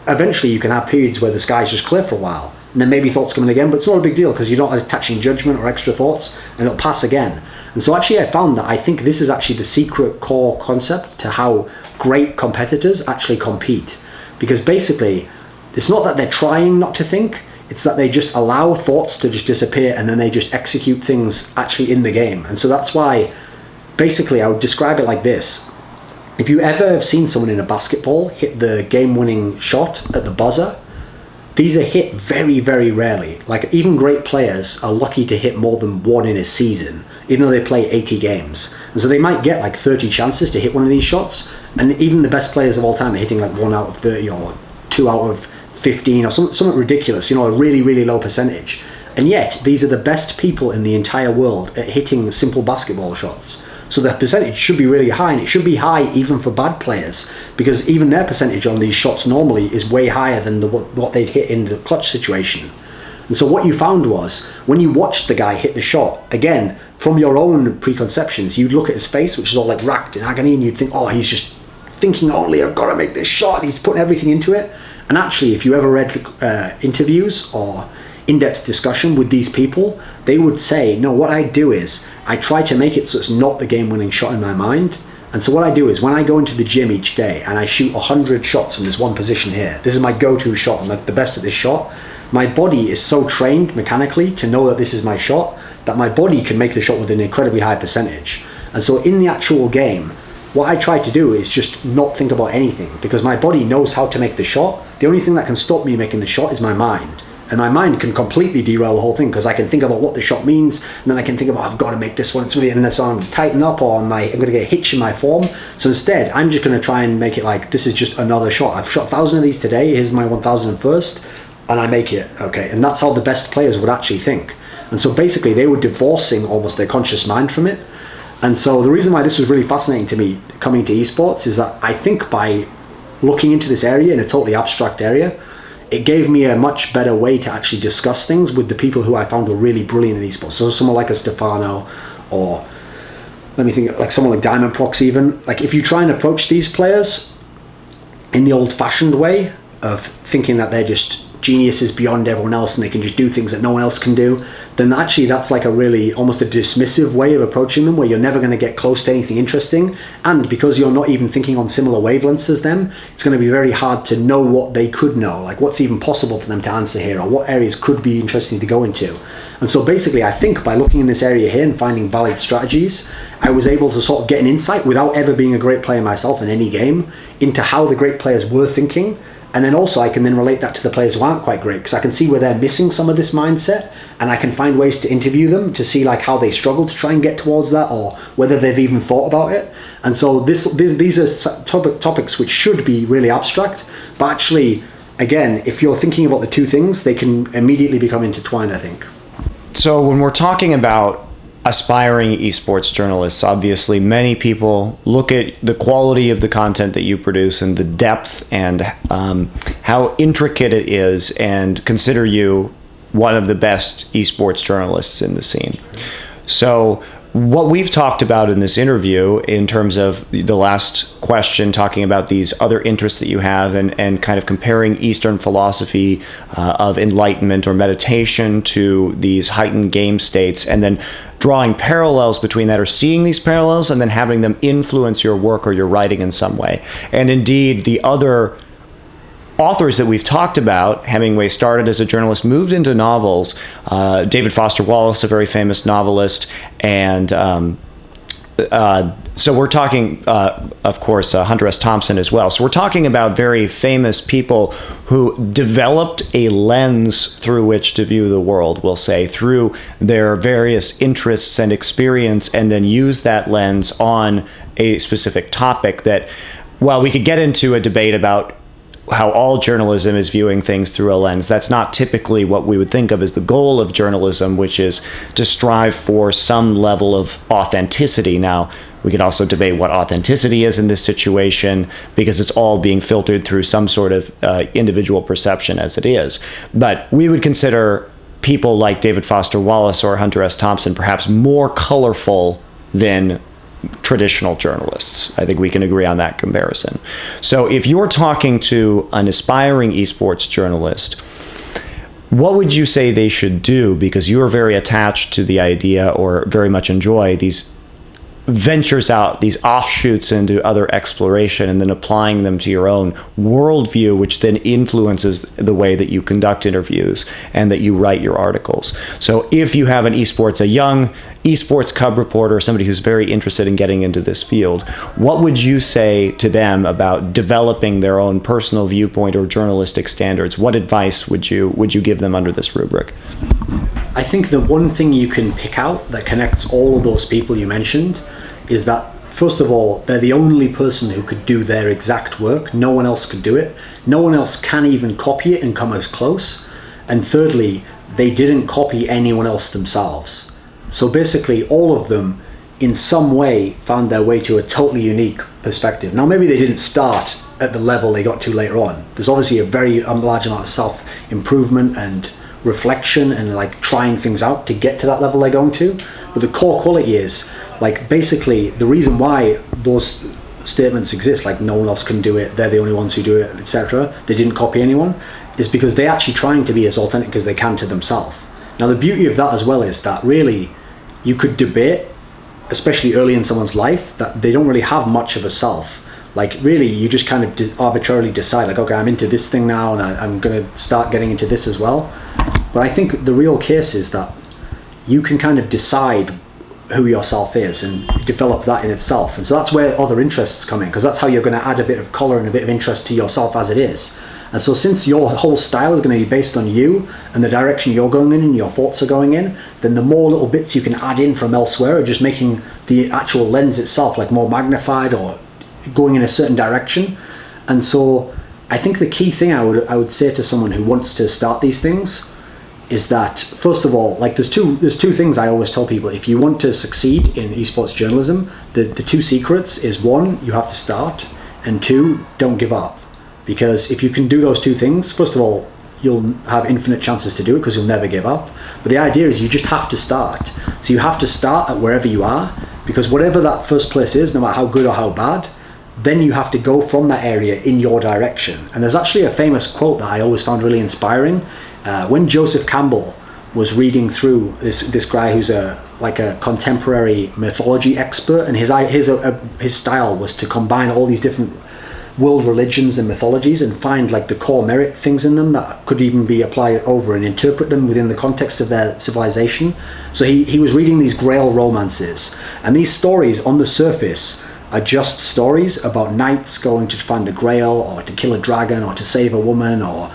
eventually you can have periods where the sky's just clear for a while, and then maybe thoughts come in again, but it's not a big deal because you're not attaching judgment or extra thoughts, and it'll pass again. And so actually I found that I think this is actually the secret core concept to how great competitors actually compete. Because basically, it's not that they're trying not to think, it's that they just allow thoughts to just disappear and then they just execute things actually in the game. And so that's why, basically, I would describe it like this. If you ever have seen someone in a basketball hit the game-winning shot at the buzzer, these are hit very, very rarely. Like, even great players are lucky to hit more than one in a season, even though they play 80 games. And so they might get like 30 chances to hit one of these shots, and even the best players of all time are hitting like 1 out of 30 or 2 out of 15 or something ridiculous, a really, really low percentage. And yet, these are the best people in the entire world at hitting simple basketball shots. So the percentage should be really high, and it should be high even for bad players, because even their percentage on these shots normally is way higher than what they'd hit in the clutch situation. And so what you found was, when you watched the guy hit the shot, again, from your own preconceptions, you'd look at his face, which is all like racked in agony, and you'd think, oh, he's just thinking only, I've got to make this shot, he's putting everything into it. And actually, if you ever read interviews or in-depth discussion with these people, they would say, no, what I do is I try to make it so it's not the game-winning shot in my mind. And so what I do is when I go into the gym each day and I shoot 100 shots from this one position here, this is my go-to shot, I'm like the best at this shot, my body is so trained mechanically to know that this is my shot that my body can make the shot with an incredibly high percentage. And so in the actual game, what I try to do is just not think about anything, because my body knows how to make the shot. The only thing that can stop me making the shot is my mind. And my mind can completely derail the whole thing, because I can think about what the shot means, and then I can think about, I've got to make this one, it's really, and then so I'm going to tighten up, or I'm going to get a hitch in my form. So instead, I'm just going to try and make it like, this is just another shot. I've shot 1,000 of these today, here's my 1,001st, and I make it, okay. And that's how the best players would actually think. And so basically, they were divorcing almost their conscious mind from it. And so the reason why this was really fascinating to me coming to esports is that I think by looking into this area in a totally abstract area, it gave me a much better way to actually discuss things with the people who I found were really brilliant in esports. So someone like a Stefano, or let me think, like someone like Diamond Prox even. Like if you try and approach these players in the old-fashioned way of thinking that they're just geniuses beyond everyone else and they can just do things that no one else can do, then actually that's like a really almost a dismissive way of approaching them, where you're never going to get close to anything interesting. And because you're not even thinking on similar wavelengths as them, it's going to be very hard to know what they could know, like what's even possible for them to answer here, or what areas could be interesting to go into. And so basically I think by looking in this area here and finding valid strategies, I was able to sort of get an insight, without ever being a great player myself in any game, into how the great players were thinking. And then also I can then relate that to the players who aren't quite great, because I can see where they're missing some of this mindset, and I can find ways to interview them to see like how they struggle to try and get towards that, or whether they've even thought about it. And so these are topics which should be really abstract, but actually, again, if you're thinking about the two things, they can immediately become intertwined, I think. So when we're talking about aspiring esports journalists, obviously many people look at the quality of the content that you produce and the depth and how intricate it is, and consider you one of the best esports journalists in the scene. So what we've talked about in this interview, in terms of the last question, talking about these other interests that you have, and kind of comparing Eastern philosophy of enlightenment or meditation to these heightened game states, and then drawing parallels between that, or seeing these parallels and then having them influence your work or your writing in some way. And indeed, the other authors that we've talked about, Hemingway started as a journalist, moved into novels. David Foster Wallace, a very famous novelist, and so we're talking, of course, Hunter S. Thompson as well. So we're talking about very famous people who developed a lens through which to view the world, we'll say, through their various interests and experience, and then use that lens on a specific topic that, while we could get into a debate about how all journalism is viewing things through a lens, that's not typically what we would think of as the goal of journalism, which is to strive for some level of authenticity. Now, we could also debate what authenticity is in this situation, because it's all being filtered through some sort of individual perception as it is. But we would consider people like David Foster Wallace or Hunter S. Thompson perhaps more colorful than traditional journalists. I think we can agree on that comparison. So if you're talking to an aspiring esports journalist, What would you say they should do? Because you are very attached to the idea, or very much enjoy these ventures out, these offshoots into other exploration, and then applying them to your own worldview, which then influences the way that you conduct interviews and that you write your articles. So if you have a young esports cub reporter, somebody who's very interested in getting into this field, what would you say to them about developing their own personal viewpoint or journalistic standards? What advice would you give them under this rubric? I think the one thing you can pick out that connects all of those people you mentioned is that, first of all, they're the only person who could do their exact work. No one else could do it. No one else can even copy it and come as close. And thirdly, they didn't copy anyone else themselves. So basically, all of them, in some way, found their way to a totally unique perspective. Now, maybe they didn't start at the level they got to later on. There's obviously a very large amount of self-improvement and reflection and like trying things out to get to that level they're going to. But the core quality is, like, basically the reason why those statements exist, like no one else can do it, they're the only ones who do it, etc., they didn't copy anyone, is because they're actually trying to be as authentic as they can to themselves. Now, the beauty of that as well is that really you could debate, especially early in someone's life, that they don't really have much of a self. Like, really, you just kind of arbitrarily decide, like, okay, I'm into this thing now, and I'm going to start getting into this as well. But I think the real case is that you can kind of decide who yourself is and develop that in itself. And so that's where other interests come in, because that's how you're going to add a bit of color and a bit of interest to yourself as it is. And so since your whole style is going to be based on you and the direction you're going in and your thoughts are going in, then the more little bits you can add in from elsewhere are just making the actual lens itself like more magnified or going in a certain direction. And so I think the key thing I would say to someone who wants to start these things is that, first of all, like there's two things I always tell people. If you want to succeed in esports journalism, the two secrets is, one, you have to start, and two, don't give up. Because if you can do those two things, first of all, you'll have infinite chances to do it because you'll never give up. But the idea is you just have to start. So you have to start at wherever you are, because whatever that first place is, no matter how good or how bad, then you have to go from that area in your direction. And there's actually a famous quote that I always found really inspiring. When Joseph Campbell was reading through this guy who's a contemporary mythology expert, and his style was to combine all these different world religions and mythologies and find like the core merit things in them that could even be applied over and interpret them within the context of their civilization. So he was reading these Grail romances, and these stories on the surface are just stories about knights going to find the Grail, or to kill a dragon, or to save a woman, or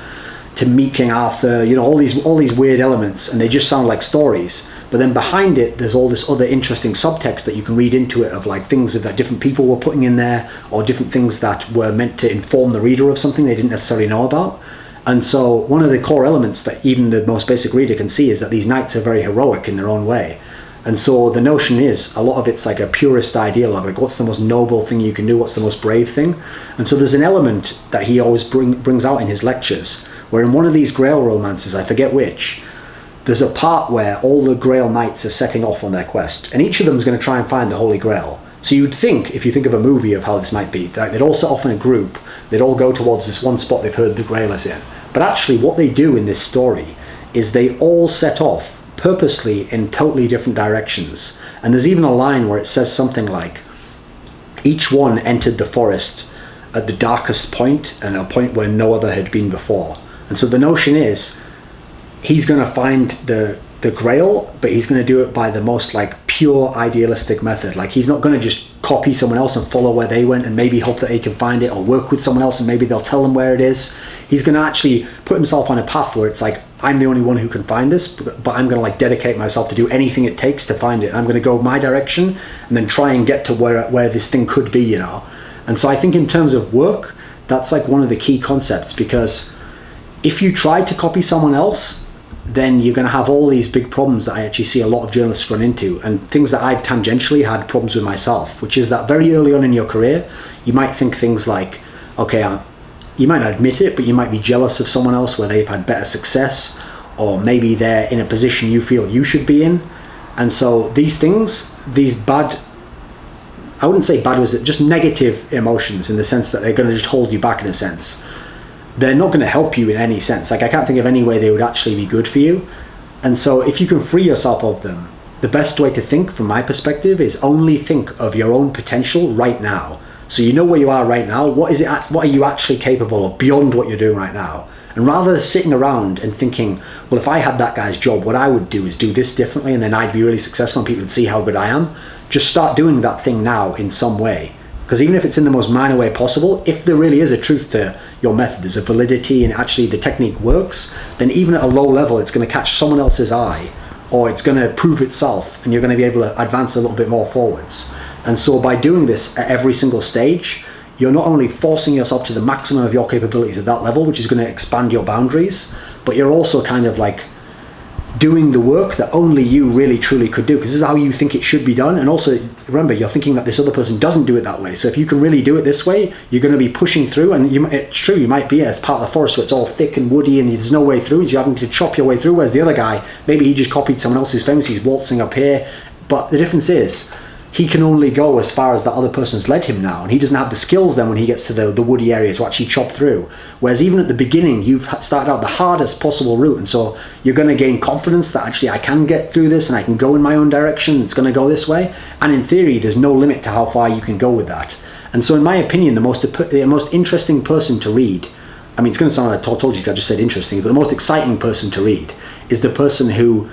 to meet King Arthur, all these weird elements, and they just sound like stories. But then behind it, there's all this other interesting subtext that you can read into it, of like things that different people were putting in there, or different things that were meant to inform the reader of something they didn't necessarily know about. And so one of the core elements that even the most basic reader can see is that these knights are very heroic in their own way. And so the notion is, a lot of it's like a purist ideal of like, what's the most noble thing you can do, what's the most brave thing. And so there's an element that he always brings out in his lectures, where in one of these Grail romances, I forget which, there's a part where all the Grail knights are setting off on their quest, and each of them is going to try and find the Holy Grail. So you'd think, if you think of a movie of how this might be, that they'd all set off in a group, they'd all go towards this one spot they've heard the Grail is in. But actually what they do in this story is they all set off purposely in totally different directions. And there's even a line where it says something like, each one entered the forest at the darkest point, and a point where no other had been before. And so the notion is, he's going to find the Grail, but he's going to do it by the most like pure idealistic method. Like, he's not going to just copy someone else and follow where they went and maybe hope that he can find it, or work with someone else and maybe they'll tell him where it is. He's going to actually put himself on a path where it's like, I'm the only one who can find this, but I'm going to like dedicate myself to do anything it takes to find it. I'm going to go my direction and then try and get to where this thing could be, And so I think in terms of work, that's like one of the key concepts, because if you try to copy someone else, then you're going to have all these big problems that I actually see a lot of journalists run into, and things that I've tangentially had problems with myself, which is that very early on in your career, you might think things like, okay, you might not admit it, but you might be jealous of someone else where they've had better success, or maybe they're in a position you feel you should be in. And so these things, these bad, I wouldn't say bad, was it just negative emotions, in the sense that they're going to just hold you back in a sense. they're not going to help you in any sense. Like, I can't think of any way they would actually be good for you. And so if you can free yourself of them, the best way to think from my perspective is only think of your own potential right now. So you know where you are right now. What are you actually capable of beyond what you're doing right now? And rather than sitting around and thinking, well, if I had that guy's job, what I would do is do this differently and then I'd be really successful and people would see how good I am. Just start doing that thing now in some way. Because even if it's in the most minor way possible, if there really is a truth to your method, there's a validity and actually the technique works, then even at a low level, it's going to catch someone else's eye, or it's going to prove itself, and you're going to be able to advance a little bit more forwards. And so by doing this at every single stage, you're not only forcing yourself to the maximum of your capabilities at that level, which is going to expand your boundaries, but you're also kind of like doing the work that only you really truly could do, because this is how you think it should be done. And also remember, you're thinking that this other person doesn't do it that way. So if you can really do it this way, you're going to be pushing through. And it's true, you might be as part of the forest where it's all thick and woody and there's no way through, and you're having to chop your way through, whereas the other guy, maybe he just copied someone else's famous, he's waltzing up here. But the difference is he can only go as far as that other person's led him now, and he doesn't have the skills then when he gets to the woody area to actually chop through. Whereas even at the beginning, you've started out the hardest possible route, and so you're going to gain confidence that actually I can get through this and I can go in my own direction, it's going to go this way. And in theory, there's no limit to how far you can go with that. And so in my opinion, the most interesting person to read, I mean, it's going to sound like I told you, I just said interesting, but the most exciting person to read is the person who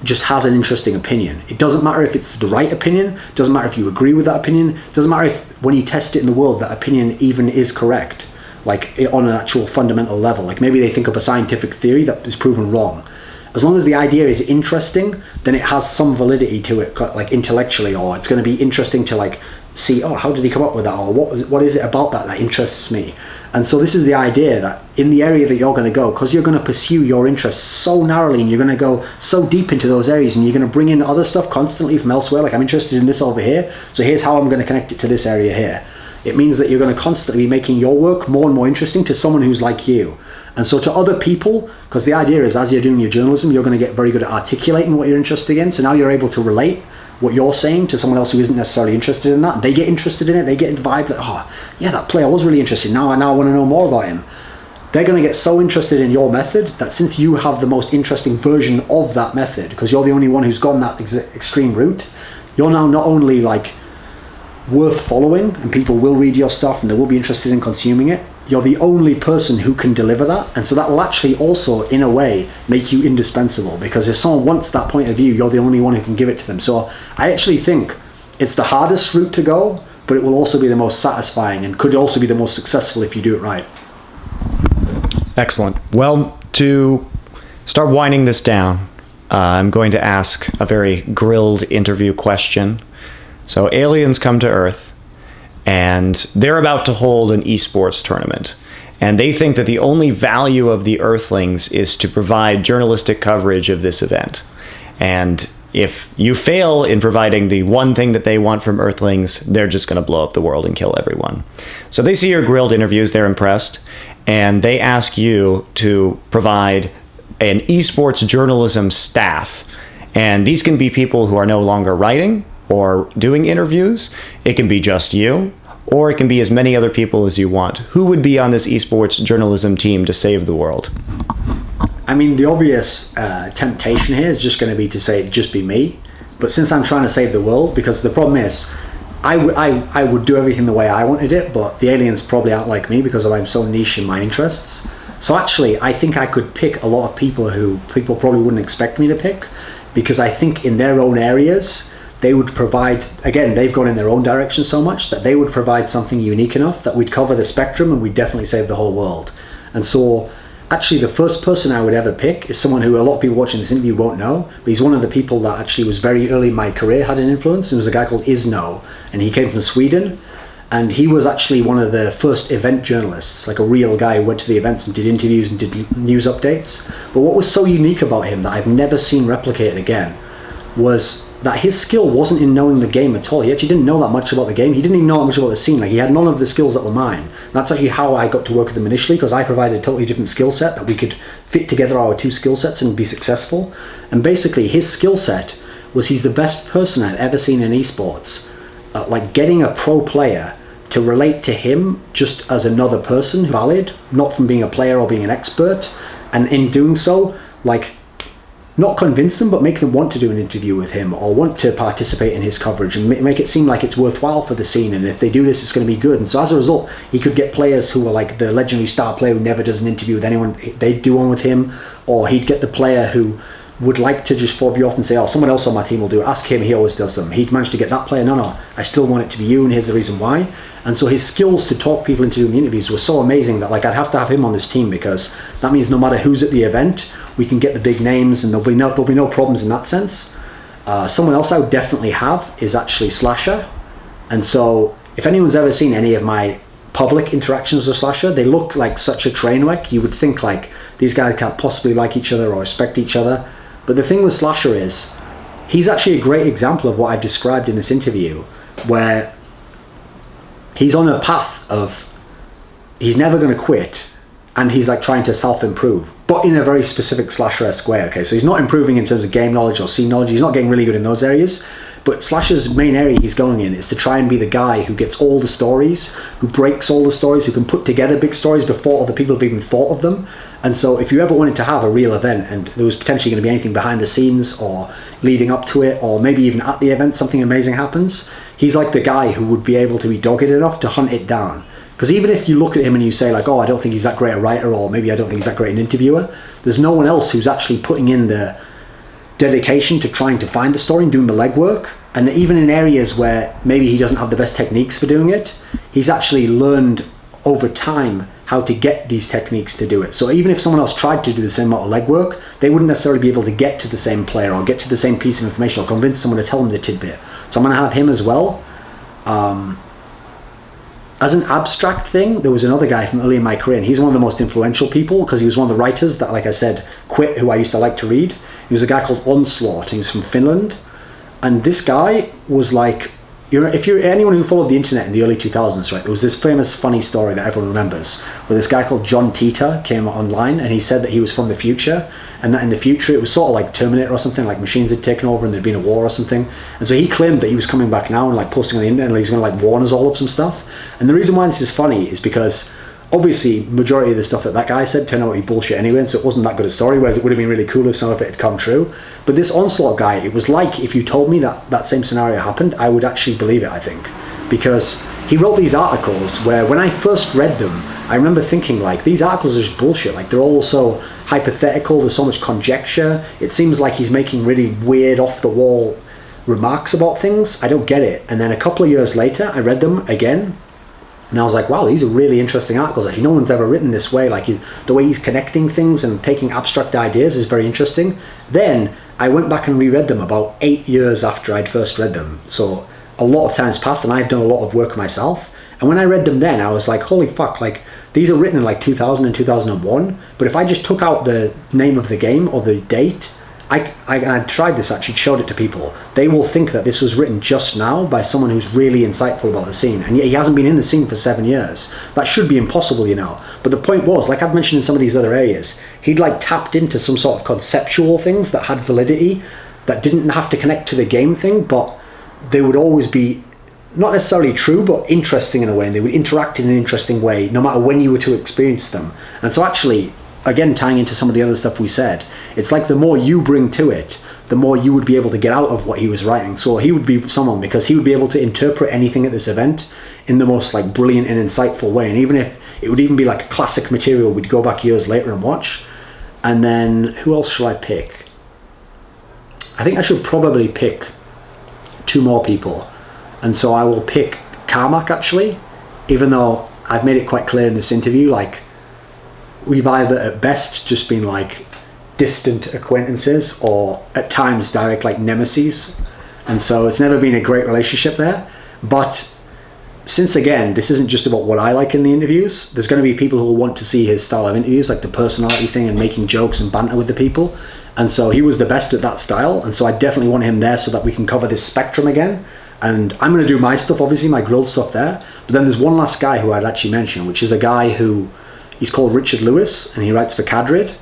just has an interesting opinion. It doesn't matter if it's the right opinion, doesn't matter if you agree with that opinion, doesn't matter if when you test it in the world that opinion even is correct, like on an actual fundamental level. Like maybe they think of a scientific theory that is proven wrong. As long as the idea is interesting, then it has some validity to it, like intellectually, or it's going to be interesting to like see, oh, how did he come up with that, or what is it about that interests me. And so this is the idea that in the area that you're going to go, because you're going to pursue your interests so narrowly and you're going to go so deep into those areas and you're going to bring in other stuff constantly from elsewhere, like I'm interested in this over here, so here's how I'm going to connect it to this area here. It means that you're going to constantly be making your work more and more interesting to someone who's like you. And so to other people, because the idea is as you're doing your journalism, you're going to get very good at articulating what you're interested in. So now you're able to relate what you're saying to someone else who isn't necessarily interested in that. They get interested in it, they get the vibe like, oh, yeah, that player was really interesting. Now I want to know more about him. They're going to get so interested in your method that since you have the most interesting version of that method, because you're the only one who's gone that extreme route, you're now not only like worth following and people will read your stuff and they will be interested in consuming it, you're the only person who can deliver that. And so that will actually also in a way make you indispensable, because if someone wants that point of view, you're the only one who can give it to them. So I actually think it's the hardest route to go, but it will also be the most satisfying and could also be the most successful if you do it right. Excellent. Well, to start winding this down, I'm going to ask a very grilled interview question. So aliens come to Earth, and they're about to hold an esports tournament. And they think that the only value of the Earthlings is to provide journalistic coverage of this event. And if you fail in providing the one thing that they want from Earthlings, they're just going to blow up the world and kill everyone. So they see your grilled interviews, they're impressed, and they ask you to provide an esports journalism staff. And these can be people who are no longer writing or doing interviews. It can be just you, or it can be as many other people as you want. Who would be on this esports journalism team to save the world? I mean, the obvious temptation here is just going to be to say it'd just be me. But since I'm trying to save the world, because the problem is, I would do everything the way I wanted it, but the aliens probably aren't like me because I'm so niche in my interests. So actually, I think I could pick a lot of people who people probably wouldn't expect me to pick, because I think in their own areas, they would provide, again, they've gone in their own direction so much that they would provide something unique enough that we'd cover the spectrum and we'd definitely save the whole world. And so actually the first person I would ever pick is someone who a lot of people watching this interview won't know, but he's one of the people that actually was very early in my career, had an influence. It was a guy called Isno, and he came from Sweden. And he was actually one of the first event journalists, like a real guy who went to the events and did interviews and did news updates. But what was so unique about him that I've never seen replicated again was that his skill wasn't in knowing the game at all. He actually didn't know that much about the game. He didn't even know that much about the scene. Like, he had none of the skills that were mine. And that's actually how I got to work with him initially, because I provided a totally different skill set that we could fit together our two skill sets and be successful. And basically his skill set was he's the best person I've ever seen in esports, like getting a pro player to relate to him just as another person, valid, not from being a player or being an expert, and in doing so, like, not convince them, but make them want to do an interview with him or want to participate in his coverage and make it seem like it's worthwhile for the scene. And if they do this, it's going to be good. And so as a result, he could get players who are like the legendary star player who never does an interview with anyone. They'd do one with him, or he'd get the player who would like to just fob you off and say, oh, someone else on my team will do it. Ask him, he always does them. He'd managed to get that player, no, I still want it to be you, and here's the reason why. And so his skills to talk people into doing the interviews were so amazing that like I'd have to have him on this team, because that means no matter who's at the event, we can get the big names and there'll be no problems in that sense. Someone else I would definitely have is actually Slasher. And so if anyone's ever seen any of my public interactions with Slasher, they look like such a train wreck. You would think like these guys can't possibly like each other or respect each other. But the thing with Slasher is, he's actually a great example of what I've described in this interview, where he's on a path of, he's never going to quit, and he's like trying to self-improve, but in a very specific Slasher-esque way, okay? So he's not improving in terms of game knowledge or scene knowledge, he's not getting really good in those areas, but Slasher's main area he's going in is to try and be the guy who gets all the stories, who breaks all the stories, who can put together big stories before other people have even thought of them. And so if you ever wanted to have a real event and there was potentially going to be anything behind the scenes or leading up to it, or maybe even at the event something amazing happens, he's like the guy who would be able to be dogged enough to hunt it down. Because even if you look at him and you say like, oh, I don't think he's that great a writer, or maybe I don't think he's that great an interviewer, there's no one else who's actually putting in the dedication to trying to find the story and doing the legwork. And even in areas where maybe he doesn't have the best techniques for doing it, he's actually learned over time how to get these techniques to do it. So even if someone else tried to do the same amount of legwork, they wouldn't necessarily be able to get to the same player or get to the same piece of information or convince someone to tell them the tidbit. So I'm going to have him as well. As an abstract thing, there was another guy from early in my career, and he's one of the most influential people because he was one of the writers that, like I said, quit, who I used to like to read. He was a guy called Onslaught, and he was from Finland. And this guy was like, if you're anyone who followed the internet in the early 2000s, right, there was this famous funny story that everyone remembers, where this guy called John Titor came online and he said that he was from the future, and that in the future it was sort of like Terminator or something, like machines had taken over and there'd been a war or something. And so he claimed that he was coming back now and like posting on the internet and he was going to like warn us all of some stuff. And the reason why this is funny is because obviously majority of the stuff that guy said turned out to be bullshit anyway, and so it wasn't that good a story, whereas it would have been really cool if some of it had come true. But this Onslaught guy, it was like if you told me that same scenario happened, I would actually believe it, I think, because he wrote these articles where when I first read them, I remember thinking like, these articles are just bullshit, like they're all so hypothetical, there's so much conjecture, it seems like he's making really weird off the wall remarks about things, I don't get it. And then a couple of years later I read them again, and I was like, wow, these are really interesting articles. Actually, no one's ever written this way. Like the way he's connecting things and taking abstract ideas is very interesting. Then I went back and reread them about 8 years after I'd first read them. So a lot of time's passed and I've done a lot of work myself. And when I read them then, I was like, holy fuck, like these are written in like 2000 and 2001. But if I just took out the name of the game or the date, I tried this actually, showed it to people. They will think that this was written just now by someone who's really insightful about the scene. And yet he hasn't been in the scene for 7 years. That should be impossible, you know. But the point was, like I've mentioned in some of these other areas, he'd like tapped into some sort of conceptual things that had validity, that didn't have to connect to the game thing, but they would always be not necessarily true, but interesting in a way. And they would interact in an interesting way, no matter when you were to experience them. And so actually, again, tying into some of the other stuff we said, it's like the more you bring to it, the more you would be able to get out of what he was writing. So he would be someone, because he would be able to interpret anything at this event in the most like brilliant and insightful way. And even if it would even be like classic material we'd go back years later and watch. And then who else shall I pick? I think I should probably pick 2 more people. And so I will pick Carmack actually, even though I've made it quite clear in this interview, like we've either at best just been like distant acquaintances or at times direct like nemesis, and so it's never been a great relationship there. But since again this isn't just about what I like in the interviews, there's going to be people who will want to see his style of interviews, like the personality thing and making jokes and banter with the people, and so he was the best at that style, and so I definitely want him there so that we can cover this spectrum again. And I'm going to do my stuff, obviously my grilled stuff there, but then there's one last guy who I'd actually mention, which is a guy who he's called Richard Lewis, and he writes for Cadrid.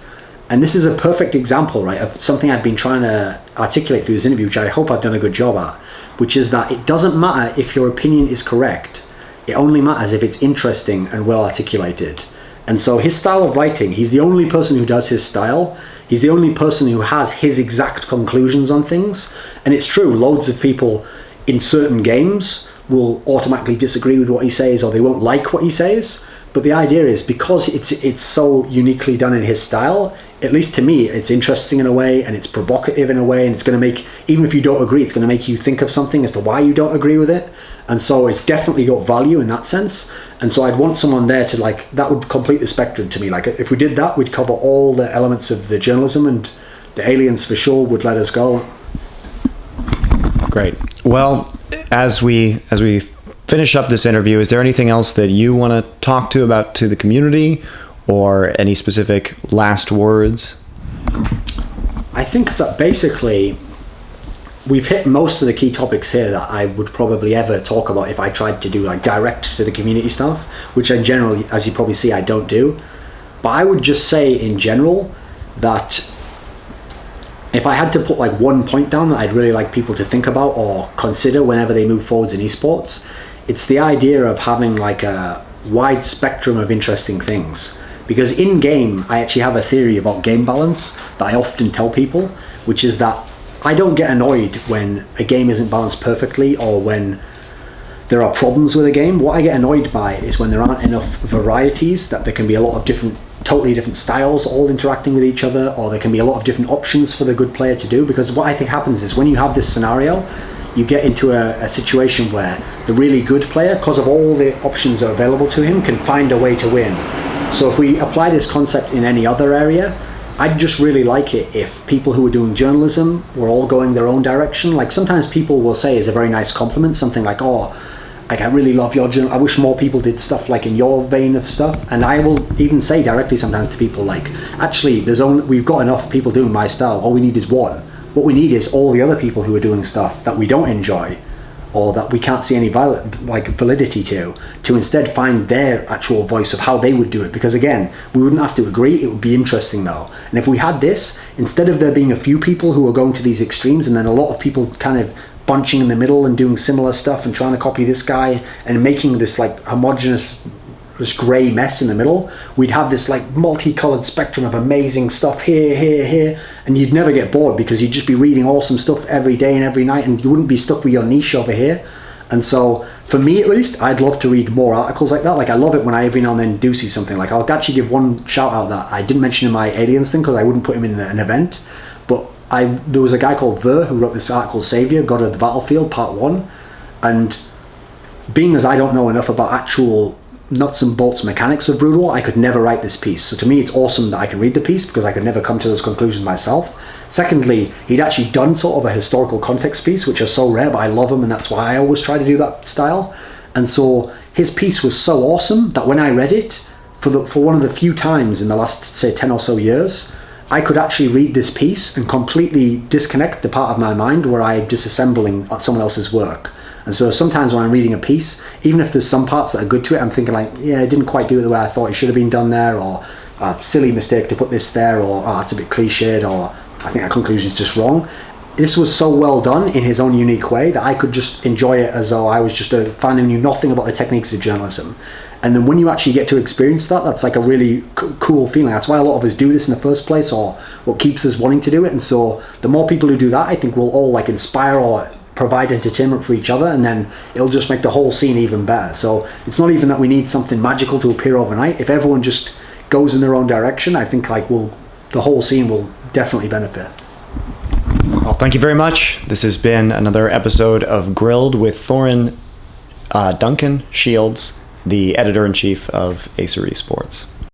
And this is a perfect example, right, of something I've been trying to articulate through this interview, which I hope I've done a good job at, which is that it doesn't matter if your opinion is correct. It only matters if it's interesting and well articulated. And so his style of writing, he's the only person who does his style. He's the only person who has his exact conclusions on things. And it's true, loads of people in certain games will automatically disagree with what he says, or they won't like what he says. But the idea is, because it's so uniquely done in his style, at least to me, it's interesting in a way, and it's provocative in a way, and it's going to make, even if you don't agree, it's going to make you think of something as to why you don't agree with it. And so it's definitely got value in that sense. And so I'd want someone there to, like, that would complete the spectrum to me. Like, if we did that, we'd cover all the elements of the journalism, and the aliens for sure would let us go. Great. Well, as we finish up this interview, is there anything else that you want to talk to the community, or any specific last words? I think that basically we've hit most of the key topics here that I would probably ever talk about if I tried to do like direct to the community stuff, which I generally, as you probably see, I don't do. But I would just say in general that if I had to put like one point down that I'd really like people to think about or consider whenever they move forwards in esports, it's the idea of having like a wide spectrum of interesting things. Because in game, I actually have a theory about game balance that I often tell people, which is that I don't get annoyed when a game isn't balanced perfectly or when there are problems with a game. What I get annoyed by is when there aren't enough varieties, that there can be a lot of totally different styles all interacting with each other, or there can be a lot of different options for the good player to do. Because what I think happens is when you have this scenario, you get into a situation where the really good player, because of all the options that are available to him, can find a way to win. So if we apply this concept in any other area, I'd just really like it if people who are doing journalism were all going their own direction. Like sometimes people will say as a very nice compliment something like, oh, like I really love your journal. I wish more people did stuff like in your vein of stuff. And I will even say directly sometimes to people like, actually, we've got enough people doing my style. All we need is one. What we need is all the other people who are doing stuff that we don't enjoy, or that we can't see any validity to instead find their actual voice of how they would do it. Because again, we wouldn't have to agree, it would be interesting though. And if we had this, instead of there being a few people who are going to these extremes and then a lot of people kind of bunching in the middle and doing similar stuff and trying to copy this guy and making this like homogenous, this grey mess in the middle, we'd have this like multicolored spectrum of amazing stuff here, and you'd never get bored because you'd just be reading awesome stuff every day and every night, and you wouldn't be stuck with your niche over here. And so for me at least, I'd love to read more articles like that. Like I love it when I every now and then do see something. Like I'll actually give one shout out that I didn't mention in my aliens thing because I wouldn't put him in an event, but there was a guy called Ver who wrote this article, Savior, God of the Battlefield, Part 1, and being as I don't know enough about actual nuts and bolts mechanics of Brood War, I could never write this piece. So to me, it's awesome that I can read the piece because I could never come to those conclusions myself. Secondly, he'd actually done sort of a historical context piece, which are so rare, but I love him, and that's why I always try to do that style. And so his piece was so awesome that when I read it, for one of the few times in the last, say, 10 or so years, I could actually read this piece and completely disconnect the part of my mind where I'm disassembling someone else's work. And so sometimes when I'm reading a piece, even if there's some parts that are good to it, I'm thinking like, yeah, I didn't quite do it the way I thought it should have been done there, or a silly mistake to put this there, or it's a bit cliched, or I think that conclusion is just wrong. This was so well done in his own unique way that I could just enjoy it as though I was just a fan who knew nothing about the techniques of journalism. And then when you actually get to experience that, that's like a really cool feeling. That's why a lot of us do this in the first place, or what keeps us wanting to do it. And so the more people who do that, I think will all like inspire or provide entertainment for each other, and then it'll just make the whole scene even better. So it's not even that we need something magical to appear overnight. If everyone just goes in their own direction, I think like the whole scene will definitely benefit. Well, thank you very much. This has been another episode of Grilled with Thorin Duncan Shields, the editor-in-chief of Acer Esports.